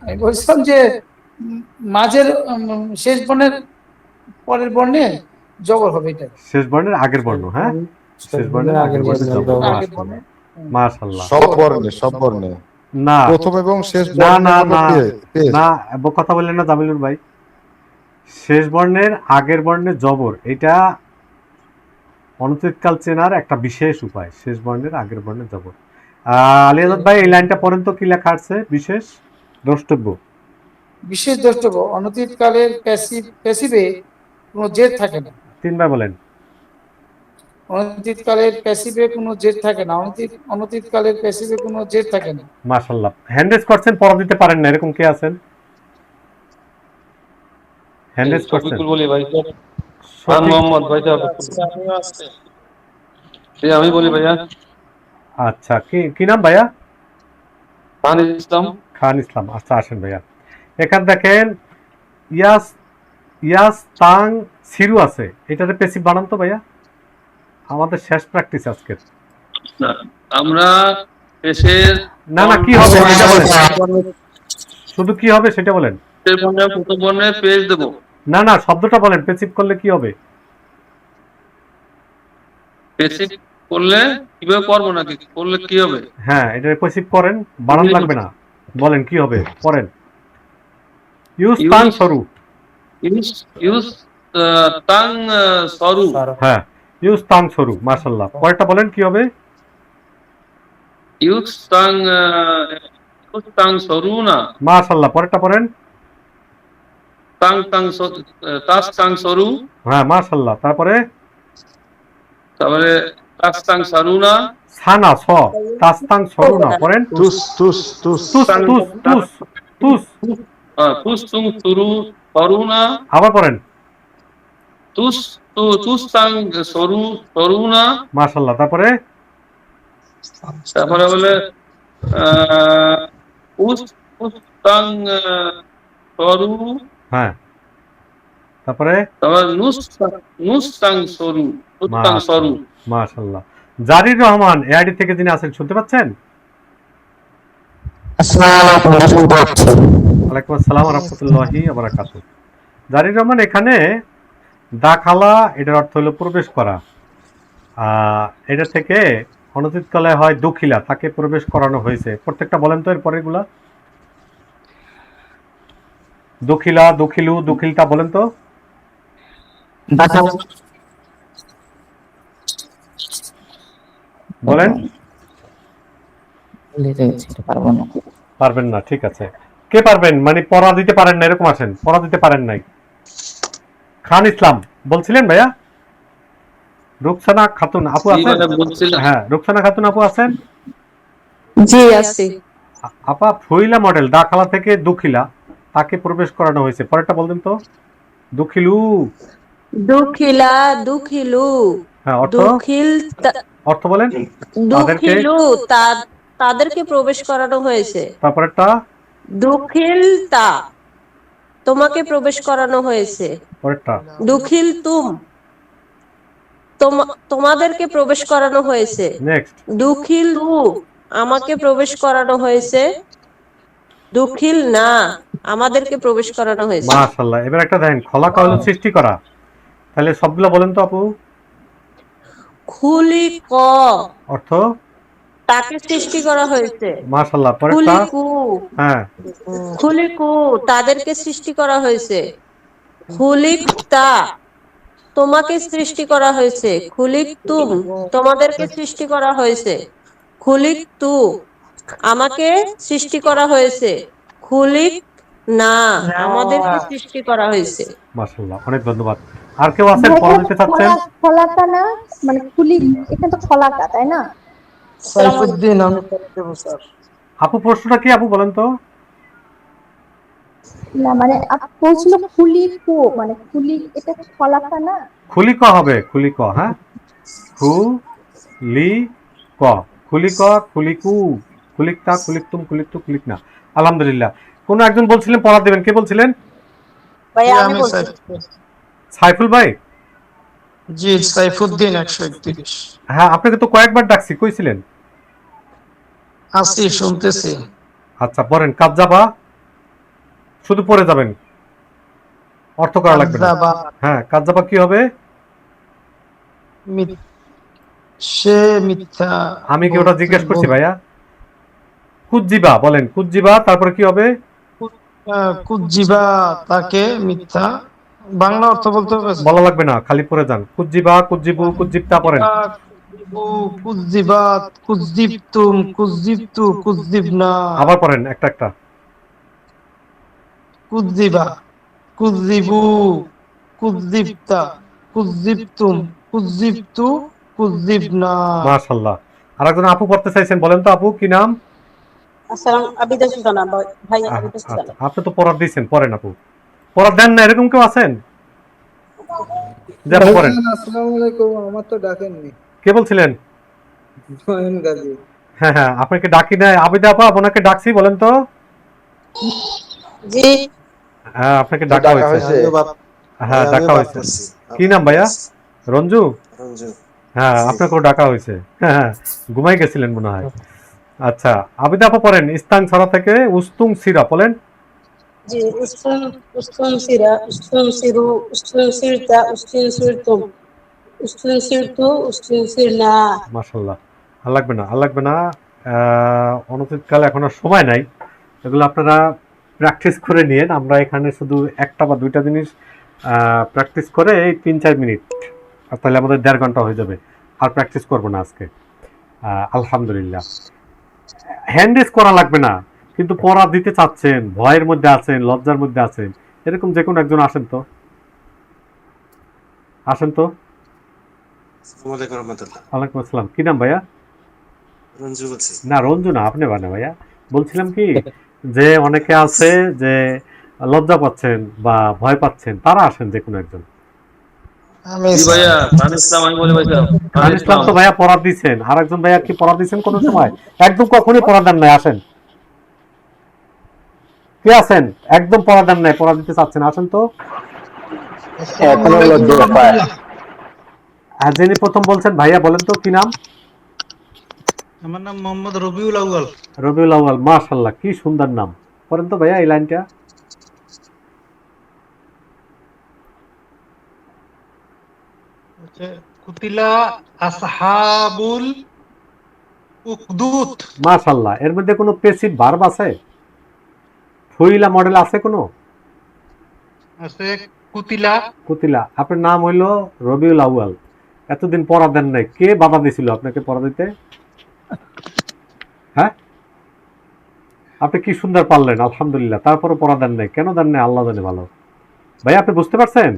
আমি বলছিলাম যে মাঝের শেষ বর্ণের পরের বর্ণে জবর হবে, এটা শেষ বর্ণের আগের বর্ণ, হ্যাঁ শেষ বর্ণের আগের বর্ণে জবর। মাশাআল্লাহ, সব বর্ণে, সব বর্ণে না প্রথম এবং শেষ না বর্ণ না হলো না পেশ। না, কথা বললেন না জামিলুর ভাই। শেষ বর্ণের আগের বর্ণে জবর, এটা অনতিকাল চেনার একটা বিশেষ উপায়। শেষ বর্ণের আগের বর্ণে জবর। আলী আজাদ ভাই এই লাইনটা পড়েন তো, কি লেখা আছে? বিশেষ দ্রষ্টব্য, বিশেষ দ্রষ্টব্য, অনতীত কালের প্যাসিভে কোনো জেদ থাকে না। তিনবার বলেন। অনতীত কালের প্যাসিভে কোনো জেদ থাকে না। অনতীত কালের প্যাসিভে কোনো জেদ থাকে না। মাশাআল্লাহ, হ্যান্ড রেজ করছেন, পড়া দিতে পারেন না, এরকম কে আছেন? হ্যান্ড রেজ করছেন? বলি ভাই, খান মোহাম্মদ ভাই আমি বলি ভাইয়া। আচ্ছা, কি নাম ভাইয়া? খান ইসলাম। খান ইসলাম, আচ্ছা আসেন ভাইয়া। এখান দেখেন ইয়াস তাং সিরু আছে, এটাতে প্যাসিভ বানান তো ভাইয়া, আমাদের শেষ প্র্যাকটিস আজকে। আমরা শেষের না না, কি হবে সেটা বলেন, শুধু কি হবে সেটা বলেন। প্রথম বর্ণের পেজ দেব। না না, শব্দটা বলেন, প্যাসিভ করলে কি হবে? প্যাসিভ করলে কিভাবে করবো নাকি করলে কি হবে? হ্যাঁ, এটা প্যাসিভ করেন, বানান লাগবে না, বলেন কি হবে পড়েন। ইউজ তাং সরু, ইউজ তাং সরু। হ্যাঁ, ইউজ তাং সরু। মাশাআল্লাহ, পরেরটা বলেন কি হবে? ইউজ তাং সরু না। মাশাআল্লাহ, পরেরটা পড়েন। তাস তাং সরু। হ্যাঁ, মাশাআল্লাহ, তারপরে তাস তাং সরু না, সানা স তাস তাং সরু না, পড়েন। তুস তুস তুস তুস তুস তুস তুস, তুস তুং সরু সরু না, আবার পড়েন। তুস তাং সরু সরু না। মাশাআল্লাহ, তারপরে বলে উস তাং সরু। হ্যাঁ, তারপরে নুস তাং সরু, তাং সরু। মাশাআল্লাহ। জারির রহমান এআইডি থেকে যিনি আছেন, শুনতে পাচ্ছেন? ওয়ালাইকুম আসসালাম ওয়া রাহমাতুল্লাহি ওয়া বারাকাতুহু। জারির রহমান, এখানে দাখালা এটার অর্থ হলো প্রবেশ করা, এটা থেকে অনতীতকালে হয় দখিলা, তাকে প্রবেশ করানো হয়েছে। প্রত্যেকটা বলেন তো এর পরেরগুলা। দখিলা, দখিলু, দখিলতা বলেন তো। বলেন। পারবেন না, ঠিক আছে। কে পারবেন, মানে পড়া দিতে পারেন না এরকম আছেন, পড়া দিতে পারেন নাই। খান ইসলাম বলছিলেন ভাইয়া। রুকসানা খাতুন আপু আছেন? হ্যাঁ, রুকসানা খাতুন আপু আছেন? জি আছি। আপা, ফইলা মডেল দাখালা থেকে দখিলা, তাকে প্রবেশ করানো হয়েছে। পরেরটা বলবেন তো। দখিলু, দুখিলা, দুখিলু। হ্যাঁ, অর্থ বলেন। দুখিলু, তাদেরকে প্রবেশ করানো হয়েছে। তারপরেরটা দুখিলতা, তোমাকে প্রবেশ করানো হয়েছে। পরেরটা দুখিল তুম, তোমাদেরকে প্রবেশ করানো হয়েছে। নেক্সট দুখিল তু, আমাকে প্রবেশ করানো হয়েছে। দুখিল না, আমাদেরকে প্রবেশ করানো হয়েছে। মাশাআল্লাহ। এবার একটা দেখেন, খলাকা হলো সৃষ্টি করা, তাহলে সবগুলো বলেন তো আপু। খুলিক, অর্থ তাকে সৃষ্টি করা হয়েছে। মাশাআল্লাহ। পরেরটা খুলিকু, হ্যাঁ, খুলিকু, তাদেরকে সৃষ্টি করা হয়েছে। খুলিকতা, তোমাকে সৃষ্টি করা হয়েছে। খুলিক তুম, তোমাদেরকে সৃষ্টি করা হয়েছে। খুলিক তু, আমাকে সৃষ্টি করা হয়েছে। খুলিক না, আমাদেরকে সৃষ্টি করা হয়েছে। মাশাআল্লাহ, অনেক ধন্যবাদ। আর কেউ আছেন পড়া দিতে চাচ্ছেন? খোলাকা না, মানে খুলি, এখানে তো খোলাকা, তাই না? সাইফুদ্দিন, আমি দেব স্যার। আপু প্রশ্নটা কি আপু বলেন তো? না মানে বলছিল খুলি কো, মানে খুলি, এটা খোলাকা না? খুলি ক হবে, খুলি ক, হ্যাঁ, খুলি ক, খুলি ক, খুলিকু, খুলিকতা, খুলিকতুম, খুলিকতু, খুলিকনা। আলহামদুলিল্লাহ। কোন একজন বলছিলেন পড়া দিবেন, কে বলছিলেন? ভাইয়া আমি আমি বলছি। সাইফুল ভাই? জি, সাইফুদ্দিন 131। হ্যাঁ, আপনাকে তো কয়েকবার ডাকছি, কইছিলেন? আসি, শুনতেছি। আচ্ছা পড়েন, কাজ্জাবা, শুধু পড়ে যাবেন, অর্থ করা লাগবে না। কাজ্জাবা। হ্যাঁ, কাজ্জাবা কি হবে? সে মিথ্যা। আমি কি ওটা জিজ্ঞেস করছি ভাইয়া? কুজ্জিবা বলেন, কুজ্জিবা, তারপরে কি হবে? কুজ্জিবা, তাকে মিথ্যা। বাংলা অর্থ বলতে হবে? বলা লাগবে না, খালি পড়ে যান। কুজ্জিবা, কুজ্জিবু, কুজ্জিবতা পড়েন। কুজ্জিবাত, কুজ্জিবতুম, কুজ্জিবতু, কুজ্জিবনা। আবার পড়েন একটা একটা। কুজ্জিবা, কুজ্জিবু, কুজ্জিবতা, কুজ্জিবতুম, কুজ্জিবতু, কুজ্জিবনা। মাশাআল্লাহ। আরেকজন আপু পড়তে চাইছেন, বলেন তো আপু কি নাম? আসসালাম, আবিদা সুলতানা ভাই, আবিদা আচ্ছা, সুলতানা। আপনি তো পড়া দিয়েছেন, পড়েন আপু। পড়া দেন না এরকম কেউ আছেন? যা পড়েন। আসসালামু আলাইকুম, আমার তো ডাকেননি। কে বলছিলেন? জয়েন গাজী। হ্যাঁ হ্যাঁ, আপনাকে ডাকি নাই। আবিদা আপা, আপনাকে ডাকছি, বলেন তো। জি, হ্যাঁ, আপনাকে ডাকা হয়েছে। হ্যাঁ, ডাকা হয়েছে। কি নাম ভাইয়া? রঞ্জু? হ্যাঁ, আপনাকেও ডাকা হয়েছে। হ্যাঁ, ঘুমাই গেছিলেন মনে হয়। আচ্ছা, আবিদা আপা পড়েন, ইস্তাং ছড়া থেকে উস্তুং সিরা বলেন। জি, উস্তুন সিরা, উস্তুন সিরু, উস্তুন সিরতা, উস্তুন সিরতুম, উস্তুন সিরতু, উস্তুন সিরনা। মাশাআল্লাহ। আর লাগবে না, আর লাগবে না। অনতিকাল এখন আর সময় নাই, এগুলো আপনারা প্র্যাকটিস করে নিয়েন। আমরা এখানে শুধু একটা বা দুইটা জিনিস প্র্যাকটিস করে এই 3-4 মিনিট, আর তাহলে আমাদের 1.5 ঘন্টা হয়ে যাবে। আর প্র্যাকটিস করবো না আজকে। আলহামদুলিল্লাহ। হ্যান্ড রেজ করা লাগবে না, কিন্তু পড়া দিতে চাচ্ছেন, ভয়ের মধ্যে আছেন, লজ্জার মধ্যে আছেন, এরকম যে কোনো একজন আসেন তো, আসেন তো। ওয়ালাইকুম আসসালাম। কি নাম ভাইয়া? রঞ্জু বলছি। না, রঞ্জু না, আপনি বানা ভাইয়া। বলছিলাম কি, যে অনেকে আছে যে লজ্জা পাচ্ছেন বা ভয় পাচ্ছেন, তারা আসেন যে কোনো একজন। জি ভাইয়া, খান ইসলাম, আমি বলি ভাইয়া, খান ইসলাম তো ভাইয়া পড়া দিচ্ছেন। আর একজন ভাইয়া কি পড়া দিচ্ছেন কোনো সময়? একদম কখনই পড়া দেন নাই, আসেন। কে আছেন একদম পড়া দেন নাই, পড়া দিতে চাচ্ছেন, আসেন তো। যিনি প্রথম বলছেন ভাইয়া, বলেন তো কি নাম? আমার নাম মোহাম্মদ রবিউল আউয়াল। রবিউল আউয়াল, মাশাআল্লাহ, কি সুন্দর নাম। পড়েন তো ভাইয়া এই লাইনটা। কুতিলা আসহাবুল উকদুদ। মাশাআল্লাহ। এর মধ্যে কোনো প্যাসিভ ভার্ব আছে? ফুইলা মডেল আছে কোনো? আছে, কুতিলা। কুতিলা। আপনার নাম হইল রবিউল আউয়াল, এতদিন পড়া দেন নাই, কে বাধা দিছিল আপনাকে পড়া দিতে? হ্যাঁ, আপনি কি সুন্দর পারলেন, আলহামদুলিল্লাহ। তারপরে পড়া দেন নাই, কেন দেন নাই আল্লাহ জানে ভালো। ভাই আপনি বুঝতে পারছেন?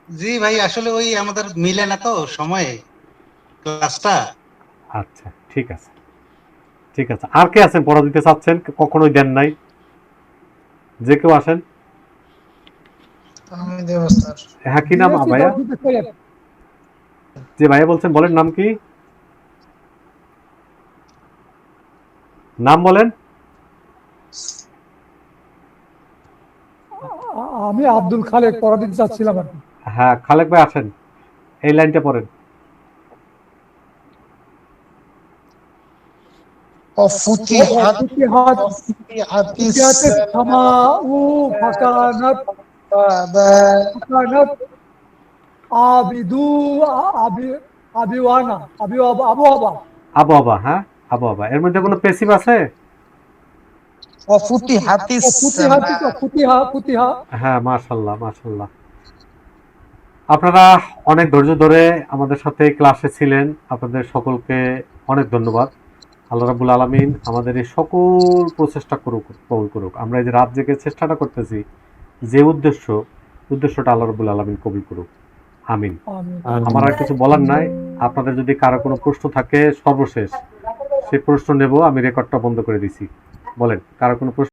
জি ভাই, আসলে ওই আমাদের মিলে না তো সময়ে ক্লাসটা। আচ্ছা, ঠিক আছে, ঠিক আছে। আর কে আছেন পড়া দিতে চাচ্ছেন, কখনোই দেন নাই? যে কেউ আসেন। আমি দেব স্যার। হ্যাঁ, কি নাম ভাইয়া? যে ভাইয়া বলছেন, বলেন নাম কি? নাম বলেন। আমি আব্দুল খালেক, পড়া দিতে চাচ্ছিলাম আর কি। হ্যাঁ, খালেক ভাই আসেন, এই লাইনটা পড়েন। وفتحت السماء فكانت আবিওয়ানা, আবহাওয়া। আবহাওয়া, হ্যাঁ, আবহাওয়া। এর মধ্যে কোনো প্যাসিভ আছে? হ্যাঁ, মাশাআল্লাহ, মাশাআল্লাহ। আপনারা অনেক ধৈর্য ধরে আমাদের সাথে ক্লাসে ছিলেন, আপনাদের সকলকে অনেক ধন্যবাদ। আল্লাহ রাব্বুল আলামিন আমাদের এই সকল প্রচেষ্টা কবুল করুক। আমরা এই যে রাত জেগে চেষ্টাটা করতেছি, যে উদ্দেশ্যটা আল্লাহ রাব্বুল আলামিন কবুল করুক। আমিন। আমার আর কিছু বলার নাই। আপনাদের যদি কারো কোনো প্রশ্ন থাকে সর্বশেষ সেই প্রশ্ন নেব। আমি রেকর্ডটা বন্ধ করে দিছি। বলেন, কারো কোনো প্রশ্ন?